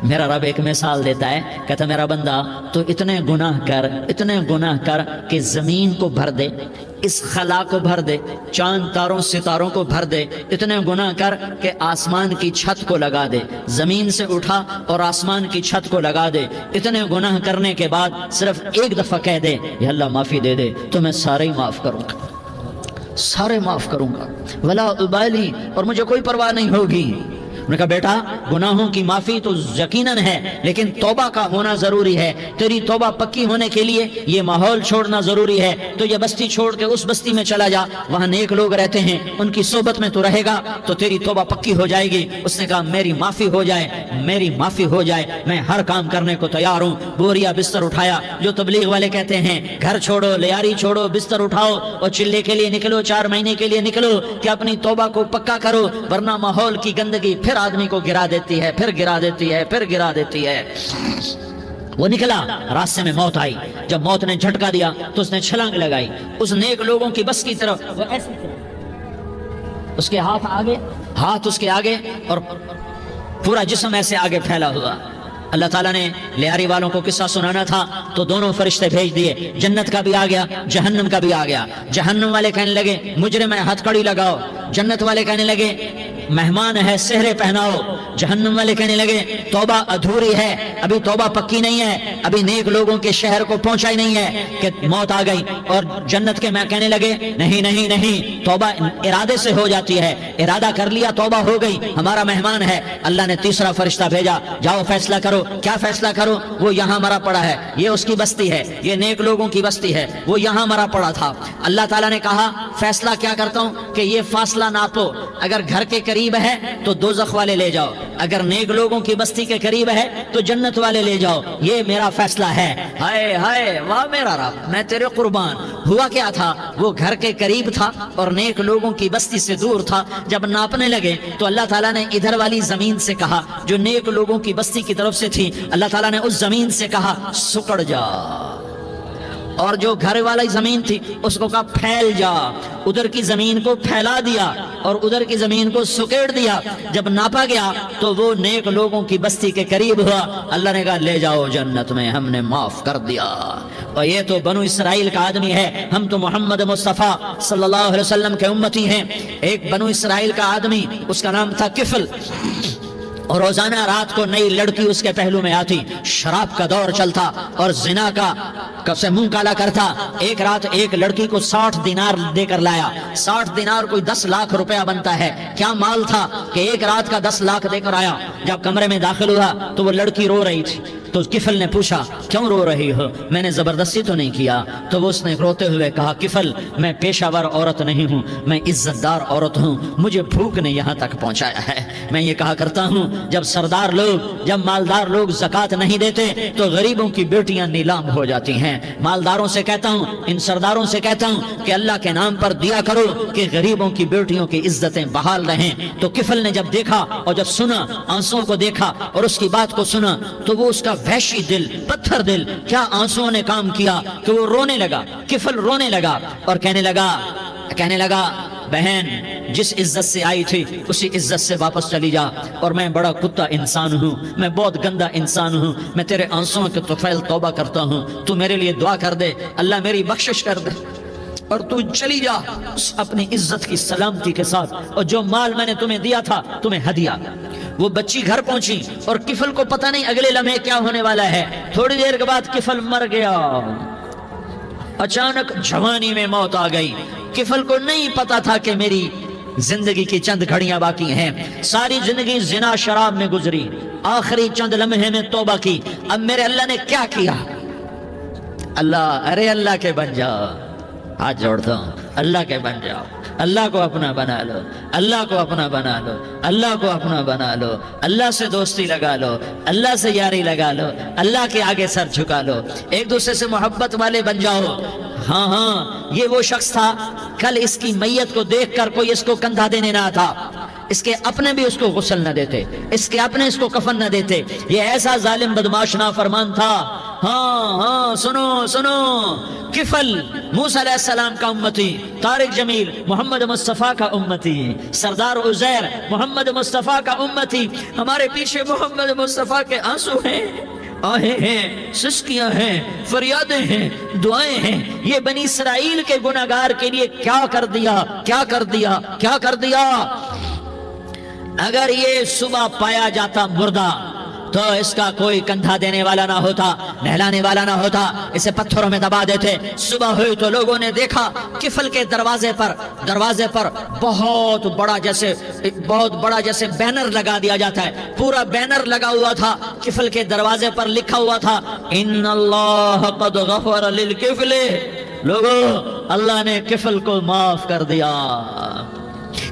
میرا رب ایک مثال دیتا ہے، کہتا میرا بندہ تو اتنے گناہ کر کہ زمین کو بھر دے، اس خلا کو بھر دے، چاند تاروں ستاروں کو بھر دے، اتنے گناہ کر کہ آسمان کی چھت کو لگا دے، زمین سے اٹھا اور آسمان کی چھت کو لگا دے، اتنے گناہ کرنے کے بعد صرف ایک دفعہ کہہ دے یا اللہ معافی دے دے تو میں سارے ہی معاف کروں گا، سارے معاف کروں گا، ولا ابالی، اور مجھے کوئی پرواہ نہیں ہوگی۔ انہوں نے کہا بیٹا گناہوں کی معافی تو یقیناً ہے، لیکن توبہ کا ہونا ضروری ہے، تیری توبہ پکی ہونے کے لیے یہ ماحول چھوڑنا ضروری ہے، تو یہ بستی چھوڑ کے اس بستی میں چلا جا، وہاں نیک لوگ رہتے ہیں، ان کی صحبت میں تو رہے گا تو تیری توبہ پکی ہو جائے گی۔ اس نے کہا میری معافی ہو جائے، میری معافی ہو جائے، میں ہر کام کرنے کو تیار ہوں۔ بوریا بستر اٹھایا، جو تبلیغ والے کہتے ہیں گھر چھوڑو، لیاری چھوڑو، بستر اٹھاؤ اور چلے کے لیے نکلو، 4 مہینے کے لیے نکلو کہ اپنی توبہ کو پکا کرو، ورنہ ماحول کی گندگی پھر آدمی کو گرا دیتی ہے، پھر گرا دیتی ہے، پھر گرا دیتی ہے۔ وہ نکلا، راستے میں موت آئی، جب موت نے جھٹکا دیا تو اس نے چھلانگ لگائی اس نیک لوگوں کی بس کی طرف، وہ ایسے اس کے ہاتھ اس کے آگے اور پورا جسم ایسے آگے پھیلا ہوا۔ اللہ تعالیٰ نے لیاری والوں کو قصہ سنانا تھا تو دونوں فرشتے بھیج دیے، جنت کا بھی آ گیا، جہنم کا بھی آ گیا۔ جہنم والے کہنے لگے مجرم ہے ہتھ کڑی لگاؤ، جنت والے کہنے لگے مہمان ہے سہرے پہناؤ۔ جہنم والے کہنے لگے توبہ ادھوری ہے، ابھی توبہ پکی نہیں ہے، ابھی نیک لوگوں کے شہر کو پہنچا ہی نہیں ہے کہ موت آ گئی۔ اور جنت کے میں کہنے لگے نہیں نہیں نہیں، توبہ ارادے سے ہو جاتی ہے، ارادہ کر لیا توبہ ہو گئی، ہمارا مہمان ہے۔ اللہ نے تیسرا فرشتہ بھیجا، جاؤ فیصلہ کرو، کیا فیصلہ کرو؟ وہ یہاں مرا پڑا ہے، یہ اس کی بستی ہے، یہ نیک لوگوں کی بستی ہے، وہ یہاں مرا پڑا تھا۔ اللہ تعالیٰ نے کہا فیصلہ کیا کرتا ہوں کہ یہ فاصلہ ناپو، اگر گھر کے قریب ہے تو دوزخ والے لے جاؤ، اگر نیک لوگوں کی بستی کے قریب ہے تو جنت والے لے جاؤ، یہ میرا فیصلہ ہے۔ ہائے ہائے واہ میرا رب، میں تیرے قربان۔ ہوا کیا تھا؟ وہ گھر کے قریب تھا اور نیک لوگوں کی بستی سے دور تھا۔ جب ناپنے لگے تو اللہ تعالیٰ نے ادھر والی زمین سے کہا جو نیک لوگوں کی بستی کی طرف سے تھی، اللہ تعالیٰ نے اس زمین سے کہا سکڑ جا، اور جو گھر والی زمین تھی اس کو کہا پھیل جا، ادھر کی زمین کو پھیلا دیا اور ادھر کی زمین کو سکیڑ دیا۔ جب ناپا گیا تو وہ نیک لوگوں کی بستی کے قریب ہوا، اللہ نے کہا لے جاؤ جنت میں، ہم نے معاف کر دیا۔ اور یہ تو بنو اسرائیل کا آدمی ہے، ہم تو محمد مصطفیٰ صلی اللہ علیہ وسلم کے امتی ہیں۔ ایک بنو اسرائیل کا آدمی، اس کا نام تھا کفل، اور روزانہ رات کو نئی لڑکی اس کے پہلو میں آتی، شراب کا دور چلتا اور زنا کا سے منہ کالا کرتا۔ ایک رات ایک لڑکی کو 60 دینار دے کر لایا، 60 دینار کوئی 10 لاکھ روپیہ بنتا ہے۔ کیا مال تھا کہ ایک رات کا 10 لاکھ دے کر آیا۔ جب کمرے میں داخل ہوا تو وہ لڑکی رو رہی تھی، تو کفل نے پوچھا کیوں رو رہی ہو؟ میں نے زبردستی تو نہیں کیا۔ تو وہ اس نے روتے ہوئے کہا کفل میں پیشہ ور عورت نہیں ہوں، میں عزت دار عورت ہوں، مجھے بھوک نے یہاں تک پہنچایا ہے۔ میں یہ کہا کرتا ہوں جب سردار لوگ، جب مالدار لوگ زکوٰۃ نہیں دیتے تو غریبوں کی بیٹیاں نیلام ہو جاتی ہیں۔ مالداروں سے کہتا ہوں، ان سرداروں سے کہتا ہوں کہ اللہ کے نام پر دیا کرو کہ غریبوں کی بیٹیوں کی عزتیں بحال رہیں۔ تو کفل نے جب دیکھا اور جب سنا، آنسوں کو دیکھا اور اس کی بات کو سنا، تو وہ اس کا وحشی دل، پتھر دل، کیا آنسوں نے کام کیا کہ وہ رونے لگا۔ کفل رونے لگا اور کہنے لگا بہن جس عزت سے آئی تھی اسی عزت سے واپس چلی جا، اور میں بڑا کتا انسان ہوں، میں بہت گندا انسان ہوں، میں تیرے آنسوں کے طفیل توبہ کرتا ہوں، تو میرے لیے دعا کر دے، اللہ میری بخشش کر دے، اور تو چلی جا اپنی عزت کی سلامتی کے ساتھ، اور جو مال میں نے تمہیں دیا تھا تمہیں ہدیہ۔ وہ بچی گھر پہنچی اور کفل کو پتہ نہیں اگلے لمحے کیا ہونے والا ہے۔ تھوڑی دیر کے بعد کفل مر گیا، اچانک جوانی میں موت آ گئی۔ کفل کو نہیں پتا تھا کہ میری زندگی کی چند گھڑیاں باقی ہیں، ساری زندگی زنا شراب میں گزری، آخری چند لمحے میں توبہ کی۔ اب میرے اللہ نے کیا کیا؟ اللہ کے بن جاؤ، ہاتھ جوڑتا ہوں، اللہ کے بن جاؤ، اللہ کو اپنا بنا لو، اللہ کو اپنا بنا لو، اللہ کو اپنا بنا لو، اللہ سے دوستی لگا لو، اللہ سے یاری لگا لو، اللہ کے آگے سر جھکا لو، ایک دوسرے سے محبت والے بن جاؤ۔ ہاں یہ وہ شخص تھا، کل اس کی میت کو دیکھ کر کوئی اس کو کندھا دینے نہ تھا، اس کے اپنے بھی اس کو غسل نہ دیتے، اس کے اپنے اس کو کفن نہ دیتے. یہ ایسا ظالم بدماش نافرمان تھا. ہاں سنو سنو، کفل موسیٰ علیہ السلام کا امتی، طارق جمیل محمد مصطفیٰ کا امتی، سردار عزیر محمد مصطفیٰ کا امتی. ہمارے پیچھے محمد مصطفیٰ کے آنسو ہیں، آہیں ہیں، سسکیاں ہیں، فریادیں ہیں، دعائیں ہیں. یہ بنی اسرائیل کے گناہگار کے لیے کیا کر دیا، کیا کر دیا، کیا کر دیا. اگر یہ صبح پایا جاتا مردہ تو اس کا کوئی کندھا دینے والا نہ ہوتا، نہلانے والا نہ ہوتا، اسے پتھروں میں دبا دیتے. صبح ہوئی تو لوگوں نے دیکھا کفل کے دروازے پر بہت بڑا جیسے بینر لگا دیا جاتا ہے، پورا بینر لگا ہوا تھا. کفل کے دروازے پر لکھا ہوا تھا ان اللہ قد غفر للکفل. لوگوں، اللہ نے کفل کو معاف کر دیا.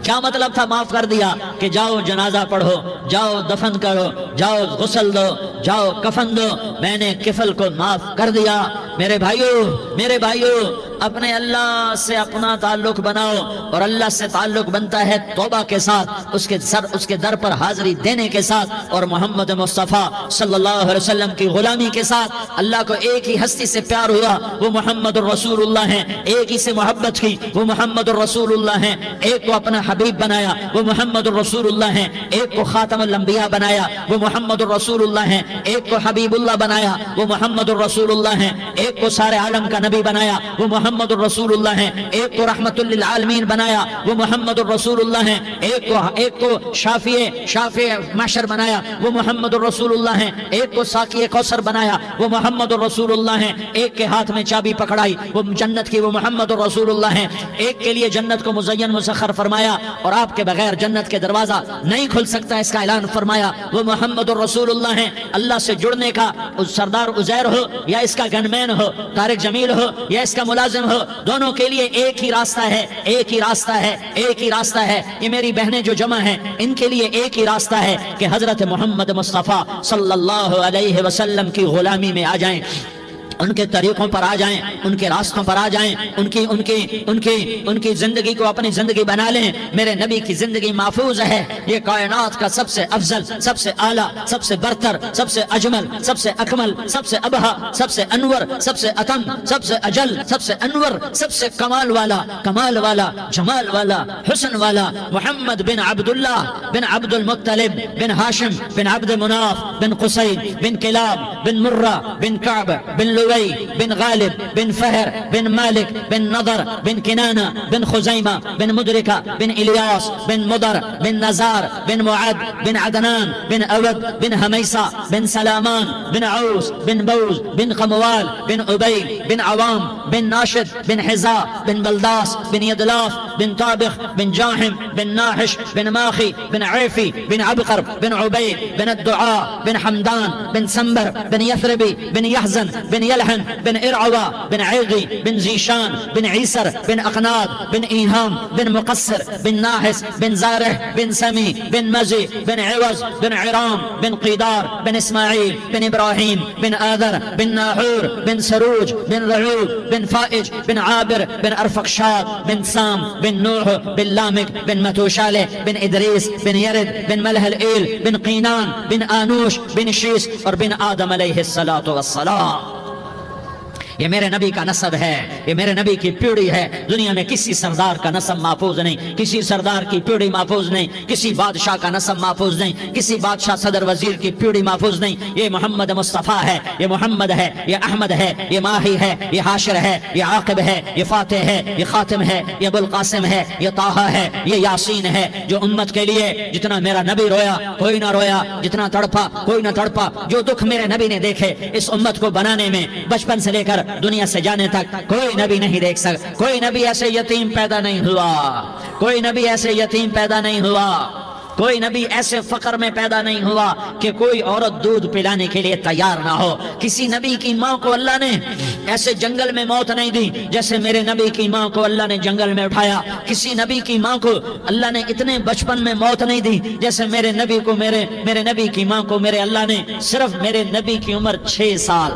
کیا مطلب تھا معاف کر دیا؟ کہ جاؤ جنازہ پڑھو، جاؤ دفن کرو، جاؤ غسل دو، جاؤ کفن دو، میں نے کفل کو معاف کر دیا. میرے بھائیو اپنے اللہ سے اپنا تعلق بناؤ، اور اللہ سے تعلق بنتا ہے توبہ کے ساتھ، اس کے در پر حاضری دینے کے ساتھ، اور محمد مصطفیٰ صلی اللہ علیہ وسلم کی غلامی کے ساتھ. اللہ کو ایک ہی ہستی سے پیار ہوا، وہ محمد الرسول اللہ ہیں. ایک ہی سے محبت کی، وہ محمد الرسول اللہ ہیں. ایک کو اپنا حبیب بنایا، وہ محمد الرسول اللہ ہیں. ایک کو خاتم الانبیاء بنایا، وہ محمد الرسول اللہ ہیں. ایک کو حبیب اللہ بنایا، وہ محمد الرسول اللہ ہیں. ایک کو سارے عالم کا نبی بنایا، وہ محمد الرسول اللہ ہیں. ایک کو رحمت للعالمین بنایا، وہ محمد الرسول اللہ ہیں. ایک کو شافع محشر بنایا، وہ محمد الرسول اللہ ہیں. ایک کو ساقی کوثر بنایا، وہ محمد الرسول اللہ ہیں. ایک کے ہاتھ میں چابی پکڑائی، وہ جنت کی، وہ محمد الرسول اللہ ہیں. ایک کے لیے جنت کو مزین مسخر فرمایا، اور آپ کے بغیر جنت کے دروازہ نہیں کھل سکتا، اس کا اعلان فرمایا، وہ محمد الرسول اللہ ہیں. اللہ سے جڑنے کا سردار عزیر ہو یا اس کا گنمین ہو، طارق جمیل ہو یا اس کا ملازم ہو، دونوں کے لیے ایک ہی راستہ ہے، ایک ہی راستہ ہے، ایک ہی راستہ ہے. یہ میری بہنیں جو جمع ہیں، ان کے لیے ایک ہی راستہ ہے کہ حضرت محمد مصطفیٰ صلی اللہ علیہ وسلم کی غلامی میں آ جائیں، ان کے طریقوں پر آ جائیں، ان کے راستوں پر آ جائیں، ان کی زندگی کو اپنی زندگی بنا لیں. میرے نبی کی زندگی محفوظ ہے. یہ کائنات کا سب سے افضل، سب سے اعلیٰ، سب سے برتر، سب سے اجمل، سب سے اکمل، سب سے ابہا، سب سے انور، سب سے اتم، سب سے اجل، سب سے انور، سب سے کمال والا، جمال والا، حسن والا، محمد بن عبداللہ بن عبد المطلب بن ہاشم بن عبد مناف بن قصی بن کلاب بن مرہ بن کعب بن بن غالب بن فہر بن مالک بن نضر بن کنانہ بن خزیمہ بن مدرکہ بن الیاس بن مدر بن نزار بن معد بن عدنان بن اود بن حمیسہ بن سلامان بن عوس بن بوز بن قموال بن عبیل بن عوام بن ناشد بن حزاء بن بلداس بن یدلاف بن طابخ بن جاحم بن ناحش بن ماخی بن عیفی بن عبقر بن عبید بن الدعاء بن حمدان بن سنبر بن یثربی بن یحزن بن یلحن بن ارعوى بن عیغی بن زیشان بن عیسر بن اقناد بن ایہام بن مقصر بن ناحس بن زارح بن سمی بن مزی بن عوض بن عرام بن قیدار بن اسماعیل بن ابراہیم بن آذر بن ناحور بن سروج بن رعود بن فائج بن عابر بن ارفقشاد بن سام بن نوح بن لامک بن متوشالہ بن ادریس بن یرد بن ملح الایل بن قینان بن آنوش بن شیس اور بن آدم علیہ السلام. یہ میرے نبی کا نسب ہے، یہ میرے نبی کی پیڑھی ہے. دنیا میں کسی سردار کا نسب محفوظ نہیں، کسی سردار کی پیڑھی محفوظ نہیں، کسی بادشاہ کا نسب محفوظ نہیں، کسی بادشاہ صدر وزیر کی پیڑھی محفوظ نہیں. یہ محمد مصطفیٰ ہے، یہ محمد ہے، یہ احمد ہے، یہ ماہی ہے، یہ حاشر ہے، یہ عاقب ہے، یہ فاتح ہے، یہ خاتم ہے، یہ ابو القاسم ہے، یہ طٰہٰ ہے، یہ یاسین ہے. جو امت کے لیے جتنا میرا نبی رویا کوئی نہ رویا، جتنا تڑپا کوئی نہ تڑپا، جو دکھ میرے نبی نے دیکھے اس امت کو بنانے میں، بچپن سے لے کر دنیا سے جانے تک کوئی نبی نہیں دیکھ سکتا. کوئی نبی ایسے یتیم پیدا نہیں ہوا، کوئی نبی ایسے یتیم پیدا نہیں ہوا، کوئی نبی ایسے فقر میں پیدا نہیں ہوا کہ کوئی عورت دودھ پلانے کے لیے تیار نہ ہو. کسی نبی کی ماں کو اللہ نے ایسے جنگل میں موت نہیں دی جیسے میرے نبی کی ماں کو اللہ نے جنگل میں اٹھایا. کسی نبی کی ماں کو اللہ نے اتنے بچپن میں موت نہیں دی جیسے میرے نبی کو، میرے نبی کی ماں کو میرے اللہ نے صرف میرے نبی کی عمر 6 سال،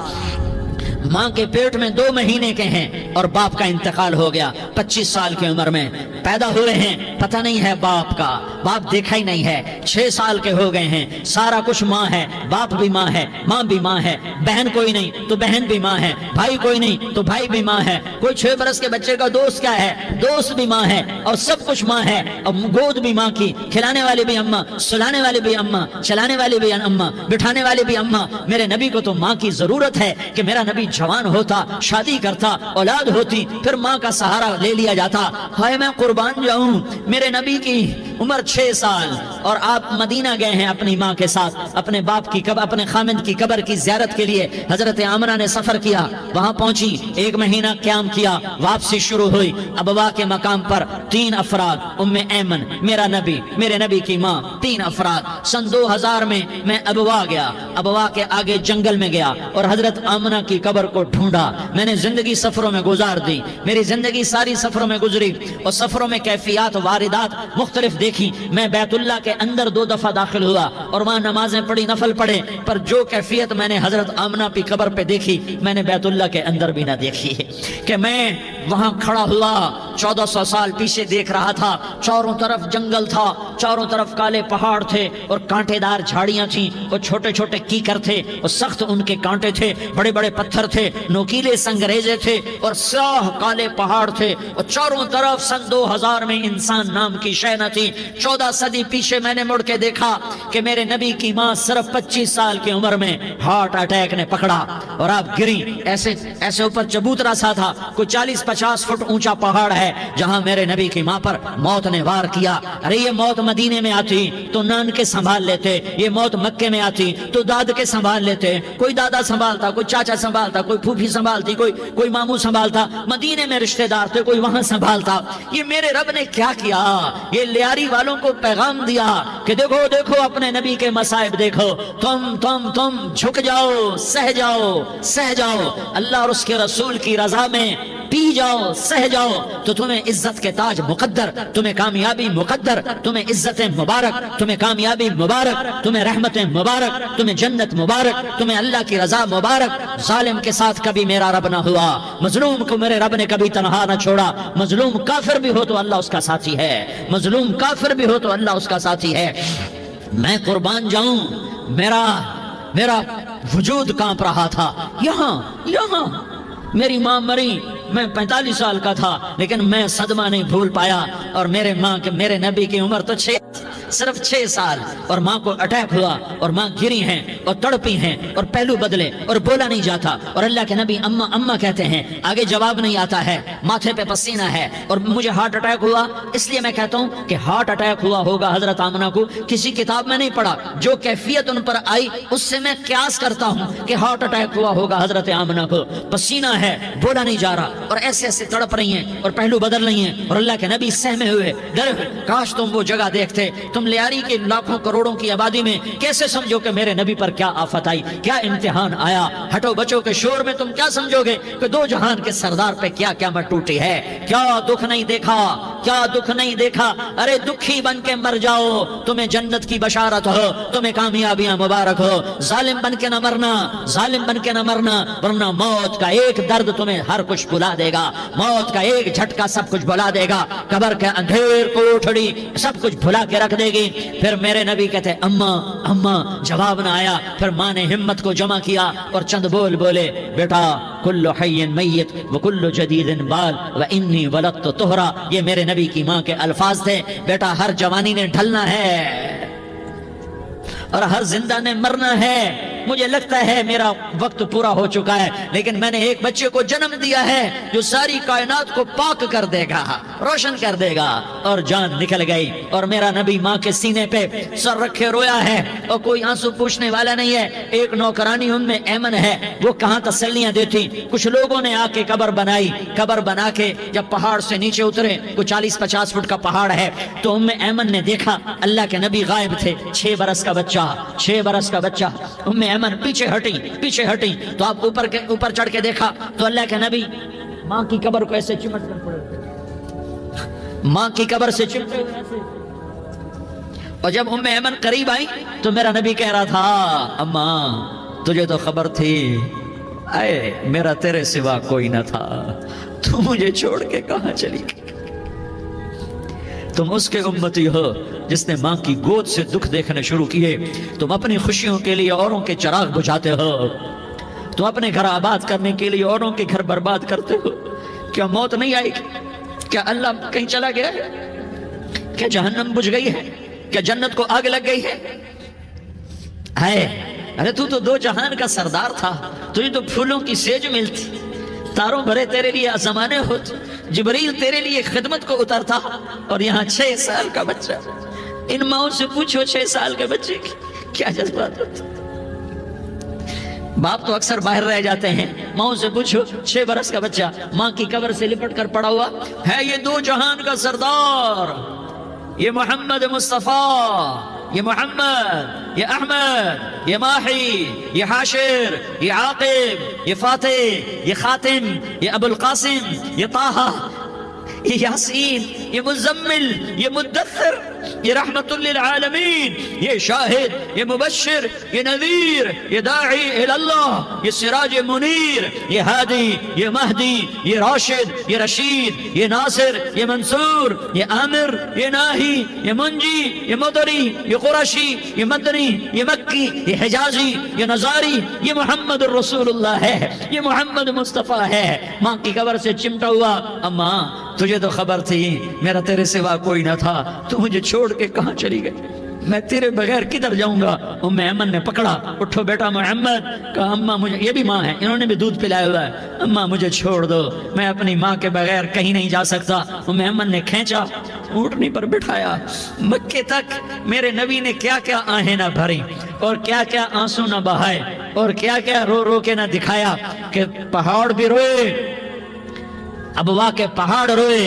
ماں کے پیٹ میں 2 مہینے کے ہیں اور باپ کا انتقال ہو گیا 25 سال کی عمر میں. پیدا ہوئے ہیں پتہ نہیں ہے باپ کا، باپ دیکھا ہی نہیں ہے، 6 سال کے ہو گئے ہیں، سارا کچھ ماں ہے، باپ بھی ماں ہے، ماں بھی ماں ہے، بہن کوئی نہیں تو بہن بھی ماں ہے، بھائی کوئی نہیں تو بھائی بھی ماں ہے، کوئی 6 برس کے بچے کا دوست کیا ہے، دوست بھی ماں ہے، اور سب کچھ ماں ہے، اور گود بھی ماں کی، کھلانے والی بھی اماں، سلانے والی بھی اماں، چلانے والی بھی اماں، بٹھانے والی بھی اماں۔ میرے نبی کو تو ماں کی ضرورت ہے کہ میرا نبی جوان ہوتا، شادی کرتا، اولاد ہوتی، پھر ماں کا سہارا لے لیا جاتا۔ ہائے میں قربان جاؤں، میرے نبی کی عمر 6 سال اور آپ مدینہ گئے ہیں اپنی ماں کے ساتھ، اپنے باپ کی اپنے خامند کی قبر کی زیارت کے لیے حضرت آمنہ نے سفر کیا، وہاں پہنچی، 1 مہینہ قیام کیا، واپسی شروع ہوئی، ابوا کے مقام پر 3 افراد، ام ایمن، میرا نبی، میرے نبی کی ماں، 3 افراد۔ سن 2000 میں ابوا گیا، ابوا کے آگے جنگل میں گیا اور حضرت آمنہ کی قبر کو ڈھونڈا۔ میں نے زندگی سفروں میں گزار دی، میری زندگی ساری سفروں میں گزری، اور سفروں میں کیفیات واردات مختلف دیکھی۔ میں بیت اللہ کے اندر 2 دفعہ داخل ہوا اور وہاں نمازیں پڑھی، نفل پڑھے، پر جو کیفیت میں نے حضرت آمنہ کی قبر پہ دیکھی میں نے بیت اللہ کے اندر بھی نہ دیکھی ہے، کہ میں وہاں کھڑا ہوا 1400 سال پیچھے دیکھ رہا تھا، چاروں طرف جنگل تھا، چاروں طرف کالے پہاڑ تھے اور کانٹے دار جھاڑیاں تھیں، اور چھوٹے چھوٹے کیکر تھے اور سخت ان کے کانٹے تھے، بڑے بڑے پتھر تھے، نوکیلے سنگریزے تھے اور سیاہ کالے پہاڑ تھے، اور چاروں طرف سن 2000 میں انسان نام کی شے نہ تھی۔ 14 صدی پیچھے میں نے مڑ کے دیکھا کہ میرے نبی کی ماں صرف 25 سال کی عمر میں ہارٹ اٹیک نے پکڑا اور آپ گری، ایسے اوپر چبوترا سا تھا، کوئی 40-50 فٹ اونچا پہاڑ ہے جہاں میرے نبی کی ماں پر موت نے وار کیا۔ ارے یہ موت مدینے میں آتی تو نان کے سنبھال لیتے، یہ موت مکے میں آتی تو داد کے سنبھال لیتے، کوئی دادا سنبھالتا، کوئی چاچا سنبھالتا، کوئی پھوپھی سنبھالتی، کوئی ماموں سنبھالتا، مدینے میں رشتہ دار تھے کوئی وہاں سنبھالتا۔ یہ میرے رب نے کیا کیا؟ یہ لیاری والوں کو پیغام دیا کہ دیکھو دیکھو اپنے نبی کے مصائب دیکھو، تم جھک جاؤ، سہ جاؤ اللہ اور اس کے رسول کی رضا میں پی جاؤ، سہ جاؤ تو تمہیں عزت کے تاج مقدر، تمہیں کامیابی مقدر، تمہیں عزت مبارک، تمہیں کامیابی مبارک، تمہیں رحمت مبارک، تمہیں جنت مبارک، تمہیں اللہ کی رضا مبارک۔ ظالم کے ساتھ کبھی میرا رب نہ ہوا، مظلوم کو میرے رب نے کبھی تنہا نہ چھوڑا۔ مظلوم کافر بھی ہو تو اللہ اس کا ساتھی ہے، مظلوم کافر بھی ہو تو اللہ اس کا ساتھی ہے۔ میں قربان جاؤں، میرا وجود کانپ رہا تھا۔ یہاں میری ماں مری، میں 45 سال کا تھا، لیکن میں صدمہ نہیں بھول پایا، اور میرے نبی کی عمر تو صرف 6 سال، اور ماں کو اٹیک ہوا اور ماں گری ہیں اور تڑپی ہیں اور پہلو بدلے اور بولا نہیں جاتا، اور اللہ کے نبی اماں اماں کہتے ہیں، آگے جواب نہیں آتا ہے، ماتھے پہ پسینہ ہے، اور مجھے ہارٹ اٹیک ہوا۔ اس لیے میں کہتا ہوں کہ ہارٹ اٹیک ہوا ہوگا حضرت آمنہ کو، کسی کتاب میں نہیں پڑھا، جو کیفیت ان پر آئی اس سے میں قیاس کرتا ہوں کہ ہارٹ اٹیک ہوا ہوگا حضرت آمنہ کو۔ پسینہ ہے، بولا نہیں جا رہا، اور ایسے تڑپ رہی ہیں اور پہلو بدل رہی ہیں، اور اللہ کے نبی سہمے ہوئے ڈرے ہوئے۔ کاش تم وہ جگہ دیکھتے، تم لیاری کے لاکھوں کروڑوں کی آبادی میں کیسے سمجھو کہ میرے نبی پر کیا آفت آئی، کیا امتحان آیا۔ ہٹو بچوں کے شور میں تم کیا سمجھو گے کہ 2 جہان کے سردار پہ کیا قیامت ٹوٹی ہے۔ کیا دکھ نہیں دیکھا، کیا دکھ نہیں دیکھا۔ ارے دکھی بن کے مر جاؤ، تمہیں جنت کی بشارت ہو، تمہیں کامیابیاں مبارک ہو۔ ظالم بن کے نہ مرنا، ظالم بن کے نہ مرنا، ورنہ موت کا ایک درد تمہیں ہر کچھ بھلا دے گا، موت کا ایک جھٹکا سب کچھ بھلا دے گا، قبر کے اندھیر کوٹھڑی سب کچھ بھلا کے رکھ دے گی۔ پھر میرے نبی کہتے اماں، جواب نہ آیا۔ پھر ماں نے ہمت کو جمع کیا اور چند بول بولے، بیٹا کل حی میت وکل جدید بال وانی ولدت طہرا۔ یہ میرے نبی کی ماں کے الفاظ تھے، بیٹا ہر جوانی نے ڈھلنا ہے اور ہر زندہ نے مرنا ہے۔ مجھے لگتا ہے میرا وقت پورا ہو چکا ہے، لیکن میں نے ایک بچے کو جنم دیا ہے جو ساری کائنات کو پاک کر دے گا، روشن کر دے گا۔ اور جان نکل گئی، اور میرا نبی ماں کے سینے پہ سر رکھے رویا ہے، اور کوئی آنسو پوچھنے والا نہیں ہے۔ ایک نوکرانی ان میں ایمن ہے، وہ کہاں تسلیاں دیتی۔ کچھ لوگوں نے آ کے قبر بنائی، قبر بنا کے جب پہاڑ سے نیچے اترے، کوئی 40-50 فٹ کا پہاڑ ہے، تو ام ایمن نے دیکھا اللہ کے نبی غائب تھے، 6 برس کا بچہ۔ ام ایمن پیچھے ہٹی تو آپ اوپر چڑھ کے دیکھا تو اللہ کے نبی ماں کی قبر کو ایسے چمٹ کر پڑے، ماں کی قبر سے چمٹے ہوئے ایسے۔ اور جب ام ایمن قریب آئی تو میرا نبی کہہ رہا تھا، اماں تجھے تو خبر تھی، اے میرا تیرے سوا کوئی نہ تھا، تو مجھے چھوڑ کے کہاں چلی گئی۔ تم اس کے امتی ہو جس نے ماں کی گود سے دکھ دیکھنے شروع کیے. تم اپنی خوشیوں کے لیے اوروں کے چراغ بجھاتے ہو. تم اپنے گھر آباد کرنے کے لیے اوروں کے گھر برباد کرتے ہو. کیا موت نہیں آئے گی؟ کیا اللہ کہیں چلا گیا ہے؟ کیا جہنم بجھ گئی ہے؟ کیا جنت کو آگ لگ گئی ہے؟ ارے تو دو جہان کا سردار تھا. تجھے تو پھولوں کی سیج ملتی، تاروں بھرے تیرے لیے آسمانے ہوتے، جبریل تیرے لیے خدمت کو اترتا، اور یہاں 6 سال کا بچہ. ان ماؤں سے پوچھو 6 سال کے بچے کی کیا جذبات ہوتے. باپ تو اکثر باہر رہ جاتے ہیں. ماؤں سے پوچھو 6 برس کا بچہ ماں کی قبر سے لپٹ کر پڑا ہوا ہے. یہ دو جہان کا سردار، یہ محمد مصطفیٰ، یہ محمد، یہ احمد، یہ ماہی، یہ حاشر، یہ عاقب، یہ فاتح، یہ خاتم، یہ ابو القاسم، یہ طہ، یہ یاسین، یہ مزمل، یہ مدثر، یہ رحمت للعالمین، یہ شاہد، یہ مبشر، یہ نذیر، یہ داعی اللہ، یہ سراج منیر، یہ ہادی، یہ مہدی، یہ راشد، یہ رشید، یہ ناصر، یہ منصور، یہ عامر، یہ ناہی، یہ منجی، یہ مدری، یہ قرشی، یہ مدنی، یہ مکی، یہ حجازی، یہ نظاری. یہ محمد الرسول اللہ ہے، یہ محمد مصطفیٰ ہے. ماں کی قبر سے چمٹا ہوا. اماں تجھے تو خبر تھی میرا تیرے سوا کوئی نہ تھا، تو مجھے چھوڑ کے کہاں چلی گئی؟ میں تیرے بغیر کدھر جاؤں گا؟ ام ایمن نے پکڑا، اٹھو بیٹا محمد. کہا اماں مجھے، یہ بھی ماں ہے، انہوں نے بھی دودھ پلایا ہوا ہے، اماں مجھے چھوڑ دو، میں اپنی ماں کے بغیر کہیں نہیں جا سکتا. ام ایمن نے کھینچا، اونٹنی پر بٹھایا. مکے تک میرے نبی نے کیا کیا آہیں نہ بھری، اور کیا کیا آنسو نہ بہائے، اور کیا کیا رو رو کے نہ دکھایا کہ پہاڑ بھی روئے، ابوا کے پہاڑ روئے،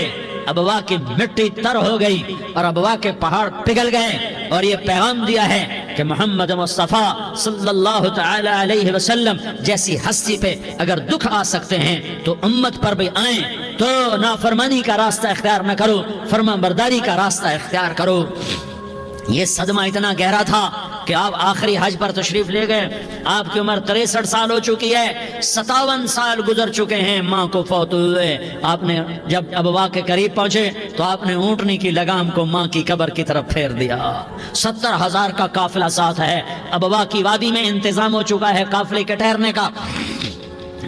ابوا کی مٹی تر ہو گئی، اور ابوا کے پہاڑ پگھل گئے. اور یہ پیغام دیا ہے کہ محمد مصطفیٰ صلی اللہ تعالی علیہ وسلم جیسی ہستی پہ اگر دکھ آ سکتے ہیں تو امت پر بھی آئیں. تو نافرمانی کا راستہ اختیار نہ کرو، فرما برداری کا راستہ اختیار کرو. یہ صدمہ اتنا گہرا تھا کہ آپ آخری حج پر تشریف لے گئے. آپ کی عمر 63 سال ہو چکی ہے، 57 سال گزر چکے ہیں ماں کو فوت ہوئے. آپ نے جب ابوا کے قریب پہنچے تو آپ نے اونٹنی کی لگام کو ماں کی قبر کی طرف پھیر دیا. 70,000 کا قافلہ ساتھ ہے. ابوا کی وادی میں انتظام ہو چکا ہے قافلے کے ٹھہرنے کا.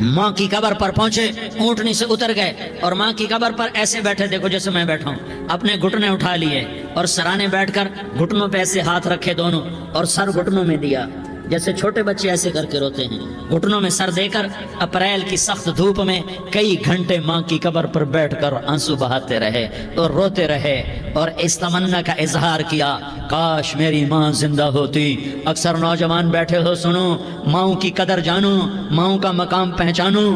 ماں کی قبر پر پہنچے، اونٹنی سے اتر گئے اور ماں کی قبر پر ایسے بیٹھے، دیکھو جیسے میں بیٹھا ہوں، اپنے گھٹنے اٹھا لیے اور سرانے بیٹھ کر گھٹنوں پہ ایسے ہاتھ رکھے دونوں، اور سر گھٹنوں میں دیا جیسے چھوٹے بچے ایسے کر کے روتے ہیں. گھٹنوں میں سر دے کر اپریل کی سخت دھوپ میں کئی گھنٹے ماں کی قبر پر بیٹھ کر آنسو بہاتے رہے اور روتے رہے، اور اس تمنا کا اظہار کیا کاش میری ماں زندہ ہوتی. اکثر نوجوان بیٹھے ہو، سنو، ماؤں کی قدر جانو، ماؤں کا مقام پہچانو،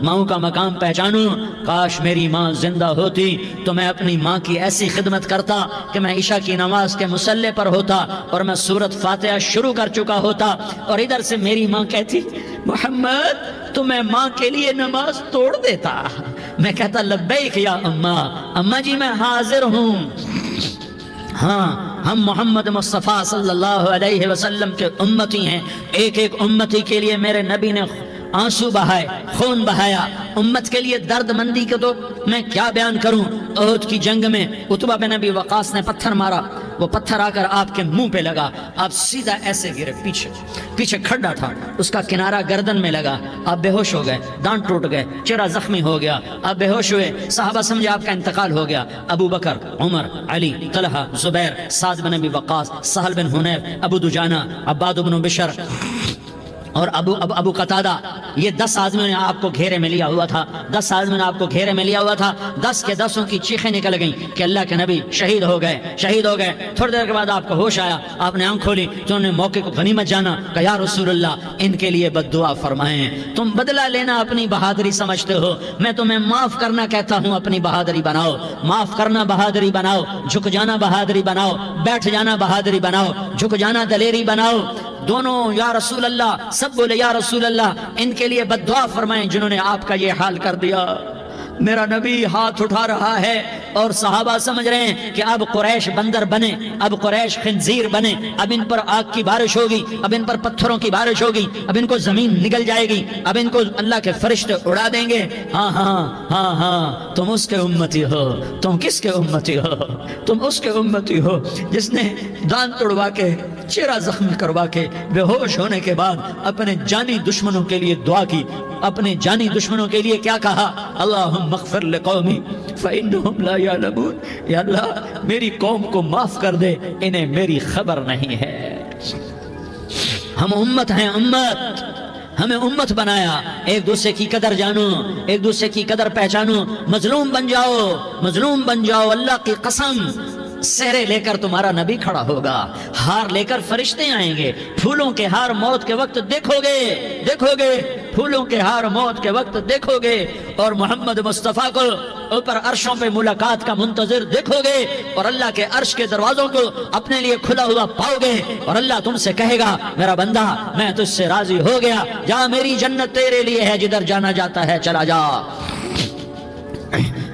ماؤں کا مقام پہچانو. کاش میری ماں زندہ ہوتی تو میں اپنی ماں کی ایسی خدمت کرتا کہ میں عشاء کی نماز کے مصلی پر ہوتا اور میں سورۃ فاتحہ شروع کر چکا ہوتا، اور ادھر سے میری ماں کہتی محمد تو میں ماں کے لیے نماز توڑ دیتا. میں کہتا لبیک یا اماں، اماں جی میں حاضر ہوں. ہاں، ہم محمد مصطفیٰ صلی اللہ علیہ وسلم کے امتی ہیں. ایک ایک امتی کے لیے میرے نبی نے آنسو بہائے، خون بہایا. امت کے لیے درد مندی کو تو میں کیا بیان کروں. احد کی جنگ میں عتبہ بن ابی وقاص نے پتھر مارا، وہ پتھر آ کر آپ کے منہ پہ لگا، آپ سیدھا ایسے گرے، پیچھے کھڈا تھا، اس کا کنارہ گردن میں لگا، آپ بے ہوش ہو گئے، دانت ٹوٹ گئے، چہرہ زخمی ہو گیا، آپ بے ہوش ہوئے. صحابہ سمجھے آپ کا انتقال ہو گیا. ابو بکر، عمر، علی، طلحہ، زبیر، سعد بن ابی وقاص، سہل بن حنیف، ابو دجانہ، عباد بن بشر اور ابو قتادہ، یہ 10 آدمیوں نے آپ کو گھیرے میں لیا ہوا تھا. 10 آدمیوں نے آپ کو گھیرے میں لیا ہوا تھا. 10 کے 10 کی چیخیں نکل گئیں کہ اللہ کے نبی شہید ہو گئے، شہید ہو گئے. تھوڑی دیر کے بعد آپ کو ہوش آیا، آپ نے آنکھ کھولی تو انہوں نے موقع کو غنیمت جانا کہ یا رسول اللہ ان کے لیے بد دعا فرمائیں. تم بدلہ لینا اپنی بہادری سمجھتے ہو، میں تمہیں معاف کرنا کہتا ہوں اپنی بہادری بناؤ. معاف کرنا بہادری بناؤ، جھک جانا بہادری بناؤ، بیٹھ جانا بہادری بناؤ، جھک جانا دلیری بناؤ. دونوں یا رسول اللہ، سب بولے یا رسول اللہ ان کے لیے بد دعا فرمائیں جنہوں نے آپ کا یہ حال کر دیا. میرا نبی ہاتھ اٹھا رہا ہے اور صحابہ سمجھ رہے ہیں کہ اب قریش بندر بنے، اب قریش خنزیر بنے، اب ان پر آگ کی بارش ہوگی، اب ان پر پتھروں کی بارش ہوگی، اب ان کو زمین نگل جائے گی، اب ان کو اللہ کے فرشتے اڑا دیں گے۔ ہاں ہاں ہاں ہاں، تم اس کے امتی ہو۔ تم کس کے امتی ہو؟ تم اس کے امتی ہو جس نے دان توڑوا کے، چہرہ زخمی کروا کے، بے ہوش ہونے کے بعد اپنے جانی دشمنوں کے لیے دعا کی، اپنے جانی دشمنوں کے لیے کیا کہا؟ اللہم اغفر لقومی فإنہم لا یعلمون، یا اللہ میری قوم کو معاف کر دے، انہیں میری خبر نہیں ہے۔ ہم امت ہیں، امت، ہمیں امت بنایا۔ ایک دوسرے کی قدر جانو، ایک دوسرے کی قدر پہچانو، مظلوم بن جاؤ، مظلوم بن جاؤ۔ اللہ کی قسم، سہرے لے کر تمہارا نبی کھڑا ہوگا، ہار لے کر فرشتے آئیں گے، پھولوں کے ہار موت کے وقت دیکھو گے، دیکھو گے، پھولوں کے ہار موت کے وقت دیکھو گے، اور محمد مصطفیٰ کو اوپر عرشوں پہ ملاقات کا منتظر دیکھو گے، اور اللہ کے عرش کے دروازوں کو اپنے لیے کھلا ہوا پاؤ گے، اور اللہ تم سے کہے گا میرا بندہ میں تجھ سے راضی ہو گیا، جا میری جنت تیرے لیے ہے، جدھر جانا جاتا ہے چلا جا۔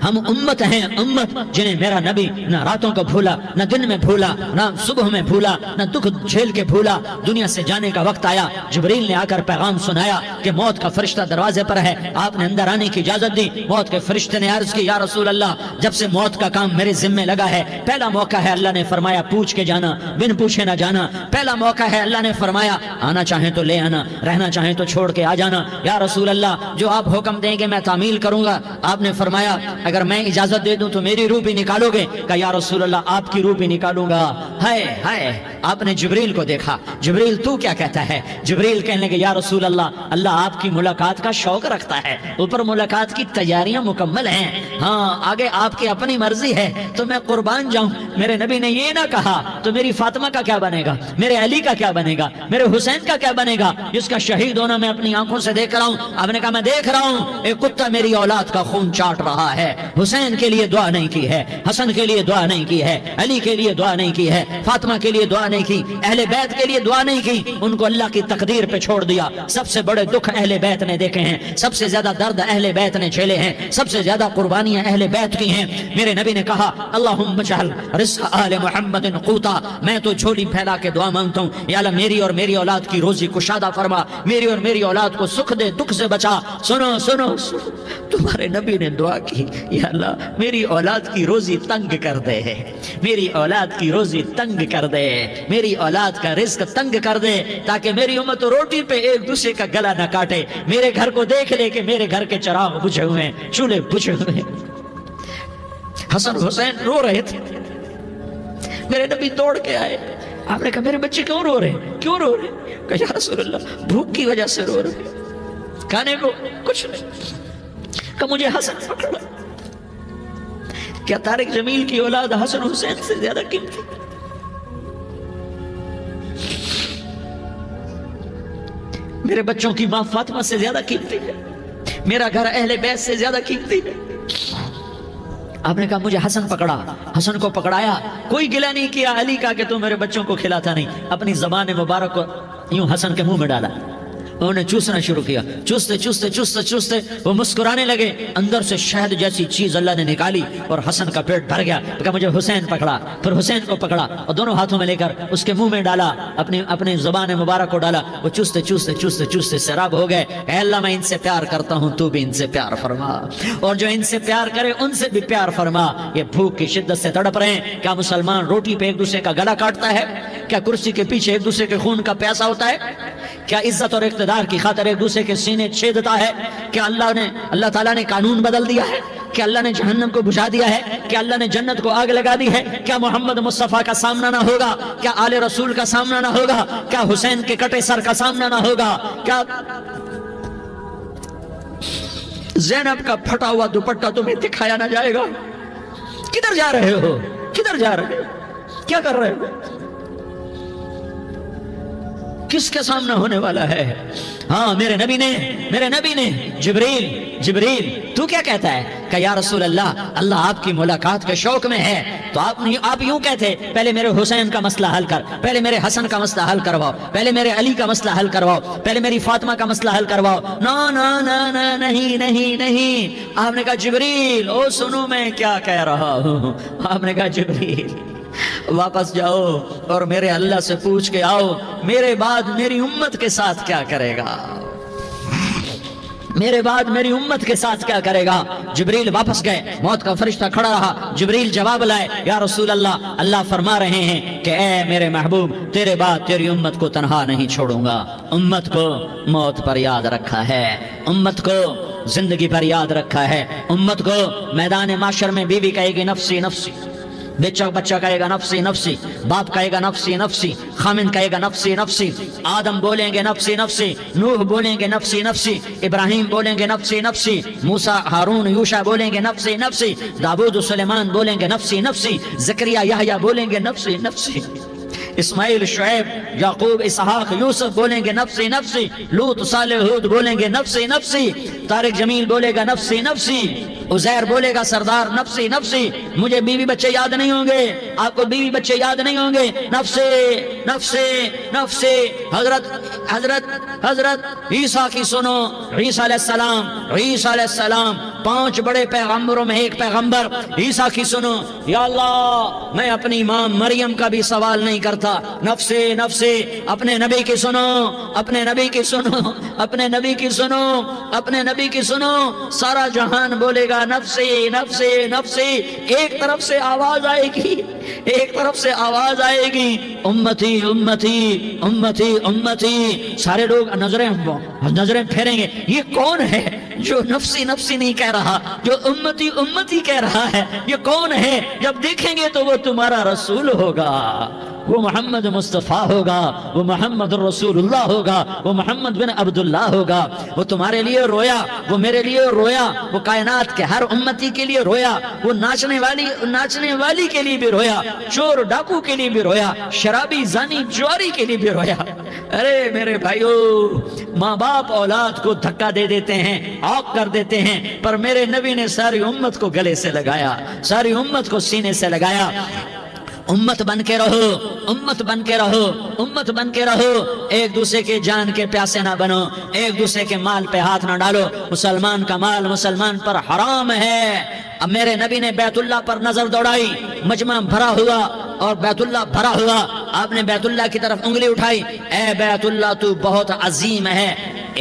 ہم امت ہیں، امت جنہیں میرا نبی نہ راتوں کو بھولا، نہ دن میں بھولا، نہ صبح میں بھولا، نہ دکھ جھیل کے بھولا۔ دنیا سے جانے کا وقت آیا، جبریل نے آ کر پیغام سنایا کہ موت کا فرشتہ دروازے پر ہے، آپ نے اندر آنے کی اجازت دی۔ موت کے فرشتے نے عرض کی یا رسول اللہ جب سے موت کا کام میرے ذمے لگا ہے، پہلا موقع ہے، اللہ نے فرمایا پوچھ کے جانا، بن پوچھے نہ جانا۔ پہلا موقع ہے، اللہ نے فرمایا آنا چاہیں تو لے آنا، رہنا چاہیں تو چھوڑ کے آ جانا۔ یا رسول اللہ جو آپ حکم دیں گے میں تعمیل کروں گا۔ آپ نے فرمایا اگر میں اجازت دے دوں تو میری روح بھی نکالو گے؟ کہا یا رسول اللہ آپ کی روح بھی نکالوں گا۔ ہائے ہائے، آپ نے جبریل کو دیکھا، جبریل تو کیا کہتا ہے؟ جبریل کہنے لگے یا رسول اللہ اللہ آپ کی ملاقات کا شوق رکھتا ہے، اوپر ملاقات کی تیاریاں مکمل ہیں، ہاں آگے آپ کی اپنی مرضی ہے تو میں قربان جاؤں۔ میرے نبی نے یہ نہ کہا تو میری فاطمہ کا کیا بنے گا، میرے علی کا کیا بنے گا، میرے حسین کا کیا بنے گا جس کا شہید ہونا میں اپنی آنکھوں سے دیکھ رہا ہوں۔ آپ نے کہا میں دیکھ رہا ہوں، ایک کتا میری اولاد کا خون چاٹ رہا ہے۔ حسین کے لیے دعا نہیں کی ہے، حسن کے لیے دعا نہیں کی ہے، علی کے لیے دعا نہیں کی ہے، فاطمہ کے لیے دعا نہیں کی، اہل بیت کے لیے دعا نہیں کی، ان کو اللہ کی تقدیر پہ چھوڑ دیا۔ سب سے بڑے دکھ اہل بیت نے دیکھے ہیں، سب سے زیادہ درد اہل بیت نے جھیلے ہیں، سب سے زیادہ قربانیاں اہل بیت کی ہیں۔ میرے نبی نے کہا اللہم اجعل رزق آل محمد قوتا، میں تو جھولی پھیلا کے دعا مانگتا ہوں یا اللہ میری اور میری اولاد کی روزی کشادہ فرما، میری اور میری اولاد کو سکھ دے، دکھ سے بچا۔ سنو سنو سنو، تمہارے نبی نے دعا کی یا اللہ میری اولاد کی روزی تنگ کر دے، میری اولاد کی روزی تنگ کر دے، میری اولاد کا رزق تنگ کر دے، تاکہ میری امت روٹی پہ ایک دوسرے کا گلا نہ کاٹے، میرے گھر کو دیکھ لے کہ میرے گھر کے چراغ بجھے ہوئے ہیں، چولہے بجھے ہوئے ہیں۔ حسن حسین رو رہے تھے، میرے نبی دوڑ کے آئے، آپ نے کہا میرے بچے کیوں رو رہے ہیں، کیوں رو رہے ہیں؟ کہا یا رسول اللہ بھوک کی وجہ سے رو رہے ہیں، کھانے کو کچھ نہیں۔ کہ مجھے حسن پکڑا۔ کیا طارق جمیل کی اولاد حسن حسین سے زیادہ قیمتی؟ میرے بچوں کی ماں فاطمہ سے زیادہ قیمتی ہے، میرا گھر اہل بیت سے زیادہ قیمتی ہے۔ آپ نے کہا مجھے حسن پکڑا، حسن کو پکڑایا، کوئی گلہ نہیں کیا علی کا کہ تو میرے بچوں کو کھلاتا نہیں، اپنی زبان مبارک کو یوں حسن کے منہ میں ڈالا، انہوں نے چوسنا شروع کیا، چوستے چوستے چوستے چوستے وہ مسکرانے لگے، اندر سے شہد جیسی چیز اللہ نے نکالی اور حسن کا پیٹ بھر گیا۔ کہا مجھے حسین پکڑا، پھر حسین کو پکڑا اور دونوں ہاتھوں میں لے کر اس کے منہ میں ڈالا، اپنی زبان مبارک کو ڈالا، وہ چوستے چوستے چوستے چوستے سیراب ہو گئے۔ اے اللہ میں ان سے پیار کرتا ہوں، تو بھی ان سے پیار فرما، اور جو ان سے پیار کرے ان سے بھی پیار فرما۔ یہ بھوک کی شدت سے تڑپ رہے ہیں، کیا مسلمان روٹی پہ ایک دوسرے کا گلا کاٹتا ہے؟ کیا کرسی کے پیچھے ایک دوسرے کے خون کا پیاسہ ہوتا ہے؟ کیا عزت اور اقتدار کی خاطر ایک دوسرے کے سینے چھیدتا ہے؟ کیا اللہ تعالیٰ نے قانون بدل دیا ہے؟ کیا اللہ نے جہنم کو بجھا دیا ہے؟ کیا اللہ نے جنت کو آگ لگا دی ہے؟ کیا محمد مصطفیٰ کا سامنا نہ ہوگا؟ کیا آل رسول کا سامنا نہ ہوگا؟ کیا حسین کے کٹے سر کا سامنا نہ ہوگا؟ کیا زینب کا پھٹا ہوا دوپٹہ تمہیں دکھایا نہ جائے گا؟ کدھر جا رہے ہو؟ کدھر جا رہے ہو؟ کیا کر رہے ہو؟ کس کے سامنے ہونے والا ہے؟ ہاں میرے نبی نے جبریل جبریل تو کیا کہتا ہے کہ یا رسول اللہ اللہ آپ کی ملاقات کے شوق میں ہے، تو آپ یوں کہتے پہلے میرے حسین کا مسئلہ حل کر، پہلے میرے حسن کا مسئلہ حل کرواؤ، پہلے میرے علی کا مسئلہ حل کرواؤ، پہلے میری فاطمہ کا مسئلہ حل کرواؤ۔ نا نا نا نا نہیں نہیں نہیں، آپ نے کہا جبریل او سنو میں کیا کہہ رہا ہوں۔ آپ نے کہا جبریل واپس جاؤ اور میرے اللہ سے پوچھ کے آؤ میرے بعد میری امت کے ساتھ کیا کرے گا، میرے بعد میری امت کے ساتھ کیا کرے گا۔ جبریل واپس گئے، موت کا فرشتہ کھڑا رہا، جبریل جواب لائے یا رسول اللہ اللہ فرما رہے ہیں کہ اے میرے محبوب تیرے بعد تیری امت کو تنہا نہیں چھوڑوں گا، امت کو موت پر یاد رکھا ہے، امت کو زندگی پر یاد رکھا ہے، امت کو میدان معاشر میں بیوی کہے گی نفسی نفسی، بچہ کہے گا نفسی نفسی، باپ کہے گا نفسی نفسی، خامن کہے گا نفسی نفسی، آدم بولیں گے نفسی نفسی، نوح بولیں گے نفسی نفسی، ابراہیم بولیں گے نفسی نفسی، موسیٰ ہارون یوشع بولیں گے نفسی نفسی، داؤد سلیمان بولیں گے نفسی نفسی، زکریا یحییٰ بولیں گے نفسی نفسی، اسماعیل شعیب یعقوب اسحاق یوسف بولیں گے نفسی نفسی، لوط صالح ہود بولیں گے نفسی نفسی، طارق جمیل بولے گا نفسی نفسی، عزیر بولے گا سردار نفسی نفسی، مجھے بیوی بچے یاد نہیں ہوں گے، آپ کو بیوی بچے یاد نہیں ہوں گے، نفسی نفسی نفسی۔ حضرت عیسیٰ کی سنو، عیسیٰ علیہ السلام، عیسیٰ علیہ السلام 5 بڑے پیغمبروں میں ایک پیغمبر، عیسیٰ کی سنو، یا اللہ میں اپنی ماں مریم کا بھی سوال نہیں کرتا، نفسی نفسی۔ اپنے نبی کی سنو، اپنے نبی کی سنو، اپنے نبی کی سنو، اپنے نبی کی سنو، سارا جہان بولے گا نفسی نفسی نفسی۔ ایک طرف سے آواز آئے گی، ایک طرف سے آواز آئے گی امتی امتی امتی امتی، سارے لوگ نظریں پھیریں گے، یہ کون ہے جو نفسی نفسی نہیں کہہ رہا، جو امتی امتی کہہ رہا ہے، یہ کون ہے؟ جب دیکھیں گے تو وہ تمہارا رسول ہوگا، وہ محمد مصطفیٰ ہوگا، وہ محمد رسول اللہ ہوگا، وہ محمد بن عبداللہ ہوگا، وہ تمہارے لیے رویا، وہ میرے لیے رویا، وہ کائنات کے ہر امتی کے لیے رویا، وہ ناچنے والی کے لیے بھی رویا، چور ڈاکو کے لیے بھی رویا، شرابی زانی جواری کے لیے بھی رویا۔ ارے میرے بھائیو، ماں باپ اولاد کو دھکا دے دیتے ہیں، آگ کر دیتے ہیں، پر میرے نبی نے ساری امت کو گلے سے لگایا، ساری امت کو سینے سے لگایا۔ امت بن کے رہو، امت بن کے رہو، امت بن کے رہو، ایک دوسرے کے جان کے پیاسے نہ بنو، ایک دوسرے کے مال پہ ہاتھ نہ ڈالو، مسلمان کا مال مسلمان پر حرام ہے۔ اب میرے نبی نے بیت اللہ پر نظر دوڑائی، مجمع بھرا ہوا اور بیت اللہ بھرا ہوا، آپ نے بیت اللہ کی طرف انگلی اٹھائی، اے بیت اللہ تو بہت عظیم ہے،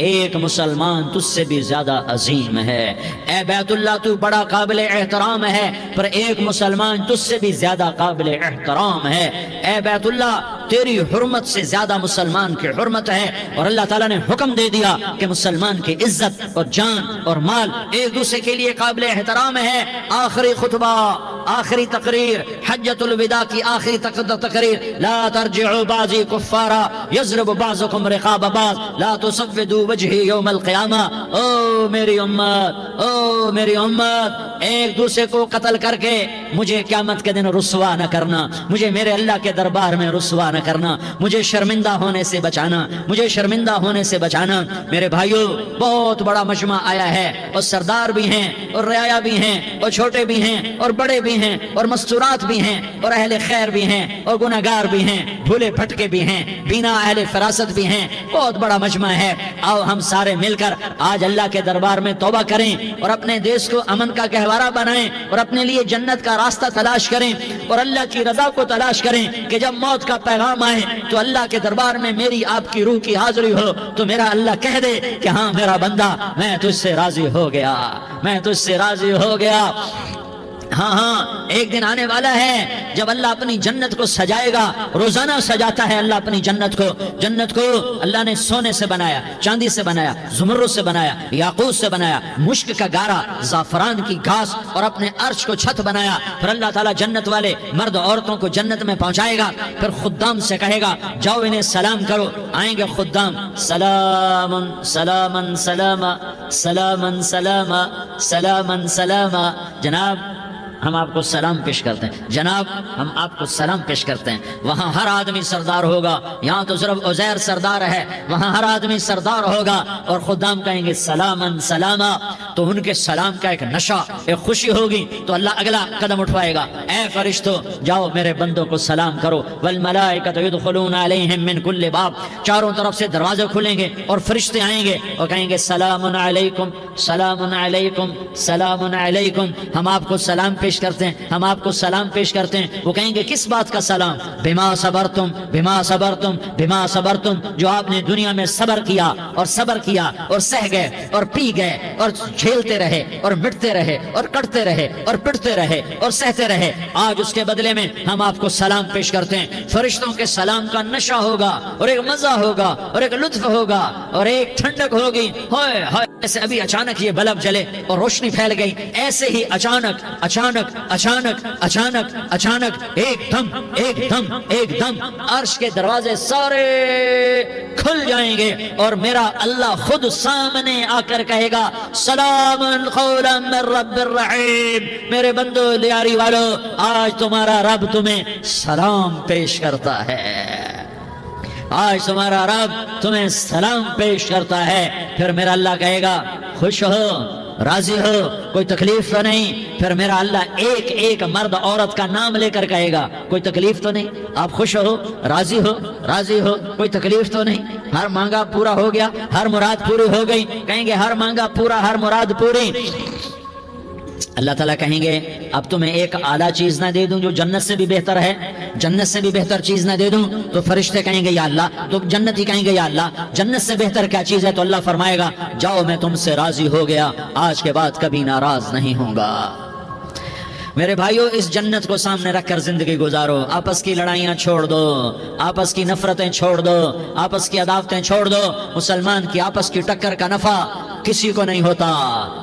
ایک مسلمان تجھ سے بھی زیادہ عظیم ہے، اے بیت اللہ تو بڑا قابل احترام ہے، پر ایک مسلمان تجھ سے بھی زیادہ قابل احترام ہے، اے بیت اللہ تیری حرمت سے زیادہ مسلمان کی حرمت ہے۔ اور اللہ تعالیٰ نے حکم دے دیا کہ مسلمان کی عزت اور جان اور مال ایک دوسرے کے لیے قابل احترام ہے۔ آخری خطبہ، آخری تقریر، حجۃ الوداع کی آخری تقریر، لا ترجعوا بعضی کفارا یضرب بعضکم رقاب بعض لا تسودوا وجہی یوم القیامہ۔ او میری امت، او میری امت، ایک دوسرے کو قتل کر کے مجھے قیامت کے دن رسوا نہ کرنا، مجھے میرے اللہ کے دربار میں رسوا نہ کرنا، مجھے شرمندہ ہونے سے بچانا، مجھے شرمندہ ہونے سے بچانا۔ میرے بھائیو، بہت بڑا مجمع آیا ہے، اور سردار بھی ہیں اور رعایا بھی ہیں اور چھوٹے بھی ہیں اور بڑے بھی ہیں اور مستورات بھی ہیں اور اہل خیر بھی ہیں اور گناہگار بھی ہیں، بھولے بھٹکے بھی ہیں، بینا اہل فراست بھی ہیں، بہت بڑا مجمع ہے۔ آؤ ہم سارے مل کر آج اللہ کے دربار میں توبہ کریں اور اپنے دیش کو امن کا گہوارہ بنائیں اور اپنے لیے جنت کا راستہ تلاش کریں اور اللہ کی رضا کو تلاش کریں کہ جب موت کا پیغام آئے تو اللہ کے دربار میں میری آپ کی روح کی حاضری ہو تو میرا اللہ کہہ دے کہ ہاں میرا بندہ، میں تجھ سے راضی ہو گیا، میں تجھ سے راضی ہو گیا۔ ہاں ایک دن آنے والا ہے جب اللہ اپنی جنت کو سجائے گا، روزانہ سجاتا ہے اللہ اپنی جنت کو۔ جنت کو اللہ نے سونے سے بنایا، چاندی سے بنایا، زمرد سے بنایا، یاقوت سے بنایا، مشک کا گارا، زعفران کی گھاس اور اپنے عرش کو چھت بنایا۔ پھر اللہ تعالیٰ جنت والے مرد عورتوں کو جنت میں پہنچائے گا، پھر خدام سے کہے گا جاؤ انہیں سلام کرو۔ آئیں گے خدام، سلامن سلامن سلاما، سلامن سلاما، سلامن سلاما۔ جناب ہم آپ کو سلام پیش کرتے ہیں، جناب ہم آپ کو سلام پیش کرتے ہیں۔ وہاں ہر آدمی سردار ہوگا، یہاں تو صرف عزیر سردار ہے، وہاں ہر آدمی سردار ہوگا اور خدام کہیں گے سلامن سلاما، تو ان کے سلام کا ایک نشہ، ایک خوشی ہوگی، تو اللہ اگلا قدم اٹھوائے گا، اے فرشتو جاؤ میرے بندوں کو سلام کرو، والملائکۃ یدخلون علیہم من کل باب، چاروں طرف سے دروازے کھلیں گے اور فرشتے آئیں گے اور کہیں گے سلام علیکم سلام علیکم سلام علیکم، ہم آپ کو سلام پیش کرتے ہیں، ہم آپ کو سلام پیش کرتے ہیں۔ وہ کہیں گے کس بات کا سلام؟ بما صبرتم بما صبرتم بما صبرتم، جو آپ نے دنیا میں صبر کیا اور صبر کیا اور سہ گئے اور پی گئے اور جھیلتے رہے اور مٹتے رہے اور کٹتے رہے اور پٹتے رہے اور سہتے رہے، آج اس کے بدلے میں ہم آپ کو سلام پیش کرتے ہیں۔ فرشتوں کے سلام کا نشہ ہوگا اور ایک مزہ ہوگا اور ایک لطف ہوگا اور ایک ٹھنڈک ہوگی، ہائے ہائے، ایسے ابھی اچانک یہ بلب جلے اور روشنی پھیل گئی، ایسے ہی اچانک اچانک اچانک اچانک اچانک ایک دم عرش کے دروازے سارے کھل جائیں گے اور میرا اللہ خود سامنے آ کر کہے گا سلام قولا من رب الرحیم، میرے بندو لیاری والو، آج تمہارا رب تمہیں سلام پیش کرتا ہے، آج تمہارا رب تمہیں سلام پیش کرتا ہے۔ پھر میرا اللہ کہے گا خوش ہو، راضی ہو، کوئی تکلیف تو نہیں؟ پھر میرا اللہ ایک ایک مرد عورت کا نام لے کر کہے گا کوئی تکلیف تو نہیں؟ آپ خوش ہو، راضی ہو، راضی ہو، کوئی تکلیف تو نہیں؟ ہر مانگا پورا ہو گیا، ہر مراد پوری ہو گئی؟ کہیں گے ہر مانگا پورا، ہر مراد پوری۔ اللہ تعالیٰ کہیں گے اب تمہیں ایک اعلیٰ چیز نہ دے دوں جو جنت سے بھی بہتر ہے، جنت سے بھی بہتر چیز نہ دے دوں؟ تو فرشتے کہیں گے یا اللہ، تو جنتی کہیں گے یا اللہ جنت سے بہتر کیا چیز ہے؟ تو اللہ فرمائے گا جاؤ میں تم سے راضی ہو گیا، آج کے بعد کبھی ناراض نہیں ہوں گا۔ میرے بھائیو، اس جنت کو سامنے رکھ کر زندگی گزارو، آپس کی لڑائیاں چھوڑ دو، آپس کی نفرتیں چھوڑ دو، آپس کی عداوتیں چھوڑ دو۔ مسلمان کی آپس کی ٹکر کا نفع کسی کو نہیں ہوتا،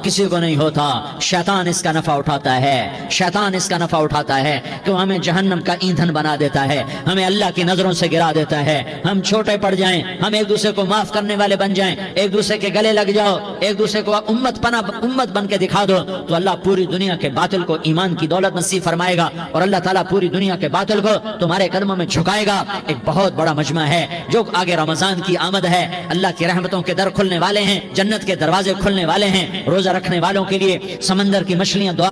کسی کو نہیں ہوتا، شیطان اس کا نفع اٹھاتا ہے، شیطان اس کا نفع اٹھاتا ہے کہ وہ ہمیں جہنم کا ایندھن بنا دیتا ہے، ہمیں اللہ کی نظروں سے گرا دیتا ہے، ہم چھوٹے پڑ جائیں، ہم ایک دوسرے کو معاف کرنے والے بن جائیں، ایک دوسرے کے گلے لگ جاؤ، ایک دوسرے کو امت بن کے دکھا دو، تو اللہ پوری دنیا کے باطل کو ایمان کی دولت نصیب فرمائے گا اور اللہ تعالیٰ پوری دنیا کے باطل کو تمہارے قدموں میں جھکائے گا۔ ایک بہت بڑا مجمع ہے جو آگے رمضان کی آمد ہے، اللہ کی رحمتوں کے در کھلنے والے ہیں، جنت کے دروازے کھلنے والے ہیں، روزہ رکھنے والوں کے لیے سمندر کی مچھلیاں دعا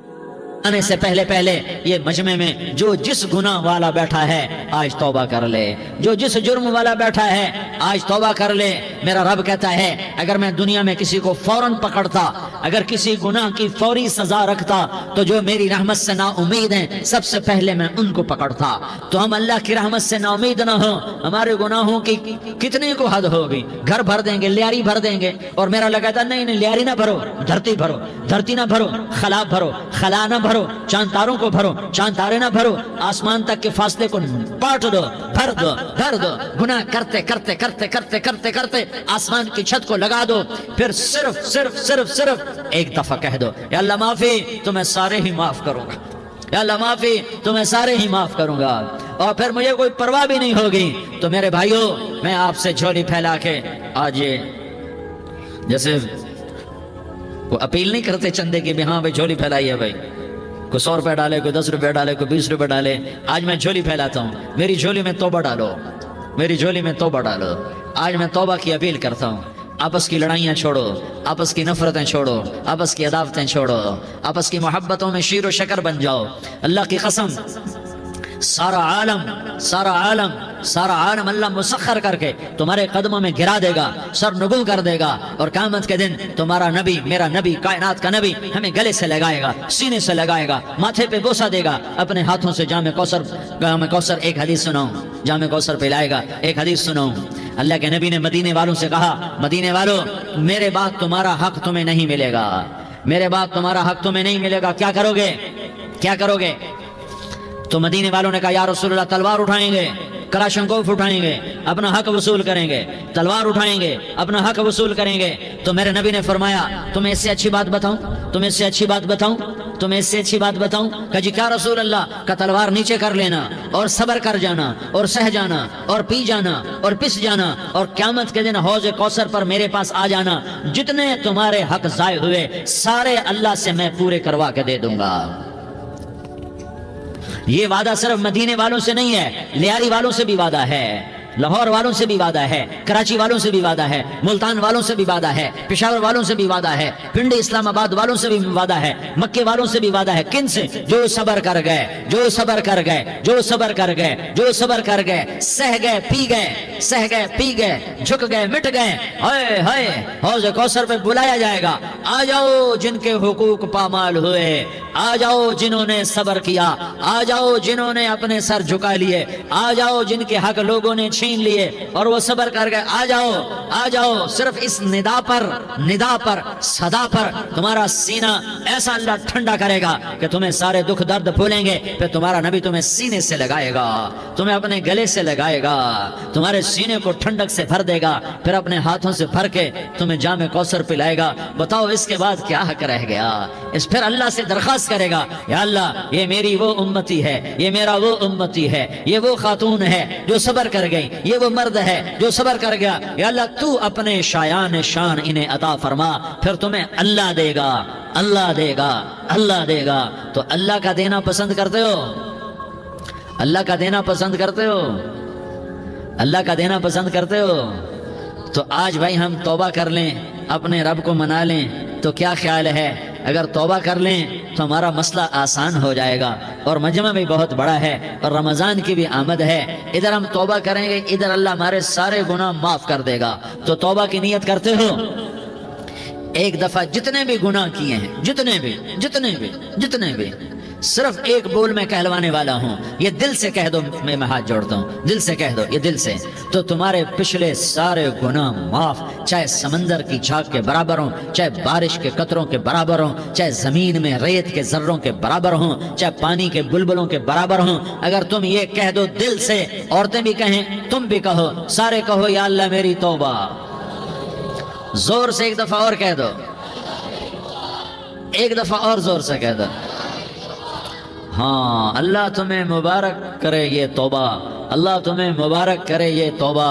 آنے سے پہلے یہ مجمع میں جو جس گناہ والا بیٹھا ہے آج توبہ کر لے، جو جس جرم والا بیٹھا ہے آج توبہ کر لے۔ میرا رب کہتا ہے اگر میں دنیا میں کسی کو فوراً پکڑتا، اگر کسی گناہ کی فوری سزا رکھتا، تو جو میری رحمت سے نا امید ہیں سب سے پہلے میں ان کو پکڑتا۔ تو ہم اللہ کی رحمت سے نا امید نہ ہوں، ہمارے گناہوں کی کتنے کو حد ہوگی، گھر بھر دیں گے، لیاری بھر دیں گے، اور میرا لگتا نہیں لیاری نہ بھرو، دھرتی بھرو، دھرتی نہ بھرو، خلا بھرو، خلا نہ بھرو، چاند تاروں کو بھرو، چاند تارے نہ بھرو، آسمان تک کے فاصلے کو پاٹ دو، بھر دو، بھر دو، گناہ کرتے کرتے کرتے کرتے کرتے کرتے آسمان کی چھت کو لگا دو، پھر صرف صرف صرف صرف ایک دفعہ کہہ دو یا اللہ معافی، تو میں سارے ہی معاف کروں گا، یا اللہ معافی، تو میں سارے ہی معاف کروں گا، اور پھر مجھے کوئی پرواہ بھی نہیں ہوگی۔ تو میرے بھائیوں، میں آپ سے جھولی پھیلا کے آج یہ جیسے وہ اپیل نہیں کرتے چندے کی بھی ہاں بھائی جھولی پھیلائیے، بھائی کوئی 100 روپے ڈالے، کوئی 10 روپے ڈالے، کوئی 20 روپے ڈالے، آج میں جھولی پھیلاتا ہوں، میری جھولی میں توبہ ڈالو، میری جھولی میں توبہ ڈالو۔ آج میں توبہ کی اپیل کرتا ہوں، آپس کی لڑائیاں چھوڑو، آپس کی نفرتیں چھوڑو، آپس کی عداوتیں چھوڑو، آپس کی محبتوں میں شیر و شکر بن جاؤ۔ اللہ کی قسم، سارا عالم اللہ مسخر کر کے تمہارے قدموں میں گرا دے گا، سر نگوں کر دے گا، اور قیامت کے دن تمہارا نبی، میرا نبی، کائنات کا نبی ہمیں گلے سے لگائے گا، سینے سے لگائے گا، ماتھے پہ بوسہ دے گا، اپنے ہاتھوں سے جام کوثر ایک حدیث سناؤں، جام کوثر پلائے گا، ایک حدیث سناؤں۔ اللہ کے نبی نے مدینے والوں سے کہا، مدینے والوں، میرے بعد تمہارا حق تمہیں نہیں ملے گا، میرے بعد تمہارا حق تمہیں نہیں ملے گا، کیا کرو گے، کیا کرو گے؟ تو مدینے والوں نے کہا یا رسول اللہ تلوار اٹھائیں گے، کراشنکوف اٹھائیں گے، اپنا حق وصول کریں گے، تلوار اٹھائیں گے، اپنا حق وصول کریں گے۔ تو میرے نبی نے فرمایا تمہیں اس سے اچھی بات بتاؤں، تمہیں اس سے اچھی بات بتاؤں، تمہیں اس سے اچھی بات بتاؤں؟ کہ جی کیا رسول اللہ؟ کا تلوار نیچے کر لینا اور صبر کر جانا اور سہ جانا اور پی جانا اور پس جانا، اور قیامت کے دن حوض کوثر پر میرے پاس آ جانا، جتنے تمہارے حق ضائع ہوئے سارے اللہ سے میں پورے کروا کے دے دوں گا۔ یہ وعدہ صرف مدینے والوں سے نہیں ہے، لیاری والوں سے بھی وعدہ ہے، لاہور والوں سے بھی وعدہ ہے، کراچی والوں سے بھی وعدہ ہے، ملتان والوں سے بھی وعدہ ہے، پشاور والوں سے بھی وعدہ ہے، پنڈی اسلام آباد والوں سے بھی وعدہ ہے، مکے والوں سے بھی وعدہ ہے۔ کن سے؟ جو صبر کر گئے، جو صبر کر گئے، جو صبر کر گئے، جو صبر کر گئے، سہ گئے پی گئے، سہ گئے پی گئے، جھک گئے مٹ گئے، ہائے ہائے حوض کوثر پہ بلایا جائے گا، آ جاؤ جن کے حقوق پامال ہوئے، آ جاؤ جنہوں نے صبر کیا، آ جاؤ جنہوں نے اپنے سر جھکا لیے، آ جاؤ جن کے حق لوگوں نے چھین لیے اور وہ صبر کر گئے، آ جاؤ آ جاؤ۔ صرف اس ندا پر صدا پر تمہارا سینہ ایسا اللہ ٹھنڈا کرے گا کہ تمہیں سارے دکھ درد بھولیں گے، پھر تمہارا نبی تمہیں سینے سے لگائے گا، تمہیں اپنے گلے سے لگائے گا، تمہارے سینے کو ٹھنڈک سے بھر دے گا، پھر اپنے ہاتھوں سے بھر کے تمہیں جام کوثر پلائے گا۔ بتاؤ اس کے بعد کیا حق رہ گیا؟ اس پھر اللہ سے درخواست کرے گا، یا اللہ یہ میری وہ امتی ہے، یہ میرا وہ امتی ہے، یہ وہ خاتون ہے جو صبر کر گئی، یہ وہ مرد ہے جو صبر کر گیا، یا اللہ تو اپنے شایان شان انہیں عطا فرما، پھر تمہیں اللہ دے گا، اللہ دے گا، اللہ دے گا۔ تو اللہ کا دینا پسند کرتے ہو؟ اللہ کا دینا پسند کرتے ہو؟ اللہ کا دینا پسند کرتے ہو؟ تو آج بھائی ہم توبہ کر لیں، اپنے رب کو منا لیں، تو کیا خیال ہے اگر توبہ کر لیں تو ہمارا مسئلہ آسان ہو جائے گا، اور مجمع بھی بہت بڑا ہے اور رمضان کی بھی آمد ہے، ادھر ہم توبہ کریں گے، ادھر اللہ ہمارے سارے گناہ معاف کر دے گا۔ تو توبہ کی نیت کرتے ہو؟ ایک دفعہ جتنے بھی گناہ کیے ہیں، جتنے بھی صرف ایک بول میں کہلوانے والا ہوں، یہ دل سے کہہ دو، میں ہاتھ جوڑتا ہوں، دل سے کہہ دو، یہ دل سے، تو تمہارے پچھلے سارے گناہ معاف، چاہے سمندر کی جھاگ کے برابر ہوں، چاہے بارش کے قطروں کے برابر ہوں، چاہے زمین میں ریت کے ذروں کے برابر ہوں، چاہے پانی کے بلبلوں کے برابر ہوں۔ اگر تم یہ کہہ دو دل سے، عورتیں بھی کہیں، تم بھی کہو، سارے کہو یا اللہ میری توبہ، زور سے ایک دفعہ اور کہہ دو، ایک دفعہ اور زور سے کہہ دو۔ ہاں، اللہ تمہیں مبارک کرے یہ توبہ، اللہ تمہیں مبارک کرے یہ توبہ،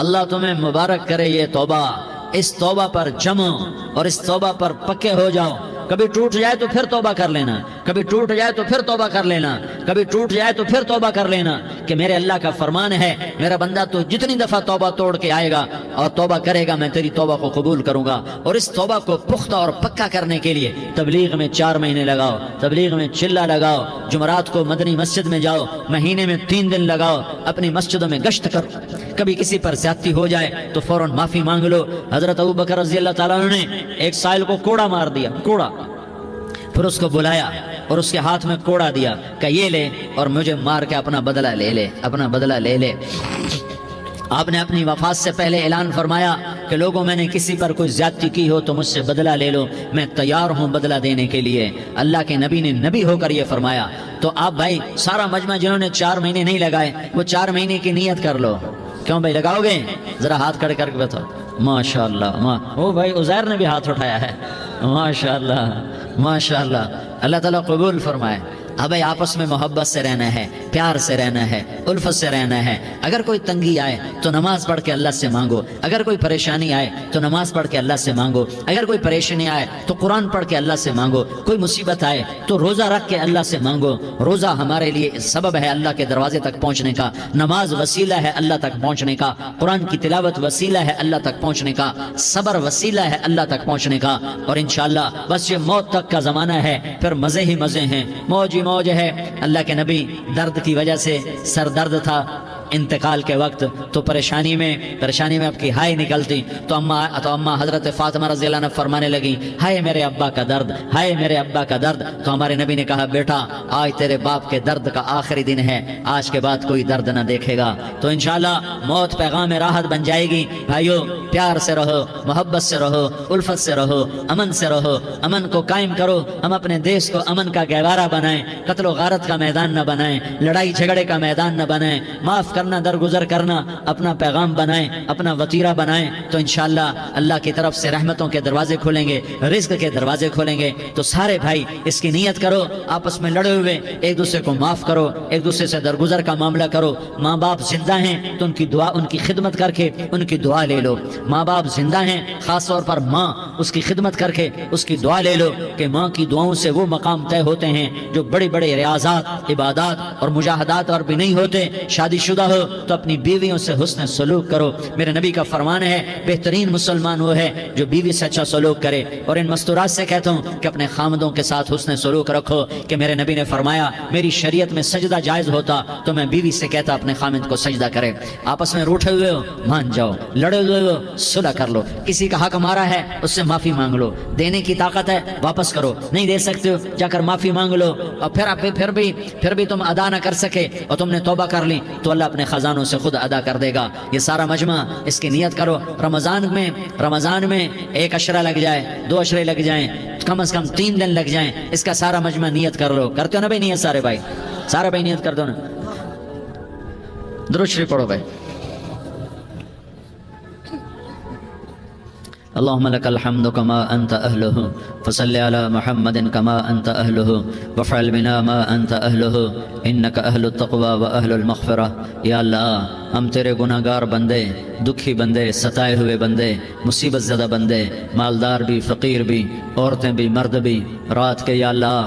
اللہ تمہیں مبارک کرے یہ توبہ۔ اس توبہ پر جمو اور اس توبہ پر پکے ہو جاؤ۔ کبھی ٹوٹ جائے تو پھر توبہ کر لینا، کبھی ٹوٹ جائے تو پھر توبہ کر لینا، کبھی ٹوٹ جائے تو پھر توبہ کر لینا، کہ میرے اللہ کا فرمان ہے، میرا بندہ تو جتنی دفعہ توبہ توڑ کے آئے گا اور توبہ کرے گا، میں تیری توبہ کو قبول کروں گا۔ اور اس توبہ کو پختہ اور پکا کرنے کے لیے تبلیغ میں 4 مہینے لگاؤ، تبلیغ میں چلہ لگاؤ، جمعرات کو مدنی مسجد میں جاؤ، مہینے میں 3 دن لگاؤ، اپنی مسجدوں میں گشت کرو، کبھی کسی پر زیادتی ہو جائے تو فوراً معافی مانگ لو۔ حضرت ابوبکر رضی اللہ تعالیٰ عنہ نے ایک سائل کو کوڑا مار دیا، کوڑا، پھر اس کو بلایا اور اس کے ہاتھ میں کوڑا دیا کہ یہ لے اور مجھے مار کے اپنا بدلہ لے لے، اپنا بدلہ لے لے۔ آپ نے اپنی وفات سے پہلے اعلان فرمایا کہ لوگوں میں نے کسی پر کوئی زیادتی کی ہو تو مجھ سے بدلہ لے لو، میں تیار ہوں بدلہ دینے کے لیے۔ اللہ کے نبی نے نبی ہو کر یہ فرمایا۔ تو آپ بھائی سارا مجمع جنہوں نے 4 مہینے نہیں لگائے، وہ 4 مہینے کی نیت کر لو۔ کیوں بھائی لگاؤ گے؟ ذرا ہاتھ کھڑے کر کے بتاؤ۔ ماشاءاللہ، او بھائی عزیر نے بھی ہاتھ اٹھایا ہے، ماشاءاللہ ماشاءاللہ، اللہ تعالیٰ قبول فرمائے۔ اب آپس میں محبت سے رہنا ہے، پیار سے رہنا ہے، الفت سے رہنا ہے۔ اگر کوئی تنگی آئے تو نماز پڑھ کے اللہ سے مانگو، اگر کوئی پریشانی آئے تو نماز پڑھ کے اللہ سے مانگو، اگر کوئی پریشانی آئے تو قرآن پڑھ کے اللہ سے مانگو، کوئی مصیبت آئے تو روزہ رکھ کے اللہ سے مانگو۔ روزہ ہمارے لیے سبب ہے اللہ کے دروازے تک پہنچنے کا، نماز وسیلہ ہے اللہ تک پہنچنے کا، قرآن کی تلاوت وسیلہ ہے اللہ تک پہنچنے کا، صبر وسیلہ ہے اللہ تک پہنچنے کا۔ اور انشاءاللہ بس یہ موت تک کا زمانہ ہے، پھر مزے ہی مزے ہیں، موج ہی موج ہے۔ اللہ کے نبی درد کی وجہ سے سر درد تھا انتقال کے وقت، تو پریشانی میں اب کی ہائے نکلتی، تو اماں حضرت فاطمہ رضی اللہ عنہ فرمانے لگی، ہائے میرے ابا کا درد، ہائے میرے ابا کا درد۔ تو ہمارے نبی نے کہا، بیٹا آج تیرے باپ کے درد کا آخری دن ہے، آج کے بعد کوئی درد نہ دیکھے گا۔ تو انشاءاللہ موت پیغام راحت بن جائے گی۔ بھائیو پیار سے رہو، محبت سے رہو، الفت سے رہو، امن سے رہو، امن کو قائم کرو۔ ہم اپنے دیش کو امن کا گہوارہ بنائیں، قتل و غارت کا میدان نہ بنائیں، لڑائی جھگڑے کا میدان نہ بنائیں، معاف کرنا، درگزر کرنا اپنا پیغام بنائیں، اپنا وتیرہ بنائیں، تو انشاءاللہ اللہ کی طرف سے رحمتوں کے دروازے کھولیں گے، رزق کے دروازے کھولیں گے۔ تو سارے بھائی اس کی نیت کرو، آپس میں لڑے ہوئے ایک دوسرے کو معاف کرو، ایک دوسرے سے درگزر کا معاملہ کرو۔ ماں باپ زندہ ہیں تو ان کی دعا، ان کی خدمت کر کے ان کی دعا لے لو۔ ماں باپ زندہ ہیں، خاص طور پر ماں، اس کی خدمت کر کے اس کی دعا لے لو کہ ماں کی دعاؤں سے وہ مقام طے ہوتے ہیں جو بڑے بڑے ریاضات، عبادات اور مجاہدات اور بھی نہیں ہوتے۔ شادی شدہ ہو تو اپنی بیویوں سے حسن سلوک کرو۔ میرے نبی کا فرمان ہے بہترین مسلمان وہ ہے جو بیوی سے اچھا سلوک کرے۔ اور ان مستورات سے کہتا ہوں کہ اپنے خامدوں کے ساتھ حسن سلوک رکھو، کہ میرے نبی نے فرمایا میری شریعت میں سجدہ جائز ہوتا تو میں بیوی سے کہتا اپنے خامد کو سجدہ کرے۔ آپس میں روٹھے ہوئے ہو مان جاؤ، لڑے ہوئے ہو صلح کر لو، کسی کا حق مارا ہے اس سے معافی مانگ لو، دینے کی طاقت ہے واپس کرو، نہیں دے سکتے ہو جا کر معافی مانگ لو، اور پھر بھی تم ادا نہ کر سکے اور تم نے توبہ کر لی تو اللہ اپنے خزانوں سے خود ادا کر دے گا۔ یہ سارا مجمع اس کی نیت کرو۔ رمضان میں 1 عشرہ لگ جائے، 2 عشرے لگ جائیں، کم از کم 3 دن لگ جائیں، اس کا سارا مجمع نیت کر لو۔ کرتے ہو نا بھائی نیت؟ سارے بھائی نیت کر دو نا۔ درود شریف پڑھو بھائی۔ اللهم لك الحمد كما أنت أهله فصل على محمد كما أنت أهله وفعل بنا ما أنت أهله إنك أهل التقوى وأهل المغفرة۔ یا اللہ ہم تیرے گناہ گار بندے، دکھی بندے، ستائے ہوئے بندے، مصیبت زدہ بندے، مالدار بھی، فقیر بھی، عورتیں بھی، مرد بھی، رات کے یا اللہ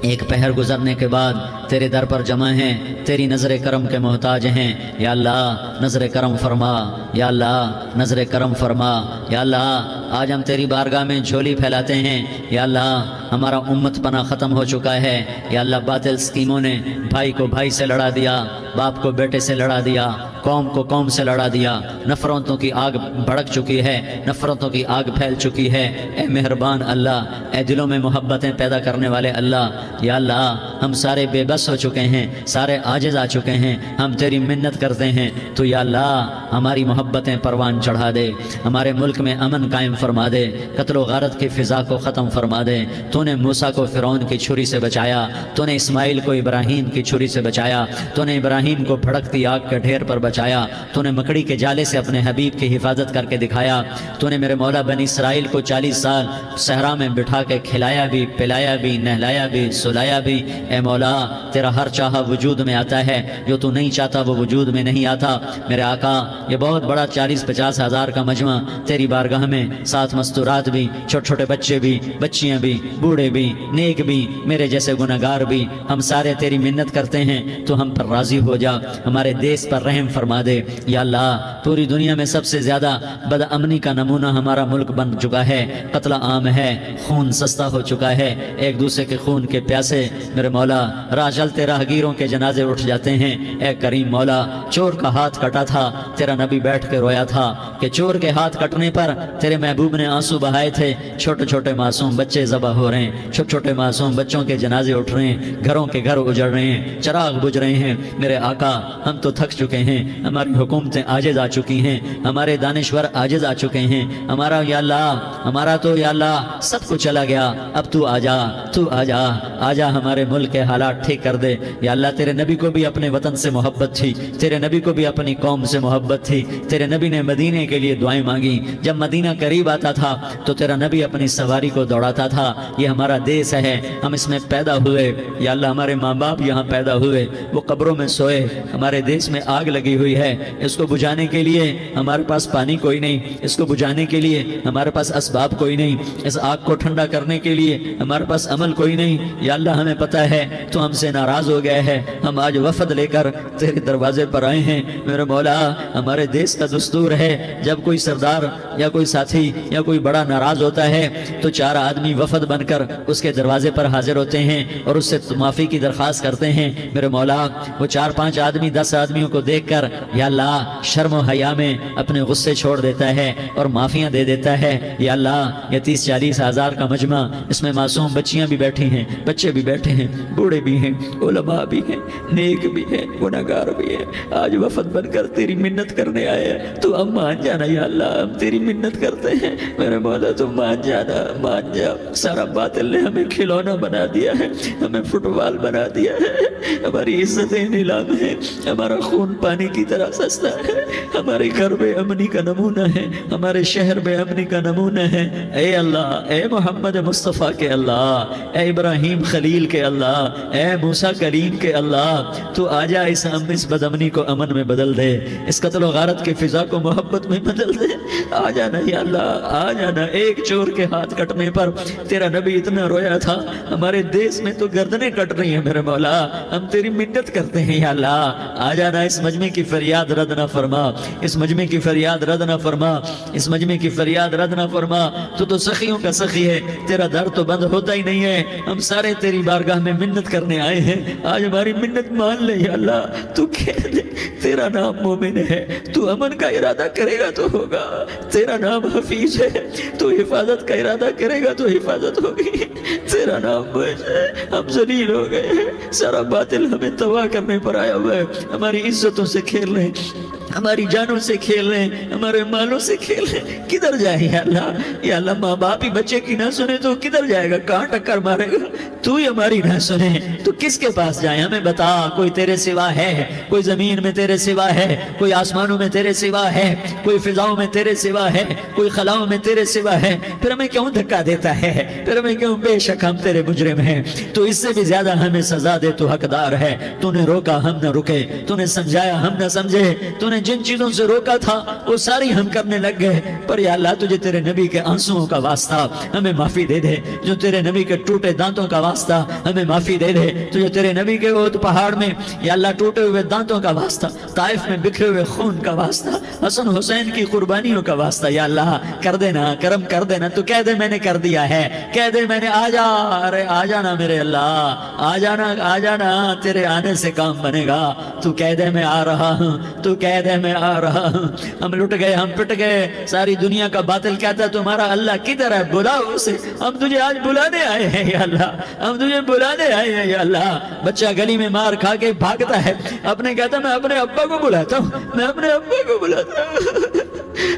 ایک پہر گزرنے کے بعد تیرے در پر جمع ہیں، تیری نظر کرم کے محتاج ہیں۔ یا اللہ نظر کرم فرما، یا اللہ نظر کرم فرما۔ یا اللہ آج ہم تیری بارگاہ میں جھولی پھیلاتے ہیں۔ یا اللہ ہمارا امت پناہ ختم ہو چکا ہے۔ یا اللہ باطل اسکیموں نے بھائی کو بھائی سے لڑا دیا، باپ کو بیٹے سے لڑا دیا، قوم کو قوم سے لڑا دیا، نفرتوں کی آگ بھڑک چکی ہے، نفرتوں کی آگ پھیل چکی ہے۔ اے مہربان اللہ، اے دلوں میں محبتیں پیدا کرنے والے اللہ، یا اللہ ہم سارے بے بس ہو چکے ہیں، سارے عاجز آ چکے ہیں، ہم تیری منت کرتے ہیں تو یا اللہ ہماری محبتیں پروان چڑھا دے، ہمارے ملک میں امن قائم فرما دے، قتل و غارت کی فضا کو ختم فرما دے۔ تو نے موسیٰ کو فرعون کی چھری سے بچایا، تو نے اسماعیل کو ابراہیم کی چھری سے بچایا، تو نے ابراہیم کو بھڑکتی آگ کے ڈھیر پر بچایا، تو نے مکڑی کے جالے سے اپنے حبیب کی حفاظت کر کے دکھایا، تو نے میرے مولا بنی اسرائیل کو 40 سال صحرا میں بٹھا کے کھلایا بھی، پلایا بھی، نہلایا بھی، سلایا بھی۔ اے مولا تیرا ہر چاہا وجود میں آتا ہے، جو تو نہیں چاہتا وہ وجود میں نہیں آتا۔ میرے آقا یہ بہت بڑا 40-50 ہزار کا مجمع تیری بارگاہ میں، ساتھ مستورات بھی، چھوٹے چھوٹے بچے بھی، بچیاں بھی، بوڑھے بھی، نیک بھی، میرے جیسے گناہگار بھی، ہم سارے تیری منت کرتے ہیں تو ہم پر راضی ہو جا، ہمارے دیس پر رحم فرما دے۔ یا اللہ پوری دنیا میں سب سے زیادہ بد امنی کا نمونہ ہمارا ملک بن چکا ہے، قتل عام ہے، خون سستا ہو چکا ہے، ایک دوسرے کے خون کے پیاسے میرے مولا راہ چلتے راہگیروں کے جنازے اٹھ جاتے ہیں۔ اے کریم مولا چور کا ہاتھ کٹا تھا، تیرا نبی بیٹھ کے رویا تھا کہ چور کے ہاتھ کٹنے پر تیرے محبوب نے آنسو بہائے تھے، چھوٹے چھوٹے معصوم بچے ذبح ہو رہے ہیں، چھوٹے چھوٹے معصوم بچوں کے جنازے اٹھ رہے ہیں، گھروں کے گھر اجڑ رہے ہیں، چراغ بجھ رہے ہیں۔ میرے آقا ہم تو تھک چکے ہیں، ہماری حکومتیں عاجز آ چکی ہیں، ہمارے دانشور عاجز آ چکے ہیں، ہمارا یا اللہ ہمارا تو یا اللہ سب کچھ چلا گیا، اب تو آجا، تو آجا، آجا ہمارے ملک کے حالات ٹھیک کر دے۔ یا اللہ تیرے نبی کو بھی اپنے وطن سے محبت تھی، تیرے نبی کو بھی اپنی قوم سے محبت تھی، تیرے نبی نے مدینے کے لیے دعائیں مانگی، جب مدینہ قریب آتا تھا تو تیرا نبی اپنی سواری کو دوڑاتا تھا۔ یہ ہمارا دیس ہے، ہم اس میں پیدا ہوئے، یا اللہ ہمارے ماں باپ یہاں پیدا ہوئے، وہ قبروں میں سوئے، ہمارے دیس میں آگ لگی ہوئی ہے، اس کو بجھانے کے لیے ہمارے پاس پانی کوئی نہیں، اس کو بجھانے کے لیے ہمارے پاس اسباب کوئی نہیں، اس آگ کو ٹھنڈا کرنے کے لیے ہمارے پاس عمل کوئی نہیں۔ یا اللہ ہمیں پتہ ہے تو ہم سے ناراض ہو گئے ہیں، ہم آج وفد لے کر تیرے دروازے پر آئے ہیں۔ میرے مولا ہمارے دیس کا دستور ہے جب کوئی سردار یا کوئی ساتھی یا کوئی بڑا ناراض ہوتا ہے تو 4 آدمی وفد بن کر اس کے دروازے پر حاضر ہوتے ہیں اور اس سے معافی کی درخواست کرتے ہیں۔ میرے مولا وہ 4-5 آدمی 10 آدمیوں کو دیکھ کر یا اللہ شرم و حیا میں اپنے غصے چھوڑ دیتا ہے اور معافیاں دے دیتا ہے. یا اللہ یہ 30-40 ہزار کا مجمع، اس میں معصوم بچیاں بھی بیٹھی ہیں، بچے بھی بیٹھے ہیں، بوڑھے بھی ہیں، علماء بھی ہیں، نیک بھی ہیں، گناہگار بھی ہیں. آج وفد بن کر تیری منت کرنے آئے ہیں، تو اب مان جانا یا اللہ، ہم تیری منت کرتے ہیں میرے مولا، تو مان جانا، مان جا. سارا باطل نے ہمیں کھلونا بنا دیا ہے، ہمیں فٹ بال بنا دیا ہے، ہماری عزتیں نیلام ہے، ہمارا خون پانی کی طرح سستا ہے، ہمارے گھر بے امنی کا نمونہ ہے، ہمارے شہر بے امنی کا نمونہ ہے. اے اللہ، اے محمد مصطفیٰ کے اللہ، اے ابراہیم خلیل کے اللہ، اے موسیٰ کریم کے اللہ، تو آجا اس بد امنی کو امن میں بدل دے، اس قتل و غارت کے فضا کو محبت میں بدل دے. آ جانا یا اللہ، آ جانا. ایک چور کے ہاتھ کٹنے پر تیرا نبی اتنا رویا تھا، ہمارے دیس میں تو گردنیں کٹ رہی ہیں میرے مولا، ہم تیری منت کرتے ہیں یا اللہ. آ جانا، اس مجمع کی فریاد رد نہ فرما، اس مجمع کی فریاد رد نہ فرما، اس مجمع کی فریاد رد نہ فرما. تو سخیوں کا سخی ہے، تیرا در تو بند ہوتا ہی نہیں ہے. ہم سارے تیری بارگاہ میں منت کرنے آئے ہیں، آج ہماری منت مان لے یا اللہ. تو کہہ دے تیرا نام مومن ہے، تو امن کا ارادہ کرے گا تو ہوگا. تیرا نام حفیظ ہے، تو حفاظت کا ارادہ کرے گا تو حفاظت ہوگی. تیرا نام موج ہے، ہم ذلیل ہو گئے ہیں، سارا باطل ہمیں تباہ کرنے پر آیا ہوا ہے. ہماری عزتوں سے کھیل رہے ہیں، ہماری جانوں سے کھیل رہے ہیں، ہمارے مالوں سے کھیل رہے ہیں. کدھر جائے یا اللہ؟ یا اللہ، ماں باپ ہی بچے کی نہ سنے تو کدھر جائے گا؟ کہاں ٹکر مارے گا؟ تو ہی ہماری نہ سنے تو کس کے پاس جائیں؟ ہمیں بتا. کوئی تیرے سوا ہے؟ کوئی زمین میں تیرے سوا ہے؟ کوئی آسمانوں میں تیرے سوا ہے؟ کوئی فضاؤں میں تیرے سوا ہے؟ کوئی خلاؤں میں تیرے سوا ہے؟ پھر ہمیں کیوں دھکا دیتا ہے؟ پھر ہمیں کیوں؟ بے شک ہم تیرے مجرم ہیں، تو اس سے بھی زیادہ ہمیں سزا دے. تو حقدار ہے. تو نے روکا، ہم نہ رکے. تو نے سمجھایا، ہم نہ سمجھے. تو نے جن چیزوں سے روکا تھا وہ ساری ہم کرنے لگ گئے. پر یا اللہ، تجھے تیرے نبی کے آنسوؤں کا واسطہ ہمیں معافی دے دے. جو تیرے نبی کے ٹوٹے دانتوں کا واسطہ ہمیں معافی دے دے. تجھے تیرے نبی کے وہ پہاڑ میں یا اللہ ٹوٹے ہوئے دانتوں کا واسطہ، طائف میں بکھرے ہوئے خون کا واسطہ، حسن حسین کی قربانیوں کا واسطہ یا اللہ کر دینا، کرم کر دینا. تو کہہ دے میں نے کر دیا ہے، کہہ دے میں نے. آ جا، ارے آ جانا میرے اللہ، آ جانا، آ جانا. تیرے آنے سے کام بنے گا. تو کہہ دے میں آ رہا ہوں، تو کہہ دے میں آ رہا ہوں. ہم لٹ گئے، ہم پٹ گئے. ساری دنیا کا باطل کہتا ہے تمہارا اللہ کدھر ہے؟ بلاؤ اسے. ہم تجھے آج بلانے آئے ہیں یا اللہ، ہم تجھے بلانے آئے ہیں یا اللہ. بچہ گلی میں مار کھا کے بھاگتا ہے، اپنے کہتا میں اپنے ابا کو بلاتا ہوں، میں اپنے ابا کو بلاتا ہوں،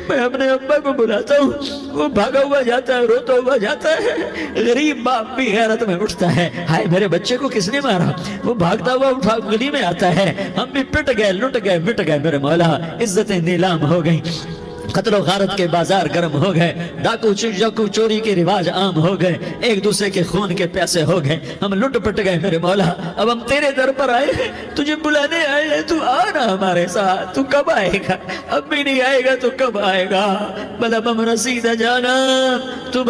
میں اپنے ابا کو بلاتا ہوں. وہ بھاگا ہوا جاتا ہے، روتا ہوا جاتا ہے. غریب باپ بھی غیرت میں اٹھتا ہے، ہائے میرے بچے کو کس نے مارا؟ وہ بھاگتا ہوا اٹھا گلی میں آتا ہے. ہم بھی پٹ گئے، لٹ گئے، مٹ گئے میرے مولا. عزتیں نیلام ہو گئیں، قتل و غارت کے بازار گرم ہو گئے، ڈاکو چوری کے رواج عام ہو گئے، ایک دوسرے کے خون کے پیسے ہو گئے. ہم لٹ پٹ گئے میرے مولا. اب ہم تیرے در پر آئے ہیں، تجھے بلانے آئے ہیں. تو آنا ہمارے ساتھ. تو کب آئے گا؟ اب بھی نہیں آئے گا تو کب آئے گا؟ بلب ہم رسید جانم، تو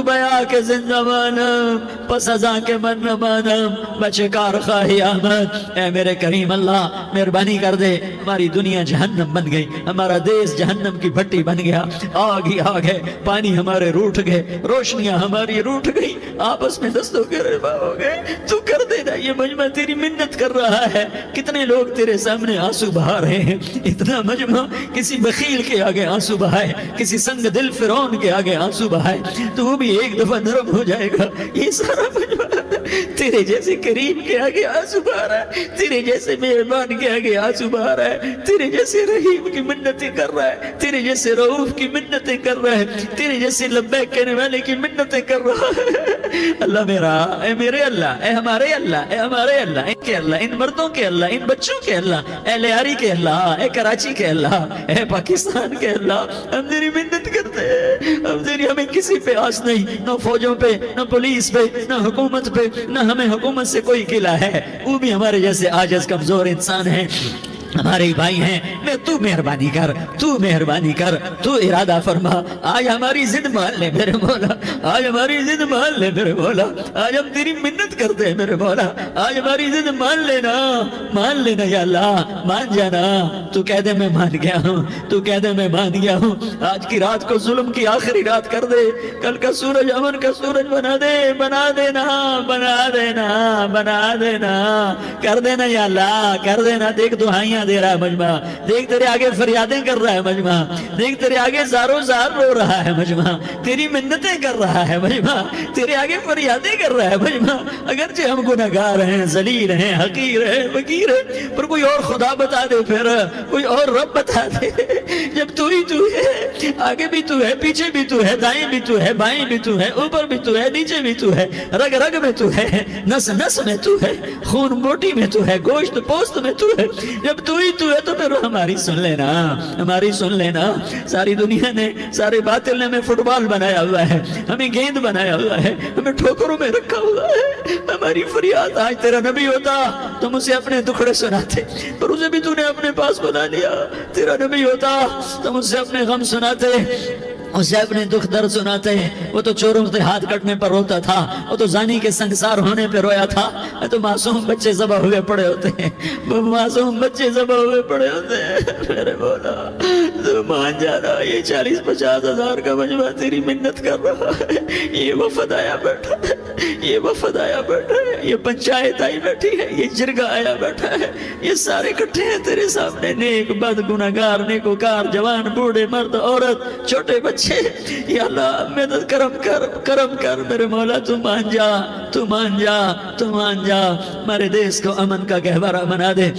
بیا کے زندہ مانم، پس ازاں کے من نہ مانم، بچے کار خواہی آمد. اے میرے کریم اللہ، مہربانی کر دے. ہماری دنیا جہنم بن گئی، ہمارا دیس جہنم کی بھٹی بن گیا. آگ ہی آگ ہے، پانی ہمارے روٹ گئے، روشنیاں ہماری روٹ گئی، آپس میں دستوں کے ربا ہو گئے. تو کر دینا. یہ مجمع تیری منت کر رہا ہے. کتنے لوگ تیرے سامنے آنسو بہا رہے ہیں. اتنا مجمع کسی بخیل کے آگے آنسو بہائے، کسی سنگ دل فرعون کے آگے آنسو بہائے تو وہ بھی ایک دفعہ نرم ہو جائے گا. یہ سارا مجمع تیرے جیسے کریم کے آگے آنسو بہا رہا ہے، تیرے جیسے مہربان کے آگے آنسو بہا رہا ہے، تیرے جیسے رحیم کی منتیں کر رہا ہے، تیرے جیسے رؤوف کی منتیں کر رہا ہے، تیرے جیسے لبیک کہنے والے کی منتیں کر رہا ہے. اللہ میرا، اے میرے اللہ، اے ہمارے اللہ، اے ہمارے اللہ، ان کے اللہ، ان مردوں کے اللہ، ان بچوں کے اللہ، اے لیاری کے اللہ، اے کراچی کے اللہ، اے پاکستان کے اللہ. ہم تیری منت کرتے ہیں. ہم تیری، ہمیں کسی پہ آس نہیں، نہ فوجوں پہ، نہ پولیس پہ، نہ حکومت پہ، نہ ہمیں حکومت سے کوئی قلع ہے. وہ بھی ہمارے جیسے عاجز کمزور انسان ہیں، ہمارے بھائی ہیں. میں تو مہربانی کر، تو مہربانی کر، تو ارادہ فرما. آج ہماری ضد مان لے میرے مولا، آج ہماری ضد مان لے میرے مولا. آج ہم تیری منت کرتے ہیں میرے مولا. آج ہماری ضد مان لینا، مان لینا یا اللہ، مان جانا. تو کہہ دے میں مان گیا ہوں، تو کہہ دے میں مان گیا ہوں. آج کی رات کو ظلم کی آخری رات کر دے. کل کا سورج امن کا سورج بنا دے، بنا دینا، بنا دینا، بنا دینا. کر دینا یا اللہ، کر دینا. دیکھ دعائیاں دے رہا ہے مجمع، دیکھ تیرے آگے فریادیں کر رہا ہے مجمع، دیکھ تیرے آگے زارو زار رو رہا ہے مجمع، تیری منتیں کر رہا ہے مجمع، تیرے آگے فریادیں کر رہا ہے مجمع۔ اگرچہ ہم گناہگار ہیں، ذلیل ہیں، حقیر ہیں، فقیر ہیں، پر کوئی اور خدا بتا دے، پھر کوئی اور رب بتا دے۔ جب تو ہی تو ہے، آگے بھی تو ہے، پیچھے بھی تو ہے، دائیں بھی تو ہے، بائیں بھی تو ہے، اوپر بھی تو ہے، نیچے بھی تو ہے، رگ رگ میں تو ہے، نس نس میں تو ہے، خون بوٹی میں تو ہے، گوشت پوست میں تو ہے۔ جب تو ہی تو ہے تو پھر ہماری سن لینا، ہماری سن لینا۔ ساری دنیا نے، سارے باطل نے ہمیں فٹ بال بنایا ہوا ہے، ہمیں گیند بنایا ہوا ہے، ہمیں ٹھوکروں میں رکھا ہوا ہے۔ ہماری فریاد، آج تیرا نبی ہوتا تو مجھے اپنے دکھڑے سناتے، پر اسے بھی تو نے اپنے پاس بنا لیا۔ تیرا نبی ہوتا تو مجھ سے اپنے غم سناتے، اسے اپنے دکھ درد سناتے۔ وہ تو چوروں سے ہاتھ کٹنے پر روتا تھا، وہ تو زانی کے سنگسار ہونے پہ رویا تھا، تو معصوم بچے ذبح ہوئے پڑے ہوتے ہیں، معصوم بچے ذبح ہوئے پڑے ہوتے ہیں۔ میرے مولا تو مان جانا، یہ 40-50 ہزار کا مجمع تیری منت کر رہا ہے، یہ وفد آیا بیٹھا ہے، یہ وفد آیا بیٹھا ہے، یہ پنچایت آئی بیٹھی ہے، یہ جرگہ آیا بیٹھا ہے، یہ سارے کٹھے ہیں تیرے سامنے، نیک بد گناہگار نیکوکار، جوان بوڑھے مرد عورت چھوٹے بچے۔ یا اللہ مدد کرم کر میرے مولا، تو مان جا، تو مان جا، تو مان جا۔ ہمارے دیس کو امن کا گہوارہ بنا دے،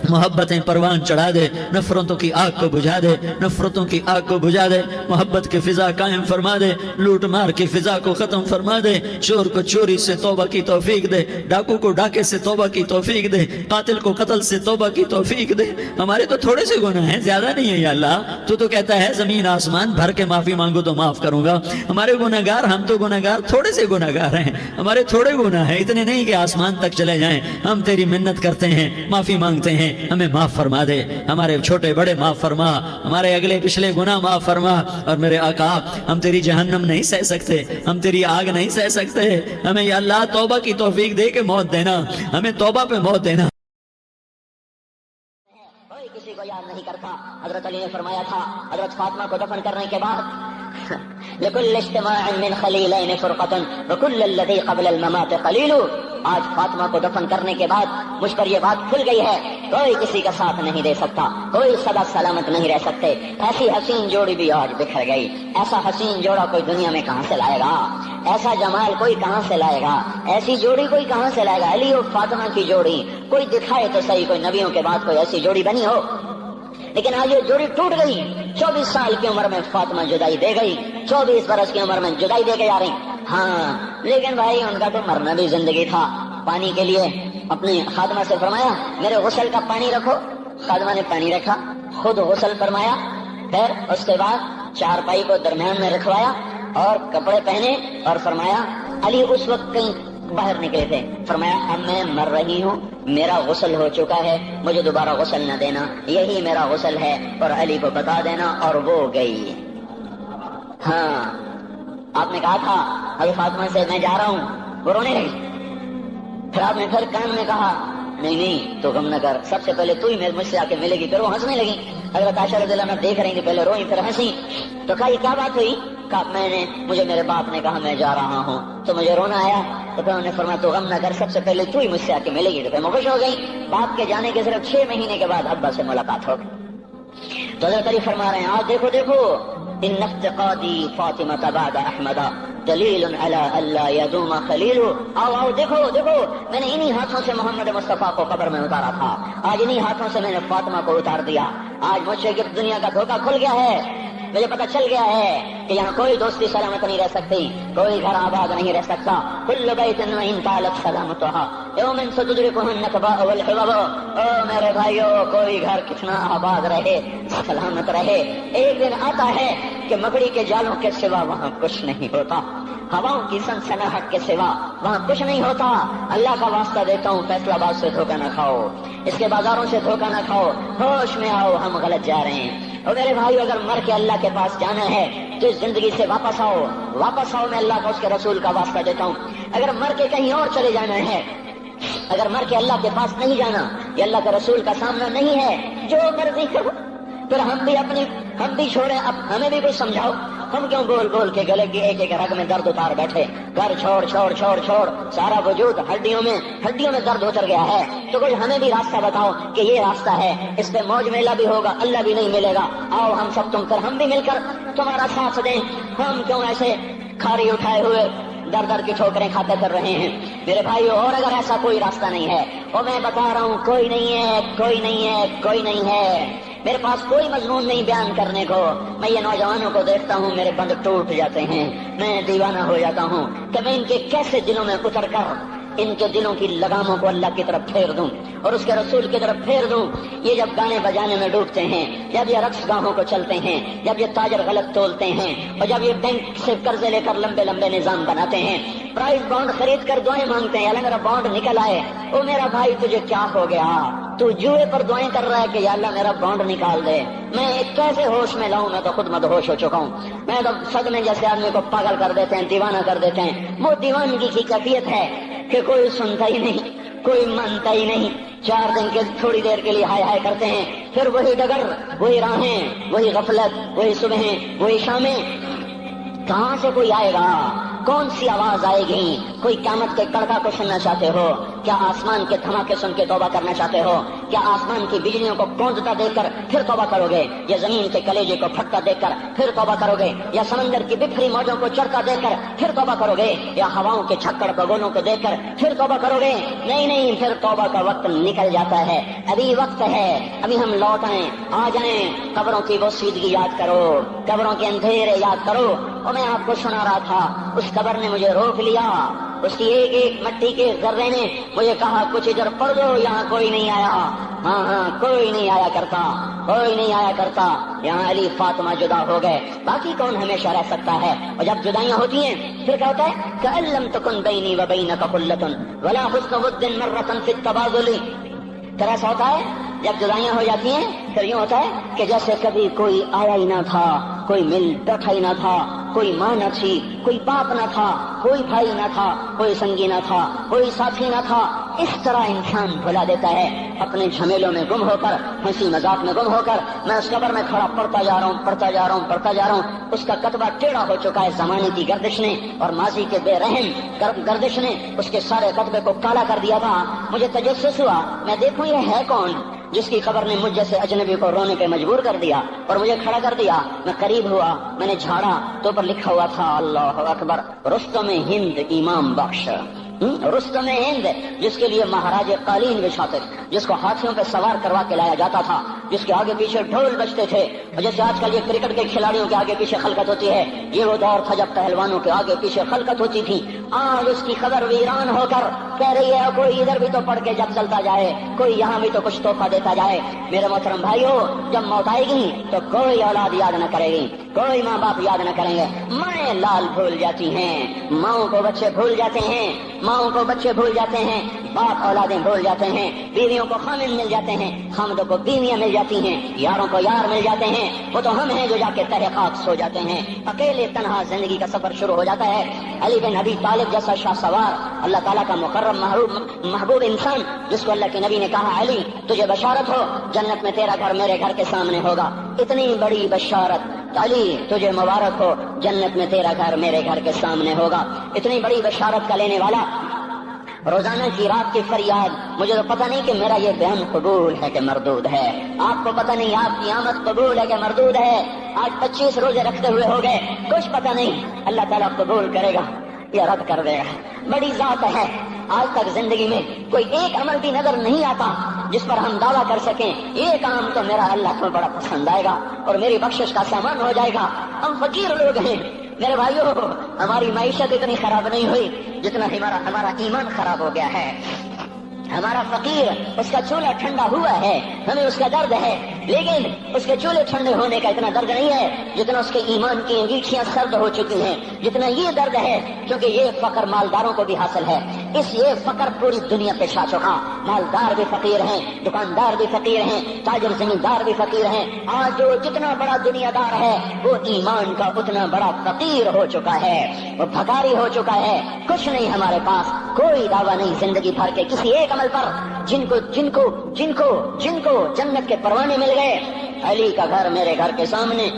محبتیں پروان چڑھا دے، نفرتوں کی آگ کو بجھا دے، نفرتوں کی آگ کو بجھا دے، محبت کی فضا قائم فرما دے، لوٹ مار کی فضا کو ختم فرما دے، چور کو چوری سے توبہ کی توفیق دے، ڈاکو کو ڈاکے سے توبہ کی توفیق دے، قاتل کو قتل سے توبہ کی توفیق دے۔ ہمارے تو تھوڑے سے گناہ ہیں، زیادہ نہیں ہے یا اللہ، تو کہتا ہے زمین آسمان بھر کے معافی مانگو تو معاف کروں گا۔ ہمارے گناہگار، ہم تو گناہگار تھوڑے سے گناہگار ہیں، ہمارے تھوڑے گناہ ہیں، اتنے نہیں کہ آسمان تک چلے جائیں۔ ہم تیری منت کرتے ہیں، معافی مانگتے ہیں، ہمیں معاف فرما دے، ہمارے چھوٹے بڑے معاف فرما، ہمارے اگلے پچھلے گناہ معاف فرما۔ اور میرے آقا، ہم تیری جہنم نہیں سہ سکتے، ہم تیری آگ نہیں سہ سکتے، ہمیں یا اللہ توبہ کی توفیق دے کے موت دینا، ہمیں توبہ پہ موت دینا۔ کوئی کسی کو یاد نہیں کرتا۔ حضرت علی نے فرمایا تھا حضرت فاطمہ کو دفن کرنے کے بعد، لكل اجتماع من خليلين فرقة وكل الذي قبل الممات قليل۔ آج فاطمہ کو دفن کرنے کے بعد مجھ پر یہ بات کھل گئی ہے، کوئی کسی کا ساتھ نہیں دے سکتا، کوئی سدا سلامت نہیں رہ سکتے۔ ایسی حسین جوڑی بھی آج بکھر گئی، ایسا حسین جوڑا کوئی دنیا میں کہاں سے لائے گا، ایسا جمال کوئی کہاں سے لائے گا، ایسی جوڑی کوئی کہاں سے لائے گا۔ علی اور فاطمہ کی جوڑی کوئی دکھائے تو صحیح، کوئی نبیوں کے بعد کوئی ایسی جوڑی بنی ہو، لیکن آج یہ جوڑی ٹوٹ گئی۔ 24 سال کی عمر میں فاطمہ جدائی دے گئی، 24 برس کی عمر میں جدائی دے کے جا رہی۔ ہاں لیکن بھائی ان کا تو مرنا بھی زندگی تھا۔ پانی کے لیے اپنی خادمہ سے فرمایا میرے غسل کا پانی رکھو، خادمہ نے پانی رکھا، خود غسل فرمایا، پھر اس کے بعد چارپائی کو درمیان میں رکھوایا اور کپڑے پہنے اور فرمایا، علی اس وقت کہیں باہر نکلے تھے، فرمایا اب میں مر رہی ہوں، میرا غسل ہو چکا ہے، مجھے دوبارہ غسل نہ دینا، یہی میرا غسل ہے اور علی کو بتا دینا، اور وہ گئی۔ ہاں آپ نے کہا تھا حضرت فاطمہ سے میں جا رہا ہوں، وہ رونے لگی، پھر آپ نے پھر کان میں کہا نہیں تو غم نہ کر، سب سے پہلے تو ہی مجھ سے آ کے ملے گی، پھر وہ ہنسنے لگی۔ حضرت عائشہ رضی اللہ عنہا دیکھ رہی تھی، پہلے روئی پھر ہنسی، تو کہا یہ کیا بات ہوئی؟ کہا مجھے میرے باپ نے کہا میں جا رہا ہوں تو مجھے رونا آیا، تو پھر انہوں نے فرمایا تو غم نہ کر، سب سے پہلے تو ہی مجھ سے آ کے ملے گی، تو پھر میں خوش ہو گئی۔ باپ کے جانے کے صرف 6 مہینے کے بعد ابا سے ملاقات ہو گئی۔ تو حضرت علی فرما رہے ہیں آج دیکھو دیکھو ان افتقادی فاطمہ بعد احمد دلیل علی اللہ یدوم خلیل۔ آؤ دیکھو دیکھو، میں نے انہی ہاتھوں سے محمد مصطفیٰ کو قبر میں اتارا تھا، آج انہی ہاتھوں سے میں نے فاطمہ کو اتار دیا۔ آج مجھ سے دنیا کا دھوکہ کھل گیا ہے، مجھے پتہ چل گیا ہے کہ یہاں کوئی دوستی سلامت نہیں رہ سکتی، کوئی گھر آباد نہیں رہ سکتا۔ کل بیت وان طالت سلامتها یوم ستدرکه النکباء والحباب۔ او میرے بھائیو، کوئی گھر کتنا آباد رہے، سلامت رہے، ایک دن آتا ہے کہ مکڑی کے جالوں کے سوا وہاں کچھ نہیں ہوتا، ہواؤں کی سنسناہٹ کے سوا وہاں کچھ نہیں ہوتا۔ اللہ کا واسطہ دیتا ہوں، فیصلہ آباد سے دھوکہ نہ کھاؤ، اس کے بازاروں سے دھوکہ نہ کھاؤ، ہوش میں آؤ، ہم غلط جا رہے ہیں۔ اور میرے بھائی اگر مر کے اللہ کے پاس جانا ہے تو اس زندگی سے واپس آؤ، واپس آؤ، میں اللہ کا اس کے رسول کا واسطہ دیتا ہوں۔ اگر مر کے کہیں اور چلے جانا ہے، اگر مر کے اللہ کے پاس نہیں جانا، یہ اللہ کے رسول کا سامنا نہیں ہے، جو مرضی کرو، پھر ہم بھی چھوڑیں، اب ہمیں بھی کچھ سمجھاؤ، ہم کیوں بول بول کے گلے کی ایک ایک رگ میں درد اتار بیٹھے؟ گھر چھوڑ چھوڑ چھوڑ چھوڑ سارا وجود ہڈیوں میں درد اتر گیا ہے، تو کوئی ہمیں بھی راستہ بتاؤ کہ یہ راستہ ہے، اس پہ موج میلہ بھی ہوگا، اللہ بھی نہیں ملے گا، آؤ ہم سب تم کر ہم بھی مل کر تمہارا ساتھ دیں۔ ہم کیوں ایسے کھاری اٹھائے ہوئے در در کی ٹھوکریں کھاتے پھر رہے ہیں؟ میرے بھائیو، اور اگر ایسا کوئی راستہ نہیں ہے، اور میں بتا رہا ہوں کوئی نہیں ہے، کوئی نہیں ہے، کوئی نہیں ہے، میرے پاس کوئی مضمون نہیں بیان کرنے کو، میں یہ نوجوانوں کو دیکھتا ہوں میرے بند ٹوٹ جاتے ہیں، میں دیوانہ ہو جاتا ہوں کہ میں ان کے کیسے دلوں میں اتر کر ان کے دلوں کی لگاموں کو اللہ کی طرف پھیر دوں اور اس کے رسول کی طرف پھیر دوں۔ یہ جب گانے بجانے میں ڈوبتے ہیں، جب یہ رقص گاہوں کو چلتے ہیں، جب یہ تاجر غلط تولتے ہیں، اور جب یہ بینک سے قرضے لے کر لمبے لمبے نظام بناتے ہیں، پرائز بانڈ خرید کر دعائیں مانگتے ہیں، اللہ میرا بانڈ نکل آئے، او میرا بھائی تجھے کیا ہو گیا؟ تو جوئے پر دعائیں کر رہا ہے کہ یا اللہ میرا بانڈ نکال دے۔ میں کیسے ہوش میں لاؤں؟ میں تو خود مدہوش ہو چکا ہوں۔ میں تو صدمے جیسے آدمی کو پاگل کر دیتے ہیں، دیوانہ کر دیتے ہیں۔ وہ دیوانگی کی کیفیت ہے کہ کوئی سنتا ہی نہیں، کوئی مانتا ہی نہیں، 4 دن کے تھوڑی دیر کے لیے ہائے ہائے کرتے ہیں، پھر وہی ڈگر، وہی راہیں، وہی غفلت، وہی صبحیں، وہی شامیں۔ کہاں سے کوئی آئے گا؟ کون سی آواز آئے گی؟ کوئی قیامت کے کڑکا کو سننا چاہتے ہو؟ کیا آسمان کے دھماکے سن کے توبہ کرنا چاہتے ہو؟ کیا آسمان کی بجلیوں کو گونجتا دیکھ کر پھر توبہ کرو گے؟ یا زمین کے کلیجے کو پھٹتا دیکھ کر پھر توبہ کرو گے؟ یا سمندر کی بکھری موجوں کو چڑھتا دیکھ کر پھر توبہ کرو گے؟ یا ہواؤں کے چھکڑ بگولوں کو دیکھ کر پھر توبہ کرو گے؟ نہیں نہیں، پھر توبہ کا وقت نکل جاتا ہے، ابھی وقت ہے، ابھی ہم لوٹ آئیں، آ جائیں۔ قبروں کی وہ سیدگی یاد کرو، قبروں کے اندھیرے یاد کرو۔ اور میں آپ کو سنا رہا تھا، اس قبر نے مجھے روک لیا، اس کی ایک ایک مٹی کے ذرے نے مجھے کہا کچھ ادھر پڑھ دو، یہاں کوئی نہیں آیا۔ ہاں کوئی نہیں آیا کرتا، کوئی نہیں آیا کرتا۔ یہاں علی فاطمہ جدا ہو گئے، باقی کون ہمیشہ رہ سکتا ہے؟ اور جب جدائیاں ہوتی ہیں پھر کیا ہوتا ہے؟ کأن لم تکن بینی و بینک خلۃ ولا حسن ود مرۃ فی التبادل۔ پھر ایسا ہوتا ہے جب جدائیاں ہو جاتی ہیں پھر یوں ہوتا ہے کہ جیسے کبھی کوئی آیا ہی نہ تھا، کوئی مل بیٹھا ہی نہ تھا، کوئی ماں نہ تھی، کوئی باپ نہ تھا، کوئی بھائی نہ تھا، کوئی سنگی نہ تھا، کوئی ساتھی نہ تھا۔ اس طرح انسان بھلا دیتا ہے اپنے جھمیلوں میں گم ہو کر، ہنسی مذاق میں گم ہو کر۔ میں اس قبر میں کھڑا پڑھتا جا رہا ہوں، پڑھتا جا رہا ہوں، پڑھتا جا رہا ہوں۔ اس کا کتبہ ٹیڑھا ہو چکا ہے زمانے کی گردش نے اور ماضی کے بے رحم گردش نے اس کے سارے کتبے کو کالا کر دیا تھا۔ مجھے تجسس ہوا، میں دیکھوں یہ ہے کون جس کی خبر نے مجھ جیسے اجنبی کو رونے پہ مجبور کر دیا اور مجھے کھڑا کر دیا۔ میں قریب ہوا، میں نے جھاڑا تو پر لکھا ہوا تھا اللہ اکبر، رستم ہند امام بخش۔ رستم ہند، جس کے لیے مہاراج قالین بچھاتے، جس کو ہاتھیوں پہ سوار کروا کے لایا جاتا تھا، جس کے آگے پیچھے ڈھول بجتے تھے، اور جیسے آج کل یہ کرکٹ کے کھلاڑیوں کے آگے پیچھے خلقت ہوتی ہے، یہ وہ دور تھا جب پہلوانوں کے آگے پیچھے خلقت ہوتی تھی۔ آج اس کی خبر ویران ہو کر کہہ رہی ہے کوئی ادھر بھی تو پڑھ کے جب چلتا جائے، کوئی یہاں بھی تو کچھ تحفہ دیتا جائے۔ میرے محترم بھائیو، جب موت آئے گی تو کوئی اولاد یاد نہ کرے گی، کوئی ماں باپ یاد نہ کریں گے، مائیں لال بھول جاتی ہیں، ماؤں کو بچے بھول جاتے ہیں، ماؤں کو بچے بھول جاتے ہیں، باپ اولادیں بھول جاتے ہیں، بیویوں کو خامن مل جاتے ہیں، خامدوں کو بیویاں مل جاتی ہیں، یاروں کو یار مل جاتے ہیں۔ وہ تو ہم ہیں جو جا کے تہہ خاک سو جاتے ہیں، اکیلے تنہا زندگی کا سفر شروع ہو جاتا ہے۔ علی بن ابی طالب جیسا شاہ سوار، اللہ تعالیٰ کا مکرم محبوب انسان، جس کو اللہ کے نبی نے کہا علی تجھے بشارت ہو، جنت میں تیرا گھر میرے گھر کے سامنے ہوگا۔ اتنی بڑی بشارت، علی تجھے مبارک ہو، جنت میں تیرا گھر میرے گھر کے سامنے ہوگا۔ اتنی بڑی بشارت کا لینے والا، روزانہ کی رات کی فریاد، مجھے تو پتہ نہیں کہ میرا یہ بیان قبول ہے کہ مردود ہے، آپ کو پتہ نہیں آپ کی آمد قبول ہے کہ مردود ہے۔ آج 25 روزے رکھتے ہوئے ہو گئے، کچھ پتہ نہیں اللہ تعالیٰ قبول کرے گا یا رد کر دے گا، بڑی ذات ہے۔ آج تک زندگی میں کوئی ایک عمل بھی نظر نہیں آتا جس پر ہم دعویٰ کر سکیں یہ کام تو میرا اللہ کو بڑا پسند آئے گا اور میری بخشش کا سامان ہو جائے گا۔ ہم فقیر لوگ ہیں میرے بھائیوں، ہماری معیشت اتنی خراب نہیں ہوئی جتنا ہمارا ایمان خراب ہو گیا ہے۔ ہمارا فقیر، اس کا چولہا ٹھنڈا ہوا ہے، ہمیں اس کا درد ہے، لیکن اس کے چولہے ٹھنڈے ہونے کا اتنا درد نہیں ہے جتنا اس کے ایمان کی انگیٹھیاں سرد ہو چکی ہیں، جتنا یہ درد ہے، کیونکہ یہ فقر مالداروں کو بھی حاصل ہے۔ یہ فقر پوری دنیا پہ چھا چکا، مالدار بھی فقیر ہیں، دکاندار بھی فقیر ہیں، تاجر زمیندار بھی فقیر ہیں۔ آج جو جتنا بڑا دنیا دار ہے وہ ایمان کا اتنا بڑا فقیر ہو چکا ہے، وہ بھکاری ہو چکا ہے۔ کچھ نہیں ہمارے پاس، کوئی دعویٰ نہیں زندگی بھر کے کسی ایک عمل پر جن کو جنت کے پروانے مل گئے۔ علی کا گھر میرے گھر کے سامنے،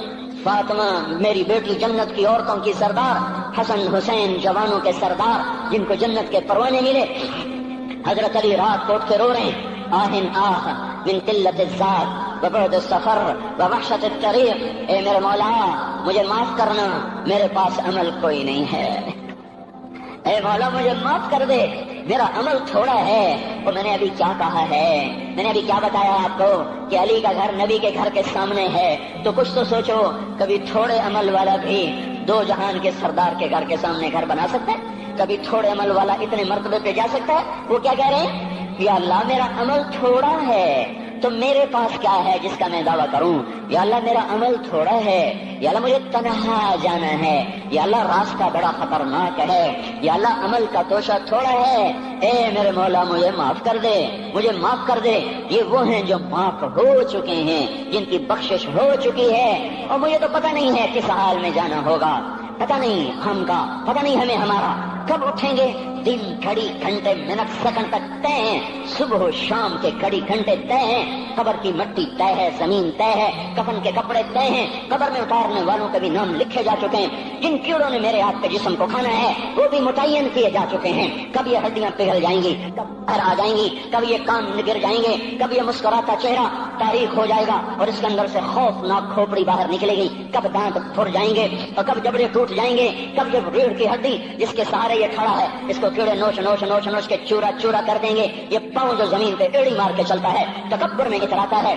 فاطمہ میری بیٹی جنت کی عورتوں کی سردار، حسن حسین جوانوں کے سردار جن کو جنت کے پروانے ملے، حضرت علی رات کو اٹھ کے رو رہے ہیں، آہن آہ من قلت الذات وبعد السفر ووحشت الطریق، اے میرے مولا مجھے معاف کرنا، میرے پاس عمل کوئی نہیں ہے، اے مولا مجھے معاف کر دے، میرا عمل تھوڑا ہے۔ اور میں نے ابھی کیا کہا ہے، میں نے ابھی کیا بتایا آپ کو کہ علی کا گھر نبی کے گھر کے سامنے ہے، تو کچھ تو سوچو، کبھی تھوڑے عمل والا بھی دو جہان کے سردار کے گھر کے سامنے گھر بنا سکتا ہے؟ کبھی تھوڑے عمل والا اتنے مرتبے پہ جا سکتا ہے؟ وہ کیا کہہ رہے ہیں، یا اللہ میرا عمل تھوڑا ہے تو میرے پاس کیا ہے جس کا میں دعویٰ کروں، یا اللہ میرا عمل تھوڑا ہے، یا اللہ مجھے تنہا جانا ہے، یا اللہ راستہ بڑا خطرناک ہے، یا اللہ عمل کا توشہ تھوڑا ہے، اے میرے مولا مجھے معاف کر دے، مجھے معاف کر دے۔ یہ وہ ہیں جو معاف ہو چکے ہیں، جن کی بخشش ہو چکی ہے، اور مجھے تو پتہ نہیں ہے کس حال میں جانا ہوگا، پتہ نہیں ہم کا، پتہ نہیں ہمیں ہمارا کب اٹھیں گے، دن گھڑی گھنٹے منٹ سیکنڈ تک طے ہیں، صبح و شام کے گھڑی گھنٹے طے ہیں، قبر کی مٹی طے ہے، زمین طے ہے، کفن کے کپڑے طے ہیں، قبر میں اتارنے والوں کے بھی نام لکھے جا چکے ہیں، جن کیڑوں نے میرے ہاتھ کے جسم کو کھانا ہے وہ بھی متعین کیے جا چکے ہیں، کب یہ ہڈیاں پگھل جائیں گی، کب باہر آ جائیں گی، کب یہ کان گر جائیں گے، کب یہ مسکراتا چہرہ تاریخ ہو جائے گا اور اس کے اندر سے خوفناک کھوپڑی باہر نکلے گی، کب دانت پھر جائیں گے اور کب جبڑے ٹوٹ جائیں گے، کب جب ریڑھ کی ہڈی جس کے سہارے یہ کھڑا ہے اس کو کیڑے نوچ نوچ نوچ نوچ کے چورا چورا کر دیں گے، یہ پاؤں جو زمین پہ ایڑی مار کے چلتا ہے تکبر میں اتراتا ہے،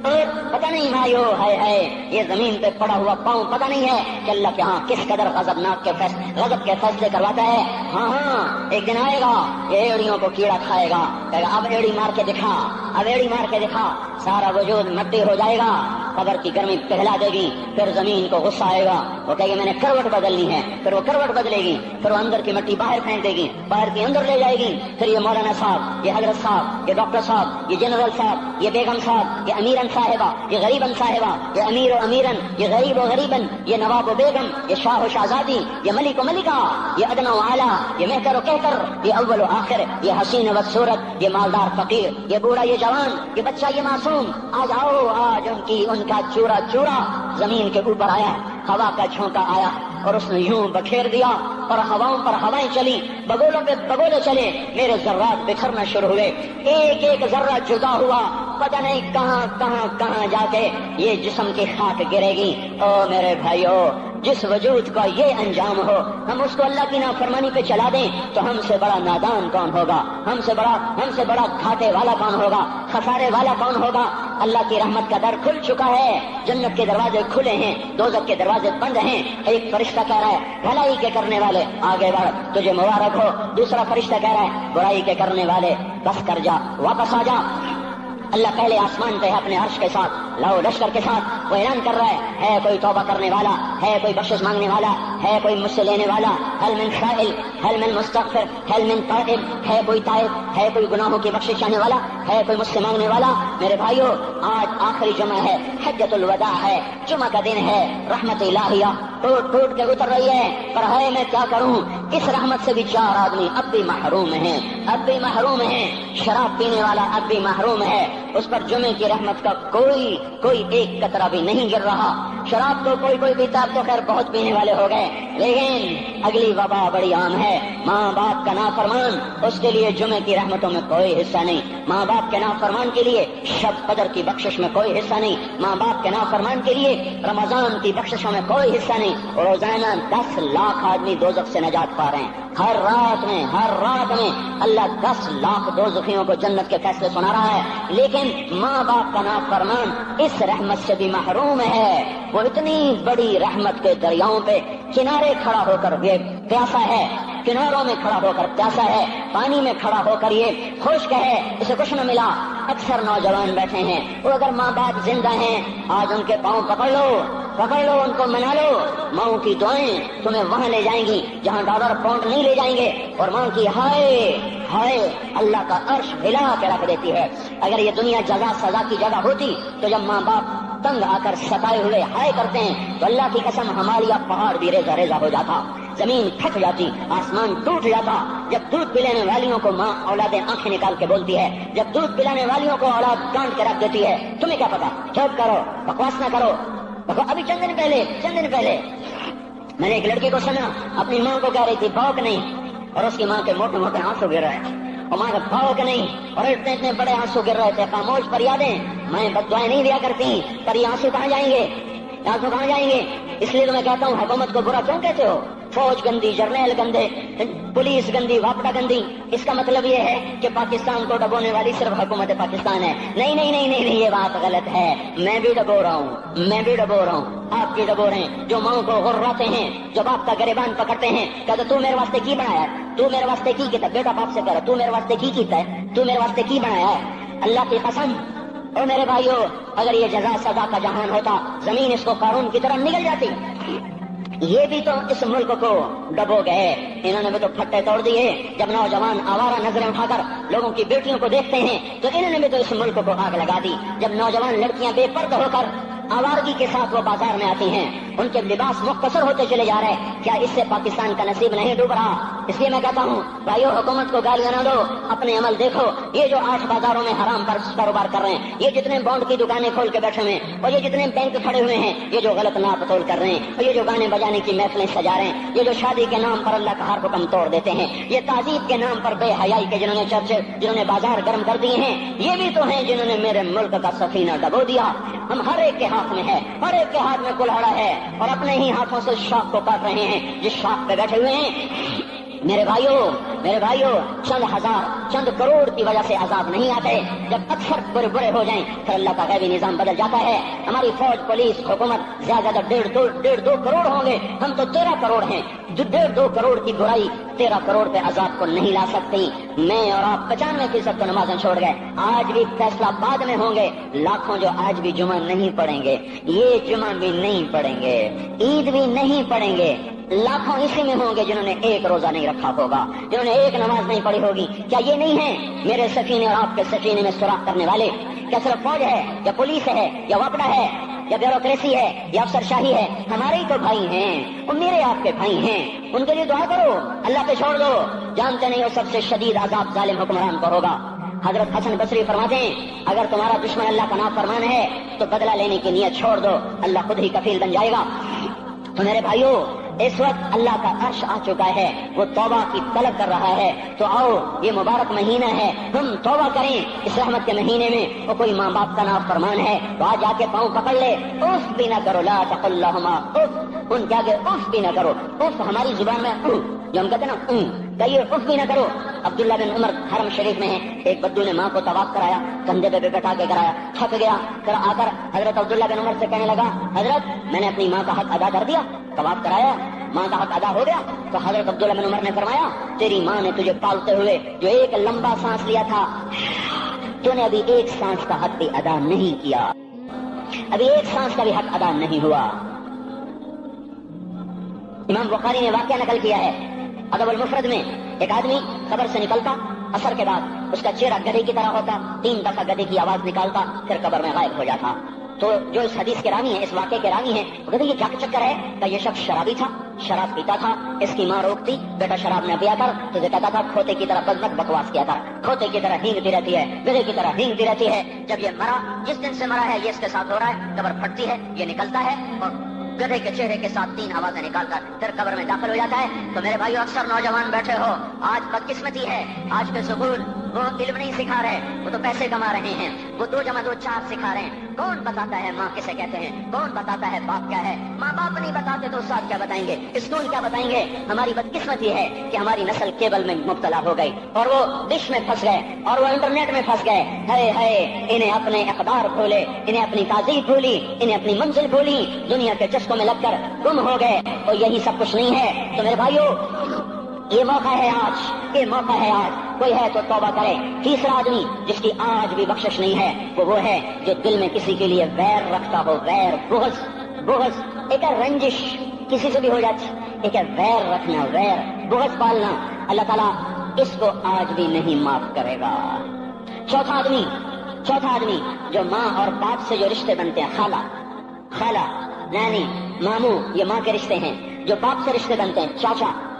اور پتہ نہیں بھائیو ہے یہ زمین پہ پڑا ہوا پاؤں پتہ نہیں ہے کہ اللہ کے ہاں کس قدر غضب کے فیصلے کرواتا ہے۔ ہاں ایک دن آئے گا یہ ایڑیوں کو کیڑا کھائے گا، کہے گا اب ایڑی مار کے دکھا، اب ایڑی مار کے دکھا، سارا وجود مٹی ہو جائے گا، قبر کی گرمی پگھلا دے گی، پھر زمین کو غصہ آئے گا، وہ کہے گی میں نے کروٹ بدلنی ہے، پھر وہ کروٹ بدلے گی، پھر وہ اندر کی مٹی باہر پھینک دے گی، باہر کی اندر لے جائے گی، پھر یہ مولانا صاحب، یہ حضرت صاحب، یہ ڈاکٹر صاحب، یہ جنرل صاحب، یہ بیگم صاحب، یہ امیرن صاحبہ، یہ غریبن صاحبہ، یہ امیر و امیرن، یہ غریب و غریبن، یہ نواب و بیگم، یہ شاہ و شہزادی، یہ ملک و ملکہ، یہ ادنا و اعلیٰ، یہ مہتر و کہتر، یہ اول و آخر، یہ حسین و بدصورت، یہ مالدار فقیر، یہ بوڑھا یہ جوان، یہ بچہ یہ معصوم، آج آؤ آج ان کا چورا چورا زمین کے اوپر آیا، ہوا کا جھونکا آیا اور اس نے یوں بکھیر دیا اور ہواؤں پر ہوائیں چلی، بگولوں پہ بگولے چلے، میرے ذرات بکھرنا شروع ہوئے، ایک ایک ذرہ جدا ہوا، پتہ نہیں کہاں کہاں کہاں جا کے یہ جسم کی خاک گرے گی۔ او میرے بھائیو، جس وجود کا یہ انجام ہو، ہم اس کو اللہ کی نافرمانی پہ چلا دیں تو ہم سے بڑا نادان کون ہوگا، ہم سے بڑا گھاٹے والا کون ہوگا، خسارے والا کون ہوگا۔ اللہ کی رحمت کا در کھل چکا ہے، جنت کے دروازے کھلے ہیں، دوزخ کے دروازے بند ہیں۔ ایک فرشتہ کہہ رہا ہے بھلائی کے کرنے والے آگے بڑھ، تجھے مبارک ہو، دوسرا فرشتہ کہہ رہا ہے برائی کے کرنے والے بس کر جا، واپس آ جا۔ اللہ پہلے آسمان پہ ہے اپنے عرش کے ساتھ، لو لشکر کے ساتھ، وہ اعلان کر رہا ہے کوئی توبہ کرنے والا، ہے کوئی بخشش مانگنے والا، ہے کوئی مجھ سے لینے والا، حل من سائل، حل من مستغفر، حل من تائب، ہے کوئی تائب، ہے کوئی گناہوں کی بخشش چاہنے والا، ہے کوئی مجھ سے مانگنے والا۔ میرے بھائیو، آج آخری جمعہ ہے، حجۃ الوداع ہے، جمعہ کا دن ہے، رحمت الہیہ ٹوٹ ٹوٹ کے اتر رہی ہے، پر ہے میں کیا کروں، اس رحمت سے بھی 4 آدمی اب بھی محروم ہیں، اب بھی محروم ہیں۔ شراب پینے والا اب بھی محروم ہے، اس پر جمعے کی رحمت کا کوئی ایک قطرہ بھی نہیں گر رہا۔ شراب تو کوئی پیتا، اب تو خیر بہت پینے والے ہو گئے، لیکن اگلی وبا بڑی عام ہے، ماں باپ کا نافرمان، اس کے لیے جمعے کی رحمتوں میں کوئی حصہ نہیں، ماں باپ کے نافرمان کے لیے شب قدر کی بخشش میں کوئی حصہ نہیں، ماں باپ کے نافرمان کے لیے رمضان کی بخششوں میں کوئی حصہ نہیں۔ اور روزانہ 10 لاکھ آدمی دوزخ سے نجات پا رہے ہیں، ہر رات میں اللہ 10 لاکھ دوزخیوں کو جنت کے فیصلے سنا رہا ہے، لیکن ماں باپ کا نافرمان اس رحمت سے بھی محروم ہے۔ وہ اتنی بڑی رحمت کے دریاؤں پہ کنارے کھڑا ہو کر یہ پیاسا ہے، کناروں میں کھڑا ہو کر پیاسا ہے، پانی میں کھڑا ہو کر یہ خشک ہے، اسے کچھ نہ ملا۔ اکثر نوجوان بیٹھے ہیں، وہ اگر ماں باپ زندہ ہیں آج ان کے پاؤں پکڑ لو، ان کو منا لو، ماں کی دعائیں تمہیں وہاں لے جائیں گی جہاں ڈالر پاؤنڈ نہیں لے جائیں گے، اور ماں کی ہائے اللہ کا عرش ہلا کے رکھ دیتی ہے۔ اگر یہ دنیا جزا سزا کی جگہ ہوتی تو جب ماں باپ تنگ آ کر ستائے ہوئے ہائے کرتے ہیں تو اللہ کی قسم ہمارا پہاڑ بھی ریزہ ریزہ ہو جاتا، زمین پھٹ جاتی، آسمان ٹوٹ جاتا۔ جب دودھ پلانے والیوں کو ماں اولادیں آنکھیں نکال کے بولتی ہے، جب دودھ پلانے والیوں کو اولاد کاٹ کے رکھ دیتی ہے، تمہیں کیا پتا، چپ کرو، بکواس نہ کرو، دیکھو ابھی چند دن پہلے میں نے ایک لڑکی کو سنا اپنی ماں کو کہہ رہی تھی بھوک نہیں، اور اس کی ماں کے موٹے موٹے آنسو گر رہے اور ماں کا بھوک نہیں اور اتنے بڑے آنسو گر رہے تھے. خاموش فریادیں، میں بد دعائیں نہیں دیا کرتی، پر یہ آنسو کہاں جائیں گے؟ آنسو کہاں جائیں گے؟ اس لیے تو میں کہتا ہوں حکومت کو برا کیوں کہتے ہو؟ فوج گندی، جرنیل گندے، پولیس گندی، واپڈا گندی. اس کا مطلب یہ ہے کہ پاکستان کو ڈبونے والی صرف حکومت پاکستان ہے. نہیں نہیں نہیں نہیں نہیں، یہ بات غلط ہے. میں بھی ڈبو رہا ہوں، آپ بھی ڈبو رہے ہیں. جو ماں کو غراتے ہیں، جو باپ کا گریبان پکڑتے ہیں، کہتے تو میرے واسطے کی بنایا ہے، تو میرے واسطے کی کیتا ہے. بیٹا باپ سے کہہ رہا تو میرے واسطے کی کیتا ہے، تو میرے واسطے کی بنایا ہے. اللہ کی قسم اور میرے بھائیو، اگر یہ جزا سزا کا جہان ہوتا، زمین اس کو قارون کی طرح نگل جاتی. یہ بھی تو اس ملک کو ڈبو گئے، انہوں نے بھی تو پھٹے توڑ دیے. جب نوجوان آوارہ نظریں اٹھا کر لوگوں کی بیٹیوں کو دیکھتے ہیں تو انہوں نے بھی تو اس ملک کو آگ لگا دی. جب نوجوان لڑکیاں بے پردہ ہو کر آوارگی کے ساتھ وہ بازار میں آتی ہیں، ان کے لباس مختصر ہوتے چلے جا رہے. کیا اس سے پاکستان کا نصیب نہیں ڈوب رہا؟ اس لیے میں کہتا ہوں بھائیو، حکومت کو گالیاں نہ دو، اپنے عمل دیکھو. یہ جو 8 بازاروں میں حرام پر کاروبار کر رہے ہیں، یہ جتنے بانڈ کی دکانیں کھول کے بیٹھے ہوئے ہیں، اور یہ جتنے بینک کھڑے ہوئے ہیں، یہ جو غلط ناپ تول کر رہے ہیں، اور یہ جو گانے بجانے کی محفلیں سجا رہے ہیں، یہ جو شادی کے نام پر اللہ کا ہر حکم توڑ دیتے ہیں، یہ تعذیب کے نام پر بے حیائی کے جنہوں نے چرچے، جنہوں نے بازار گرم کر دیے ہیں، یہ بھی تو ہیں جنہوں نے میرے ملک کا سفینہ ڈبو دیا. ہم ہر ایک کے ہاتھ میں ہے، ہر ایک کے ہاتھ میں کلہاڑا ہے، اور اپنے ہی ہاتھوں سے شاخ کو کاٹ رہے ہیں جس شاخ پہ بیٹھے ہوئے ہیں. میرے بھائیوں، چند ہزار چند کروڑ کی وجہ سے عذاب نہیں آتے. جب اکثر برے ہو جائیں پھر اللہ کا غیبی نظام بدل جاتا ہے. ہماری فوج، پولیس، حکومت زیادہ 1.5 کروڑ ہوں گے، ہم تو 13 کروڑ ہیں. 1.5 کروڑ کی برائی 13 کروڑ پہ عذاب کو نہیں لا سکتی. میں اور آپ 95% تو نمازیں چھوڑ گئے، آج بھی فیصلہ بعد میں ہوں گے. لاکھوں جو آج بھی جمعہ نہیں پڑھیں گے، یہ جمعہ بھی نہیں پڑھیں گے، عید بھی نہیں پڑھیں گے. لاکھوں اسی میں ہوں گے جنہوں نے ایک روزہ نہیں رکھا ہوگا، جنہوں نے ایک نماز نہیں پڑھی ہوگی. کیا یہ نہیں ہے میرے سفینے اور آپ کے سفینے میں سوراخ کرنے والے؟ کیا صرف فوج ہے یا پولیس ہے یا واپڈا ہے یا بیوروکریسی ہے یا افسر شاہی ہے؟ ہمارے ہی تو بھائی ہیں، وہ میرے آپ کے بھائی ہیں. ان کے لیے دعا کرو، اللہ پہ چھوڑ دو. جانتے نہیں وہ سب سے شدید عذاب ظالم حکمران کو ہوگا. حضرت حسن بصری فرماتے ہیں اگر تمہارا دشمن اللہ کا نافرمان ہے تو بدلہ لینے کی نیت چھوڑ دو، اللہ خود ہی کفیل بن جائے گا. تو میرے بھائیوں، اس وقت اللہ کا عرش آ چکا ہے، وہ توبہ کی طلب کر رہا ہے. تو آؤ، یہ مبارک مہینہ ہے، ہم توبہ کریں. اس رحمت کے مہینے میں وہ کوئی ماں باپ کا نافرمان ہے تو آج جا کے پاؤں پکڑ لے، اف بھی نہ کرو، لا تقل لہما اف، ان کے آگے اف بھی نہ کرو. اف ہماری زبان میں جو ہم کہتے ہیں نا، کہیے اف بھی نہ کرو. عبداللہ بن عمر حرم شریف میں ہے، ایک بدو نے ماں کو طواف کرایا، کندھے پہ بٹھا کے کرایا، تھک گیا. پھر آ کر حضرت عبداللہ بن عمر سے کہنے لگا حضرت میں نے اپنی ماں کا حق ادا کر دیا، طواف کرایا، ماں کا حق ادا ہو گیا. تو حضرت عبداللہ بن عمر نے فرمایا تیری ماں نے تجھے پالتے ہوئے جو ایک لمبا سانس لیا تھا، تو نے ابھی ایک سانس کا حق بھی ادا نہیں کیا، ابھی ایک سانس کا بھی حق ادا نہیں ہوا. امام بخاری نے واقعہ نقل کیا ہے ادب المفرد میں، ایک آدمی قبر سے نکلتا، عصر کے بعد اس کا چہرہ گدھے کی طرح ہوتا، 3 دفعہ گدھے کی آواز نکالتا، پھر قبر میں غائب ہو جاتا. تو جو اس حدیث کے راوی ہیں، اس واقعے کے راوی ہیں، وہ کہتے ہیں یہ کیا چکر ہے؟ کہ یہ شخص شرابی تھا، شراب پیتا تھا. اس کی ماں روکتی بیٹا شراب نہ پیا کر، تو یہ کہتا تھا کھوتے کی طرح بزمت بکواس کیا کر، کھوتے کی طرح ہینگتی رہتی ہے، گدھے کی طرح ہینگتی رہتی ہے. جب یہ مرا، جس دن سے مرا ہے یہ اس کے ساتھ ہو رہا ہے، قبر پھٹتی ہے، یہ نکلتا ہے اور گدھے کے چہرے کے ساتھ 3 آوازیں نکالتا پھر قبر میں داخل ہو جاتا ہے. تو میرے بھائیو، اکثر نوجوان بیٹھے ہو، آج بدقسمتی ہے، آج کے سکول وہ علم نہیں سکھا رہے، وہ تو پیسے کما رہے ہیں، وہ 2 + 2 4 سکھا رہے ہیں. کون بتاتا ہے ماں کسے کہتے ہیں؟ کون بتاتا ہے باپ کیا ہے؟ ماں باپ نہیں بتاتے تو استاد کیا بتائیں گے؟ اسکول کیا بتائیں گے؟ ہماری بدقسمتی ہے کہ ہماری نسل کیبل میں مبتلا ہو گئی، اور وہ ڈش میں پھنس گئے، اور وہ انٹرنیٹ میں پھنس گئے. ہائے انہیں اپنے اقدار بھولے، انہیں اپنی تہذیب بھولی، انہیں اپنی منزل بھولی، دنیا کے چسکوں میں لگ کر گم ہو گئے. اور یہی سب کچھ نہیں ہے. تو میرے بھائیو، یہ موقع ہے آج، یہ موقع ہے آج. کوئی ہے تو توبہ کرے. تیسرا آدمی جس کی آج بھی بخشش نہیں ہے وہ ہے جو دل میں کسی کے لیے ویر رکھتا ہو، ویر، بغض. ایک ہے رنجش، کسی سے بھی ہو جاتی، ایک ہے ویر رکھنا، ویر، بغض پالنا. اللہ تعالیٰ اس کو آج بھی نہیں معاف کرے گا. چوتھا آدمی جو ماں اور باپ سے جو رشتے بنتے ہیں، خالہ، نانی، ماموں، یہ ماں کے رشتے ہیں. جو باپ سے رشتے بنتے ہیں، چاچا،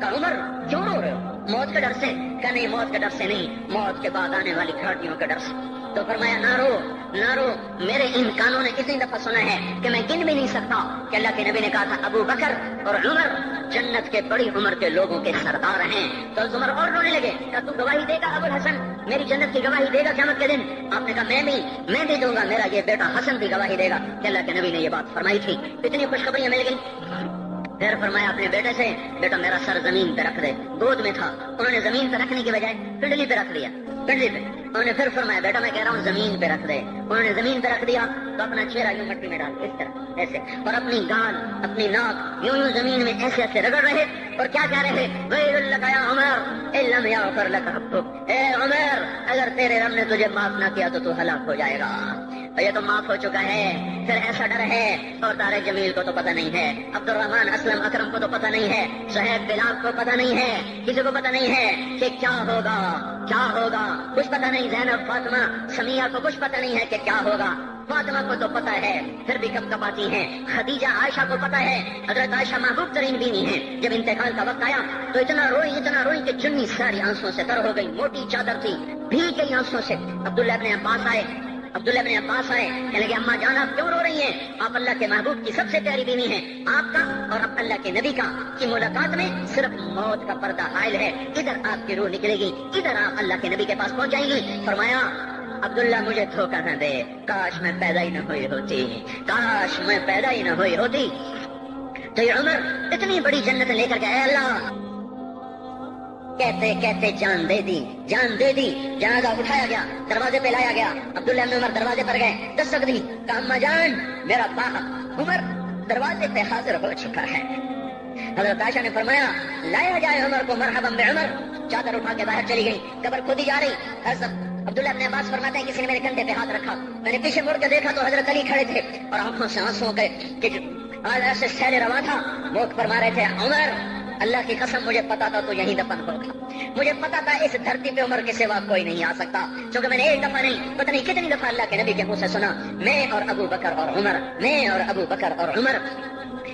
کہا عمر کیوں رو رہے ہو؟ موت کے ڈر سے؟ کہا نہیں موت کے ڈر سے نہیں، موت کے بعد آنے والی گھاٹیوں کے ڈر سے۔ تو فرمایا نہ رو نہ رو، میرے ان کانوں نے اتنی دفعہ سنا ہے کہ میں گن بھی نہیں سکتا کہ اللہ کے نبی نے کہا تھا ابو بکر اور عمر جنت کے بڑی عمر کے لوگوں کے سردار ہیں۔ تو عمر اور رونے لگے، کہا تو گواہی دے گا ابو الحسن، میری جنت کی گواہی دے گا قیامت کے دن؟ آپ نے کہا میں بھی دوں گا، میرا یہ بیٹا حسن بھی گواہی دے گا کہ اللہ کے نبی نے یہ بات فرمائی تھی۔ اتنی خوشخبریاں مل گئی۔ پھر فرمایا اپنے بیٹے سے بیٹا میرا سر زمین پہ رکھ دے، گود میں تھا، انہوں نے زمین پہ رکھنے کی بجائے پنڈلی پہ رکھ دیا، پنڈلی پہ۔ انہوں نے پھر فرمایا بیٹا میں کہہ رہا ہوں زمین پہ رکھ دے، انہوں نے زمین پہ رکھ دیا تو اپنا چہرہ یوں مٹی میں ڈال اس طرح ایسے، اور اپنی گال اپنی ناک یوں زمین میں ایسے ایسے رگڑ رہے، اور کیا کہہ رہے؟ ویل لک یا عمر ان لم یغفر لک ربک، اے عمر اگر تیرے رب نے تجھے معاف نہ کیا تو ہلاک ہو جائے گا۔ اور یہ تو معاف ہو چکا ہے، پھر ایسا ڈر ہے، اور طارق جمیل کو تو پتہ نہیں ہے، عبد الرحمن اسلم اکرم کو تو پتہ نہیں ہے، صہیب بلال کو پتہ نہیں ہے، کسی کو پتہ نہیں ہے کہ کیا ہوگا کیا ہوگا، کچھ پتہ نہیں۔ زینب فاطمہ سمیہ کو کچھ پتہ نہیں ہے کہ کیا ہوگا، فاطمہ کو تو پتہ ہے پھر بھی کب کپاتی ہیں، خدیجہ عائشہ کو پتہ ہے، حضرت عائشہ محبوب ترین بیوی ہیں، جب انتقال کا وقت آیا تو اتنا روئی کہ چنی ساری آنسوں سے تر ہو گئی، موٹی چادر تھی بھیگ گئی آنسوں سے۔ عبداللہ ابن عباس آئے کہنے لگے اماں جان آپ کیوں رو رہی ہیں؟ آپ اللہ کے محبوب کی سب سے پیاری بیوی ہیں، آپ کا اور اب اللہ کے نبی کا کی ملاقات میں صرف موت کا پردہ حائل ہے، ادھر آپ کی روح نکلے گی، ادھر آپ اللہ کے نبی کے پاس پہنچ جائیں گی۔ فرمایا عبداللہ مجھے دھوکہ نہ دے، کاش میں پیدا ہی نہ ہوئی ہوتی، کاش میں پیدا ہی نہ ہوئی ہوتی۔ تو یہ عمر اتنی بڑی جنت لے کر گئے، اللہ کہتے کہتے جان دے دی، جنازہ اٹھایا گیا، دروازے پہ لایا گیا، عبداللہ بن عمر دروازے پر گئے، دستک دی، کہا اماں جان میرا باپ عمر دروازے پہ حاضر ہو چکا ہے۔ حضرت عائشہ نے فرمایا لایا جائے عمر کو، مرحبا بعمر۔ چادر اٹھا کے باہر چلی گئی، قبر کھودی جا رہی۔ عبداللہ ابن عباس فرماتے ہیں کسی نے میرے کندھے پہ ہاتھ رکھا، میں نے پیچھے مڑ کے دیکھا تو حضرت علی کھڑے تھے اور آنکھوں سے آنسوں کے ایسے سیل رواں تھا، موت فرما رہے تھے عمر اللہ کی قسم مجھے پتا تھا تو یہیں دفن ہوگا، مجھے پتا تھا اس دھرتی پہ عمر کے سوا کوئی نہیں آ سکتا، کیونکہ میں نے ایک دفعہ نہیں پتہ نہیں کتنی دفعہ اللہ کے نبی کے منہ سے سنا، میں اور ابو بکر اور عمر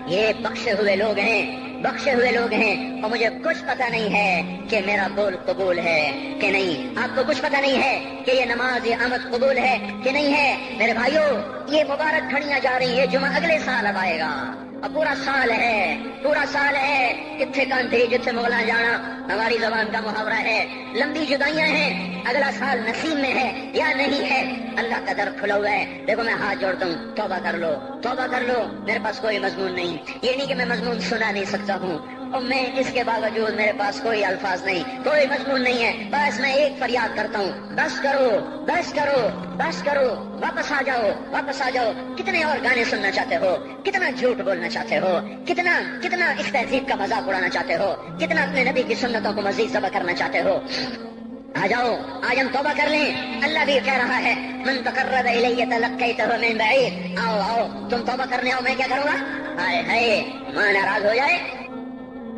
یہ بخشے ہوئے لوگ ہیں، اور مجھے کچھ پتہ نہیں ہے کہ میرا بول قبول ہے کہ نہیں، آپ کو کچھ پتہ نہیں ہے کہ یہ نماز یہ آمد قبول ہے کہ نہیں ہے۔ میرے بھائیوں یہ مبارک گھڑیاں جا رہی ہے، جمعہ اگلے سال اب آئے گا، اور پورا سال ہے، کتنے کانتی جتنے مغلاں جانا ہماری زبان کا محاورہ ہے، لمبی جدائیاں ہیں، اگلا سال نصیب میں ہے یا نہیں ہے، اللہ کا در کھلا ہوا ہے۔ دیکھو میں ہاتھ جوڑتا ہوں، توبہ کر لو، میرے پاس کوئی مضمون نہیں، یہ نہیں کہ میں مضمون سنا نہیں سکتا ہوں، اور میں اس کے باوجود میرے پاس کوئی الفاظ نہیں، کوئی مضمون نہیں ہے، بس میں ایک فریاد کرتا ہوں، بس کرو، واپس آ جاؤ۔ کتنے اور گانے سننا چاہتے ہو، کتنا جھوٹ بولنا چاہتے ہو، کتنا اس تہذیب کا مذاق اڑانا چاہتے ہو، کتنا اپنے نبی کی سنتوں کو مزید ذبح کرنا چاہتے ہو۔ آ جاؤ، آج ہم توبہ کر لیں، اللہ بھی کہہ رہا ہے من تقرب الی تلقیتہ من بعید، آؤ تم توبہ کرنے آؤ، میں کیا کروں گا؟ ہائے ماں ناراض ہو جائے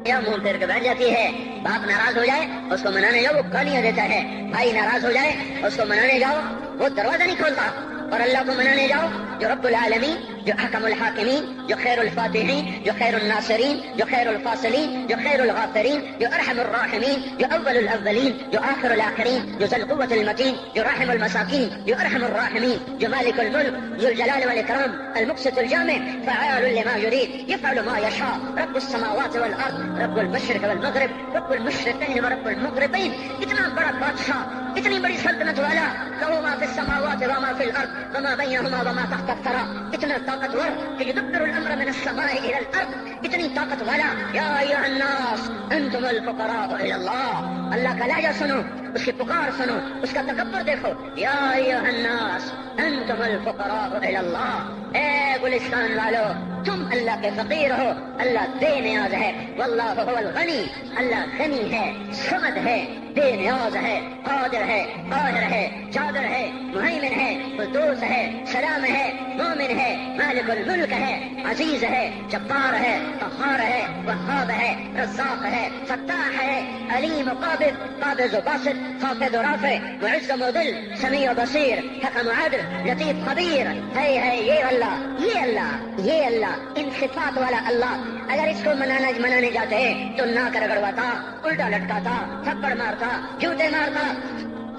یا منہ پھیر کے بیٹھ جاتی ہے، باپ ناراض ہو جائے اس کو منانے جاؤ وہ گالیاں دیتا ہے، بھائی ناراض ہو جائے اس کو منانے جاؤ وہ دروازہ نہیں کھولتا، اور اللہ کو منانے جاؤ جو رب العالمین، جو احکم الحاکمین، جو خیر الفاتحین، جو خیر الناصرین، جو خیر الفاصلین، جو خیر الغافرین، جو ارحم الراحمین، جو اول الاولین، جو آخر الاخرین، جو ذو القوة المتین، جو راحم المساکین، جو ارحم الراحمین، جو مالک الملک، ذو الجلال والاکرام، المقسط الجامع، فعال لما يريد، يفعل ما يشاء، رب السماوات والارض، رب المشرق والمغرب، رب المشرقین ورب المغربین۔ اتنا بڑا بادشاہ، اتنی بڑی سلطنت والا، لہ ما فی السماوات وما فی الارض وما بینہما وما تحت الثری، اتنا طاقتور کہ یدبر الامر من السماء الى الارض، اتنی طاقت والا۔ یا ایھا الناس انتم الفقراء الى اللہ، اللہ کا لہجہ سنو، اس کی پکار سنو، اس کا تکبر دیکھو۔ یا ایھا الناس انتم الفقراء الى اللہ، اے گلستان والو تم اللہ کے فقیر ہو، اللہ بے نیاز ہے، واللہ هو الغنی، اللہ غنی ہے، صمد ہے، بے نیاز ہے، قادر ہے، قاہر ہے، جابر ہے، مہیمن ہے، قدوس ہے، سلام ہے، مومن ہے، مالک الملک ہے، عزیز ہے، جبار ہے، قہار ہے، وہاب ہے، رزاق ہے، فتاح ہے، علیم و قابض، قابض و باسط، خافض و رافع، معز و مذل، سمیع و بصیر، حکم و عدل، لطیف خبیر ہے یہ اللہ، یہ اللہ، یہ اللہ، ان صفات والا اللہ اگر اس کو منانے جاتے تو ناک رگڑواتا، الٹا لٹکاتا، تھپڑ مارتا، جوتے مارتا،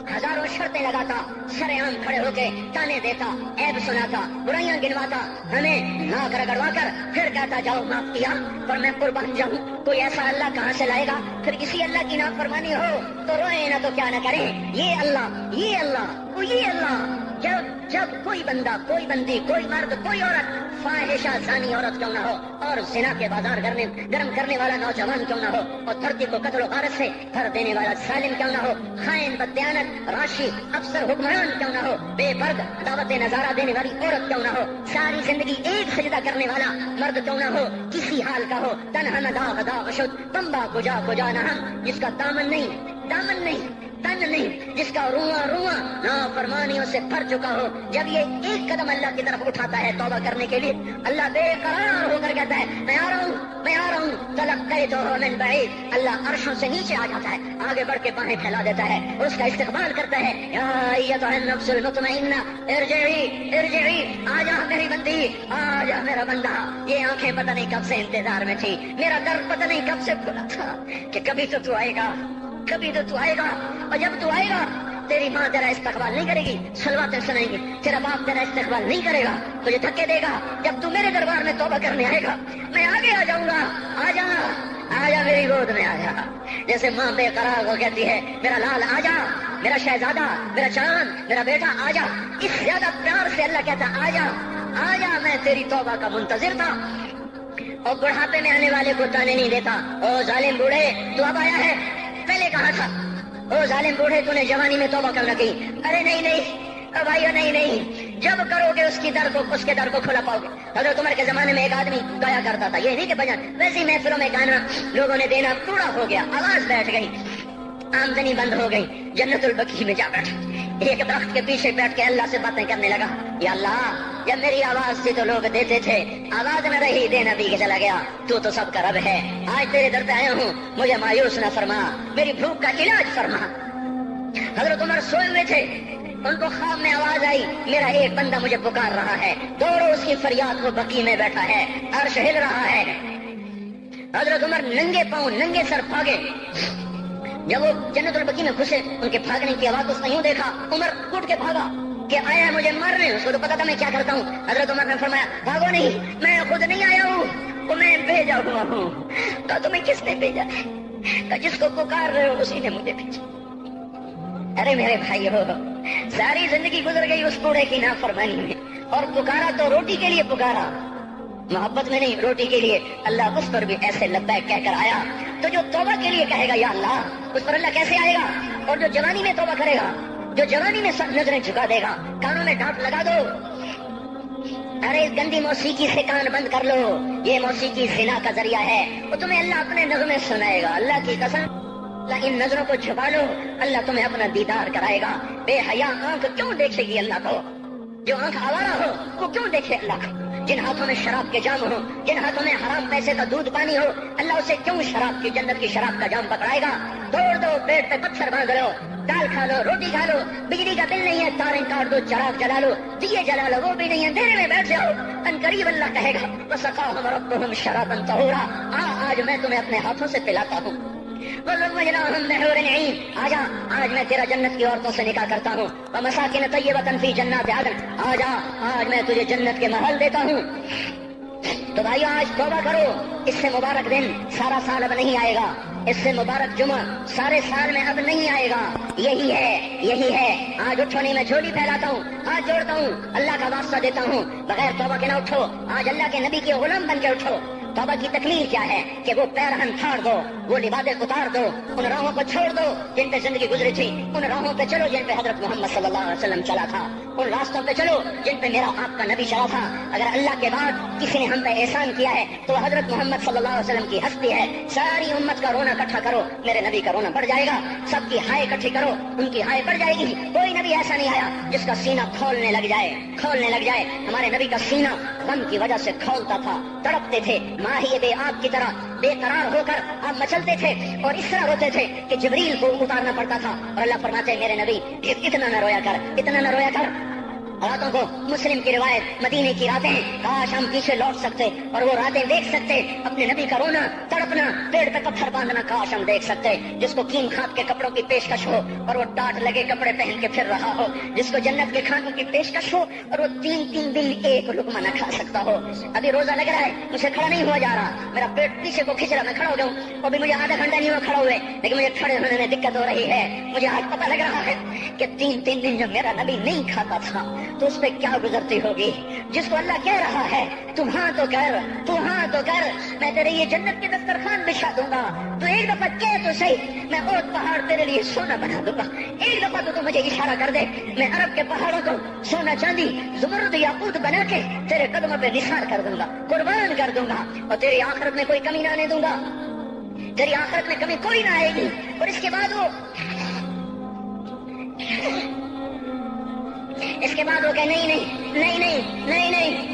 ہزاروں شرطیں لگاتا، سرعام کھڑے ہو کے تانے دیتا، عیب سناتا، برائیاں گنواتا، ہمیں ناک رگڑوا کر پھر کہتا جاؤ معاف کیا پر میں قربان جاؤں۔ کوئی ایسا اللہ کہاں سے لائے گا؟ پھر کسی اللہ کی نافرمانی ہو تو روئے نہ تو کیا نہ کریں۔ یہ اللہ، یہ اللہ، یہ اللہ، جب کوئی بندہ، کوئی بندی، کوئی مرد، کوئی عورت، فاحشہ زانی عورت کیوں نہ ہو اور زنا کے بازار گرم کرنے والا نوجوان کیوں نہ ہو اور دھرتی کو قتل و غارت سے بھر دینے والا ظالم کیوں نہ ہو، خائن، بددیانت، راشی، افسر، حکمران کیوں نہ ہو، بے پرد دعوت نظارہ دینے والی عورت کیوں نہ ہو، ساری زندگی ایک سجدہ کرنے والا مرد کیوں نہ ہو، کسی حال کا ہو، تنہا نہ دا غدا اشد، تمبا کجا نہ ہم، جس کا دامن نہیں، تن نہیں، جس کا رواں نافرمانیوں سے بھر چکا ہو، جب یہ ایک قدم اللہ کی طرف اٹھاتا ہے توبہ کرنے کے لیے، اللہ بے قرار ہو کر کہتا ہے میں آ رہا ہوں، تلقیتہ من بعید، اللہ عرشوں سے نیچے آ جاتا ہے، آگے بڑھ کے باہیں پھیلا دیتا ہے، اس کا استقبال کرتا ہے، یا ایتھا النفس المطمئنہ ارجعی، آ جا میری بندی، آ جا میرا بندہ۔ یہ آنکھیں پتہ نہیں کب سے انتظار میں تھی، میرا در پتہ نہیں کب سے کھلا تھا کہ کبھی تو تو آئے گا، کبھی تو تو آئے گا، اور جب تو آئے گا تیری ماں تیرا استقبال نہیں کرے گی، صلواتیں سنائیں گی، تیرا باپ تیرا استقبال نہیں کرے گا، تجھے دھکے دے گا۔ جب تو میرے دربار میں توبہ کرنے آئے گا میں آگے آ جاؤں گا، آ جا میری گود میں آ جا، جیسے ماں بے قرار ہو کہتی ہے میرا لال آ جا، میرا شہزادہ، میرا چاند، میرا بیٹا آ جا، اس زیادہ پیار سے اللہ کہتا آ جا، میں تیری توبہ کا منتظر تھا۔ اور بڑھاپے میں آنے والے کو تانے نہیں دیتا، او ظالم بوڑھے تو اب آیا ہے، پہلے کہا تھا، او ظالم بوڑھے تو نے جوانی میں توبہ کر رکھی، ارے نہیں بھائیو، نہیں، جب کرو گے اس کے در کو کھلا پاؤ گے۔ حضرت عمر کے زمانے میں ایک آدمی گایا کرتا تھا، یہ نہیں کہ بجن، ویسے ہی محفلوں میں گانا لوگوں نے دینا پورا ہو گیا، آواز بیٹھ گئی، آمدنی بند ہو گئی، جنت البقیع میں جا بیٹھا، ایک درخت کے پیچھے بیٹھ کے اللہ سے باتیں کرنے لگا، یا اللہ جب میری آواز تھی تو لوگ دیتے تھے، آواز میں رہی دینا بھی کے چلا گیا، تو سب کا رب ہے، آج تیرے در پہ آیا ہوں، مجھے مایوس نہ فرما، میری بھوک کا علاج فرما۔ حضرت عمر سوئے ہوئے تھے، ان کو خواب میں آواز آئی میرا ایک بندہ مجھے پکار رہا ہے، دوڑو اس کی فریاد کو، بقیع میں بیٹھا ہے، عرش ہل رہا ہے۔ حضرت عمر ننگے پاؤں ننگے سر بھاگے، جب وہ جنت البقیع میں گھسے ان کے بھاگنے کی آواز اس نے یوں دیکھا، عمر اٹھ کے بھاگا کہ آیا ہے مجھے مارنے، اس کو تو پتا تھا میں کیا کرتا ہوں۔ حضرت عمر نے فرمایا بھاگو نہیں، میں خود نہیں آیا ہوں، وہ میں بھیجا ہوا ہوں۔ کہا تمہیں کس نے بھیجا؟ کہا جس کو پکار رہے ہو اسی نے مجھے بھیجا۔ ارے میرے بھائی ہو، ساری زندگی گزر گئی اس بوڑھے کی نافرمانی میں، اور پکارا تو روٹی کے لیے پکارا، محبت میں نہیں، روٹی کے لیے۔ اللہ اس پر بھی ایسے لبیک کہہ کر آیا، تو جو توبہ کے لیے کہے گا یا اللہ، اس پر اللہ کیسے آئے گا؟ اور جو جوانی میں توبہ کرے گا، جو جوانی میں سب نظریں جھکا دے گا، کانوں میں ڈانٹ لگا دو، ارے اس گندی موسیقی سے کان بند کر لو، یہ موسیقی زنا کا ذریعہ ہے، وہ تمہیں اللہ اپنے نغمے سنائے گا، اللہ کی قسم، اللہ ان نظروں کو چھپا لو، اللہ تمہیں اپنا دیدار کرائے گا۔ بے حیا آنکھ کیوں دیکھے گی اللہ کو؟ جو آنکھ آوارہ ہو وہ کیوں دیکھے اللہ کو؟ جن ہاتھوں میں شراب کے جام ہو، جن ہاتھوں میں حرام پیسے کا دودھ پانی ہو، اللہ اسے کیوں شراب کی، جنت کی شراب کا جام پکڑائے گا؟ توڑ دو، پیٹ پہ پتھر باندھ لو، دال کھا لو، روٹی کھا لو، بجلی کا بل نہیں ہے تاریں کاٹ دو، چراغ جلا لو، دیے جلا لو، وہ بھی نہیں ہے، اندھیرے میں بیٹھ جاؤ، ان قریب اللہ کہے گا وسقاہم ربہم شرابا طہورا، آج میں تمہیں اپنے ہاتھوں سے پلاتا ہوں، وَزَوَّجْنَاهُم بِحُورٍ عِينٍ، آج میں تیرا جنت کی عورتوں سے نکاح کرتا ہوں، وَمَسَاكِنَ طَيِّبَةً فِي جَنَّاتِ عَدْنٍ، آج میں تجھے جنت کے محل دیتا ہوں۔ تو بھائیو آج توبہ کرو، اس سے مبارک دن سارا سال اب نہیں آئے گا، اس سے مبارک جمعہ سارے سال میں اب نہیں آئے گا، یہی ہے۔ آج اٹھو نہیں، میں جھولی پھیلاتا ہوں، ہاتھ جوڑتا ہوں، اللہ کا واسطہ دیتا ہوں، بغیر توبہ کے نہ اٹھو، آج اللہ کے نبی کے غلام بن کے اٹھو۔ توبہ کی تکمیل کیا ہے کہ وہ پیرہن پھاڑ دو، وہ لبادیں اتار دو، ان راہوں کو چھوڑ دو جن پہ زندگی گزری تھی، ان راہوں پہ چلو جن پہ حضرت محمد صلی اللہ علیہ وسلم چلا تھا، ان راستوں پہ چلو جن پہ میرا آپ کا نبی چلا تھا۔ اگر اللہ کے بعد کسی نے ہم پہ احسان کیا ہے تو حضرت محمد صلی اللہ علیہ وسلم کی ہستی ہے۔ ساری امت کا رونا اکٹھا کرو، میرے نبی کا رونا بڑھ جائے گا، سب کی ہائے اکٹھی کرو، ان کی ہائے بڑھ جائے گی۔ کوئی نبی ایسا نہیں آیا جس کا سینہ کھولنے لگ جائے۔ ہمارے نبی کا سینہ غم کی وجہ سے کھولتا تھا، تڑپتے تھے، ماہی بے آب کی طرح بے قرار ہو کر آپ مچلتے تھے اور اس طرح روتے تھے کہ جبریل کو اتارنا پڑتا تھا. اور اللہ فرماتے ہیں میرے نبی اتنا نہ رویا کر، اتنا نہ رویا کر. راتوں کو مسلم کی روایت مدینے کی راتیں، کاش ہم پیچھے لوٹ سکتے اور وہ راتیں دیکھ سکتے، اپنے نبی کا رونا تڑپنا، پیڑ پہ پتھر باندھنا کاش ہم دیکھ سکتے. جس کو کیم خات کے کپڑوں کی پیشکش ہو اور وہ ٹاٹ لگے کپڑے پہن کے پھر رہا ہو، جس کو جنت کے کھانوں کی پیشکش ہو اور وہ 3 دن ایک لقمہ نہ کھا سکتا ہو. ابھی روزہ لگ رہا ہے، مجھے کھڑا نہیں ہوا جا رہا، میرا پیٹ پیچھے کو کھینچ رہا، میں کھڑا ہو گیا ہوں. ابھی مجھے آدھا گھنٹہ نہیں ہوا کھڑا ہوئے، لیکن مجھے کھڑے ہونے میں دقت ہو رہی ہے. مجھے آج پتہ لگ رہا ہے کہ 3 دن جب میرا نبی نہیں کھاتا تھا تو اس پہ کیا گزرتی ہوگی. جس کو اللہ کہہ رہا ہے تو ہاں تو کر، تو ہاں تو کر، میں تیرے یہ جنت کے دسترخوان بچھا دوں گا. تو ایک دفعہ کہہ تو صحیح، میں اور پہاڑ تیرے لیے سونا بنا دوں گا. ایک دفعہ تو مجھے اشارہ کر دے، میں عرب کے پہاڑوں کو سونا چاندی زمرد یاقوت بنا کے تیرے قدموں پہ نثار کر دوں گا، قربان کر دوں گا، اور تیری آخرت میں کوئی کمی نہ آنے دوں گا. تیری آخرت میں کمی کوئی نہ آئے گی. اور اس کے بعد وہ کہ نہیں،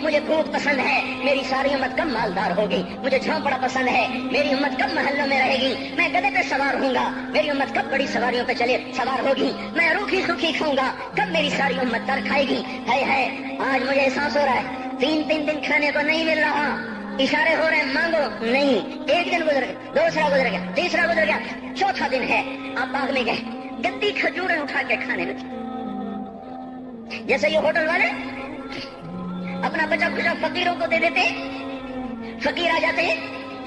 مجھے بھوک پسند ہے، میری ساری امت کم مالدار ہوگی. مجھے جھونپڑا پسند ہے، میری امت کم محلوں میں رہے گی. میں گدھے پہ سوار ہوں گا، میری امت کب بڑی سواریوں پہ سوار ہوگی. میں روکھی سوکھی کھاؤں گا، کب میری ساری امت تر کھائے گی. ہے آج مجھے احساس ہو رہا ہے 3 دن کھانے کو نہیں مل رہا. اشارے ہو رہے ہیں مانگو نہیں. 1 دن گزر گیا، دوسرا گزر گیا، تیسرا گزر گیا، چوتھا دن ہے. آپ باغ میں گئے، گندی کھجوریں اٹھا کے کھانے لگے. جیسے یہ ہوٹل والے اپنا بچا کچا فقیروں کو دے دیتے، فقیر آ جاتے ہیں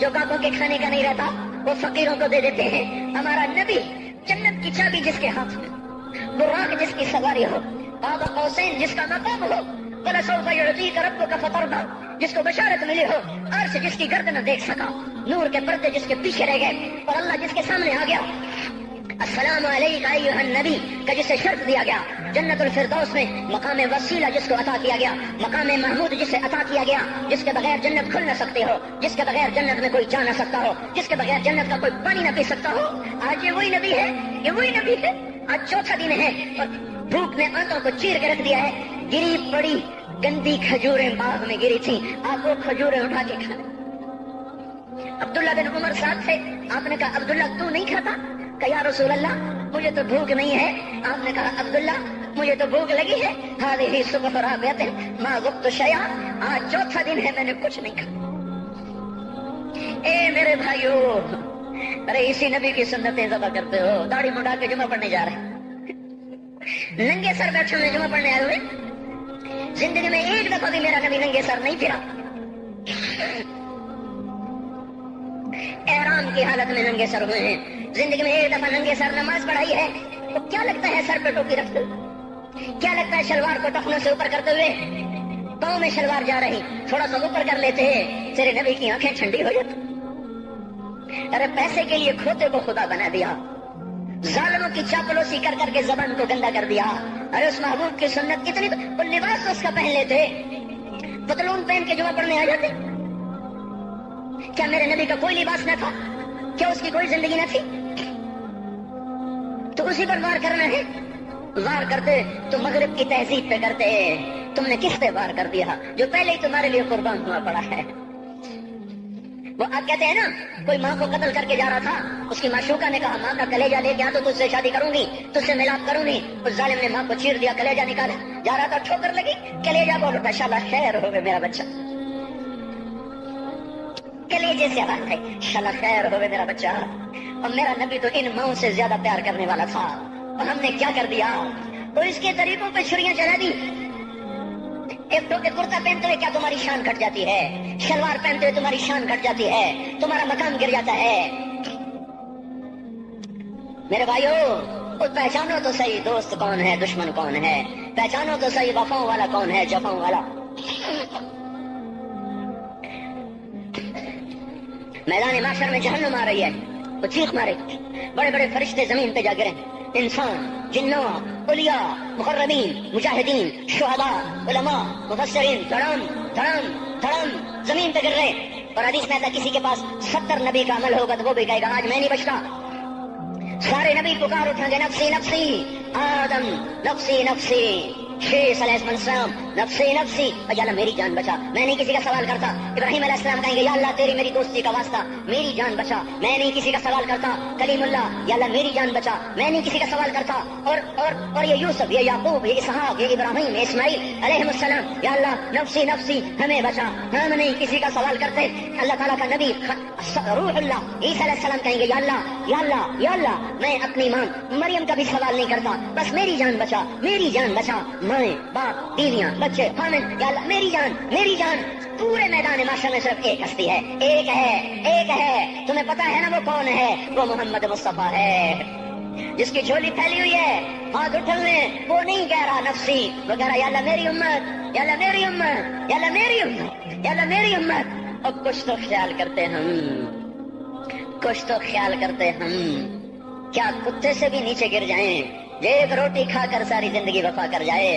جو گاہکوں کے کھانے کا نہیں رہتا وہ فقیروں کو دے دیتے ہیں. ہمارا نبی جنت کی چابی جس کے ہاتھ میں، براق جس کی سواری ہو، قاب قوسین جس کا مقام ہو، وَلَسَوْفَ يُعْطِيكَ رَبُّكَ فَتَرْضَىٰ جس کو بشارت ملی ہو، عرش جس کی گردن دیکھ سکا، نور کے پردے جس کے پیچھے رہ گئے، اور اللہ جس کے سامنے آ گیا. السلام علیکہ ایھا النبی کا جسے شرف دیا گیا، جنت الفردوس میں مقام وسیلہ جس کو عطا کیا گیا، مقام محمود جسے عطا کیا گیا، جس کے بغیر جنت کھل نہ سکتے ہو، جس کے بغیر جنت میں کوئی جا نہ سکتا ہو، جس کے بغیر جنت کا کوئی پانی نہ پی سکتا ہو. آج یہ وہی نبی ہے، یہ وہی نبی ہے. آج چوتھا دن ہے اور بھوک نے آنتوں کو چیر کے رکھ دیا ہے. گری پڑی گندی کھجوریں باغ میں گری تھی، آپ وہ کھجوریں اٹھا کے کھانے. عبداللہ بن عمر ساتھ تھے. آپ نے کہا عبداللہ تو نہیں کھاتا؟ کہ یا رسول اللہ مجھے تو بھوک نہیں ہے. آپ نے کہا عبداللہ مجھے تو بھوک لگی ہے. ہذہ صبح رابعۃ ما ذقت شیئا، آج چوتھا دن ہے میں نے کچھ نہیں کھایا. اے میرے بھائیو، ارے اسی نبی کی سنتیں ذبح کرتے ہو. داڑھی منڈا کے جمعہ پڑھنے جا رہے ہیں، ننگے سر بیٹھے ہوئے جمعہ پڑھنے آئے ہوئے. زندگی میں ایک دفعہ بھی میرا نبی ننگے سر نہیں پھرا. احرام کی حالت میں ننگے سر ہوئے ہیں. زندگی میں ایک دفعہ ننگے سر نماز پڑھائی ہے. تو کیا لگتا ہے سر پہ ٹوپی رکھتے ہوئے؟ کیا لگتا ہے شلوار کو ٹخنوں سے اوپر کرتے ہوئے؟ پاؤں میں شلوار جا رہی، تھوڑا سا اوپر کر لیتے ہیں، تیرے نبی کی آنکھیں ٹھنڈی ہو جاتی. ارے پیسے کے لیے کھوتے کو خدا بنا دیا، ظالموں کی چاپلوسی کر کر کے زبان کو گندا کر دیا. ارے اس محبوب کی سنت اتنی، وہ لباس تو اس کا پہن لیتے، پتلون پہن کے جمعہ پڑھنے آ جاتے. کیا میرے نبی کا کوئی لباس نہ تھا؟ کیا اس کی کوئی زندگی نہ تھی؟ تو اسی پر وار کرنا ہے. وار کرتے تو مغرب کی تہذیب پہ کرتے. تم نے کس پہ وار کر دیا جو پہلے ہی تمہارے لیے قربان ہوا پڑا ہے؟ وہ آپ کہتے ہیں نا، کوئی ماں کو قتل کر کے جا رہا تھا، اس کی معشوقہ نے کہا ماں کا کلیجہ لے کے آ تو تجھ سے شادی کروں گی، تجھ سے ملاپ کروں گی. اس ظالم نے ماں کو چیر دیا، کلیجہ نکالا، جا رہا تھا ٹھوکر لگی، کلیجہ بول اٹھا، شالا خیر ہو گئے میرا بچہ. کلیجے سے آواز ہے، شالا خیر ہو گئے میرا بچہ. اور میرا نبی تو ان ماؤں سے زیادہ پیار کرنے والا تھا، اور ہم نے کیا کر دیا؟ تو اس کے طریقوں پہ چھریاں چلا دی. ایک ٹوکے کرتا پہنتے ہوئے کیا تمہاری شان گھٹ جاتی ہے؟ شلوار پہنتے ہوئے تمہاری شان گھٹ جاتی ہے، تمہارا مقام گر جاتا ہے. میرے بھائیو، پہچانو تو صحیح دوست کون ہے، دشمن کون ہے. پہچانو تو صحیح وفاؤں والا کون ہے، جفاؤں والا. میدان معاشر میں جہنم آ رہی ہے، وہ چیخ مارے، بڑے بڑے فرشتے زمین پہ جا گرے، انسان، جنوں، اولیاء، مقربین، مجاہدین، شہداء، علماء، مفسرین، دھڑام دھڑام دھڑام زمین پہ گر رہے. اور حدیث میں کسی کے پاس 70 نبی کا عمل ہوگا تو وہ بھی کہے گا آج میں نہیں بچتا. سارے نبی پکار اٹھیں گے، نفسی نفسی، آدم نفسی نفسی، شیش علیہ السلام نفسی نفسی، یا اللہ میری جان بچا، میں نہیں کسی کا سوال کرتا۔ ابراہیم علیہ السلام کہیں گے یا اللہ تیری میری دوستی کا واسطہ میری جان بچا، میں نہیں کسی کا سوال کرتا۔ کلیم اللہ، یا اللہ میری جان بچا، میں نہیں کسی کا سوال کرتا۔ اور یہ یوسف، یہ یعقوب، یہ اسحاق، یہ ابراہیم، یہ اسماعیل علیہ السلام، یا اللہ نفسی نفسی ہمیں بچا، ہم نہیں کسی کا سوال کرتے۔ اللہ تعالیٰ کا نبی روح اللہ عیسیٰ علیہ السلام کہیں گے یا اللہ یا اللہ یا اللہ میں اپنی ماں مریم کا بھی سوال نہیں کرتا، بس میری جان بچا، میری جان بچا، مائیں باپ بیویاں بچے خامن، یا اللہ میری جان میری جان۔ پورے میدان معاشرے میں صرف ایک ہستی ہے، ایک ہے، تمہیں پتا ہے نا وہ کون ہے؟ وہ محمد مصطفیٰ ہے، جس کی جھولی پھیلی ہوئی ہے، ہاتھ اٹھلنے، وہ نہیں کہہ رہا نفسی، وہ کہہ رہا یا اللہ میری امت، یا اللہ میری امت، یا اللہ میری امت، یا اللہ میری امت۔ اور کچھ تو خیال کرتے ہم، کچھ تو خیال کرتے ہم، کیا کتے سے بھی نیچے گر جائیں، ایک روٹی کھا کر ساری زندگی وفا کر جائے؟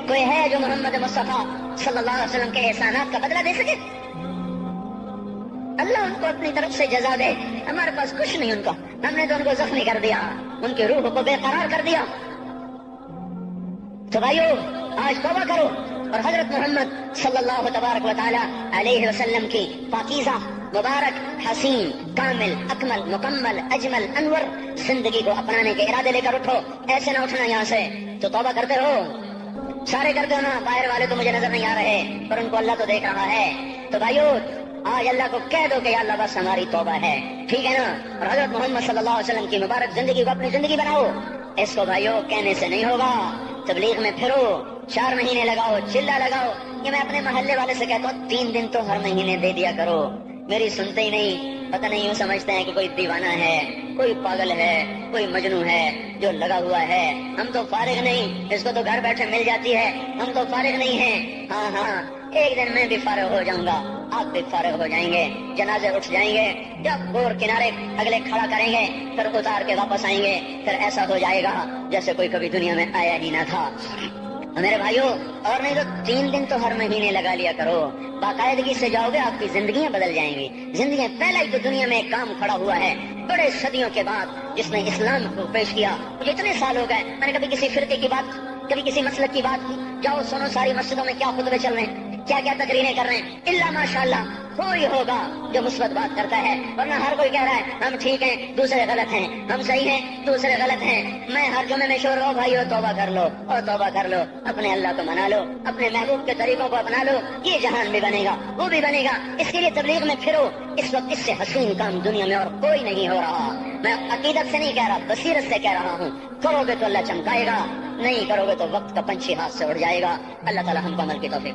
کوئی ہے جو محمد مصطفیٰ صلی اللہ علیہ وسلم کے احسانات کا بدلہ دے سکے؟ اللہ ان کو اپنی طرف سے جزا دے، ہمارے پاس کچھ نہیں ان کا، ہم نے تو ان کو زخمی کر دیا، ان کی روح کو بے قرار کر دیا۔ تو بھائیو آج توبہ کرو اور حضرت محمد صلی اللہ تبارک و تعالی علیہ وسلم کی پاکیزہ مبارک حسین کامل اکمل مکمل اجمل انور زندگی کو اپنانے کے ارادے لے کر اٹھو۔ ایسے نہ اٹھنا یہاں سے، تو توبہ کرتے رہو، سارے کرتے ہو نا، باہر والے تو مجھے نظر نہیں آ رہے پر ان کو اللہ تو دیکھ رہا ہے۔ تو بھائیو آج اللہ کو کہہ دو کہ یا اللہ بس ہماری توبہ ہے، ٹھیک ہے نا؟ اور حضرت محمد صلی اللہ علیہ وسلم کی مبارک زندگی کو اپنی زندگی بناؤ۔ اس کو بھائیو کہنے سے نہیں ہوگا، تبلیغ میں پھرو، 4 مہینے لگاؤ، چلا لگاؤ۔ یہ میں اپنے محلے والے سے کہتا ہوں 3 دن تو ہر مہینے دے دیا کرو، میری سنتے ہی نہیں، پتہ نہیں یوں سمجھتے ہیں کہ کوئی دیوانہ ہے، کوئی پاگل ہے، کوئی مجنون ہے جو لگا ہوا ہے۔ ہم تو فارغ نہیں، اس کو تو گھر بیٹھے مل جاتی ہے، ہم تو فارغ نہیں ہیں۔ ہاں ایک دن میں بھی فارغ ہو جاؤں گا، آپ بھی فارغ ہو جائیں گے، جنازے اٹھ جائیں گے، جب گور کنارے اگلے کھڑا کریں گے پھر اتار کے واپس آئیں گے، پھر ایسا ہو جائے گا جیسے کوئی کبھی دنیا میں آیا ہی نہ تھا۔ میرے بھائیوں، اور نہیں تو 3 دن تو ہر مہینے لگا لیا کرو، باقاعدگی سے جاؤ گے آپ کی زندگیاں بدل جائیں گی۔ زندگیاں پہلا ہی تو دنیا میں ایک کام کھڑا ہوا ہے بڑے صدیوں کے بعد جس نے اسلام کو پیش کیا۔ مجھے اتنے سال ہو گئے میں نے کبھی کسی فرقے کی بات، کبھی کسی مسلک کی بات کی، جاؤ سنو ساری مسجدوں میں کیا خطبے چل رہے ہیں، کیا کیا تقریریں کر رہے ہیں، الا ماشاءاللہ کوئی ہوگا جو مثبت بات کرتا ہے، ورنہ ہر کوئی کہہ رہا ہے ہم ٹھیک ہیں دوسرے غلط ہیں، ہم صحیح ہیں دوسرے غلط ہیں۔ میں ہر جمعے میں شور ہوں بھائیو توبہ کر لو، اور توبہ کر لو، اپنے اللہ کو منا لو، اپنے محبوب کے طریقوں کو اپنا لو، یہ جہان بھی بنے گا وہ بھی بنے گا۔ اس کے لیے تبلیغ میں پھرو، اس وقت اس سے حسین کام دنیا میں اور کوئی نہیں ہو رہا۔ میں عقیدت سے نہیں کہہ رہا، بصیرت سے کہہ رہا ہوں، کرو گے تو اللہ چمکائے گا، نہیں کرو گے تو وقت کا پنچھی ہاتھ سے اڑ جائے گا۔ اللہ تعالی ہم کو عمل کی توفیق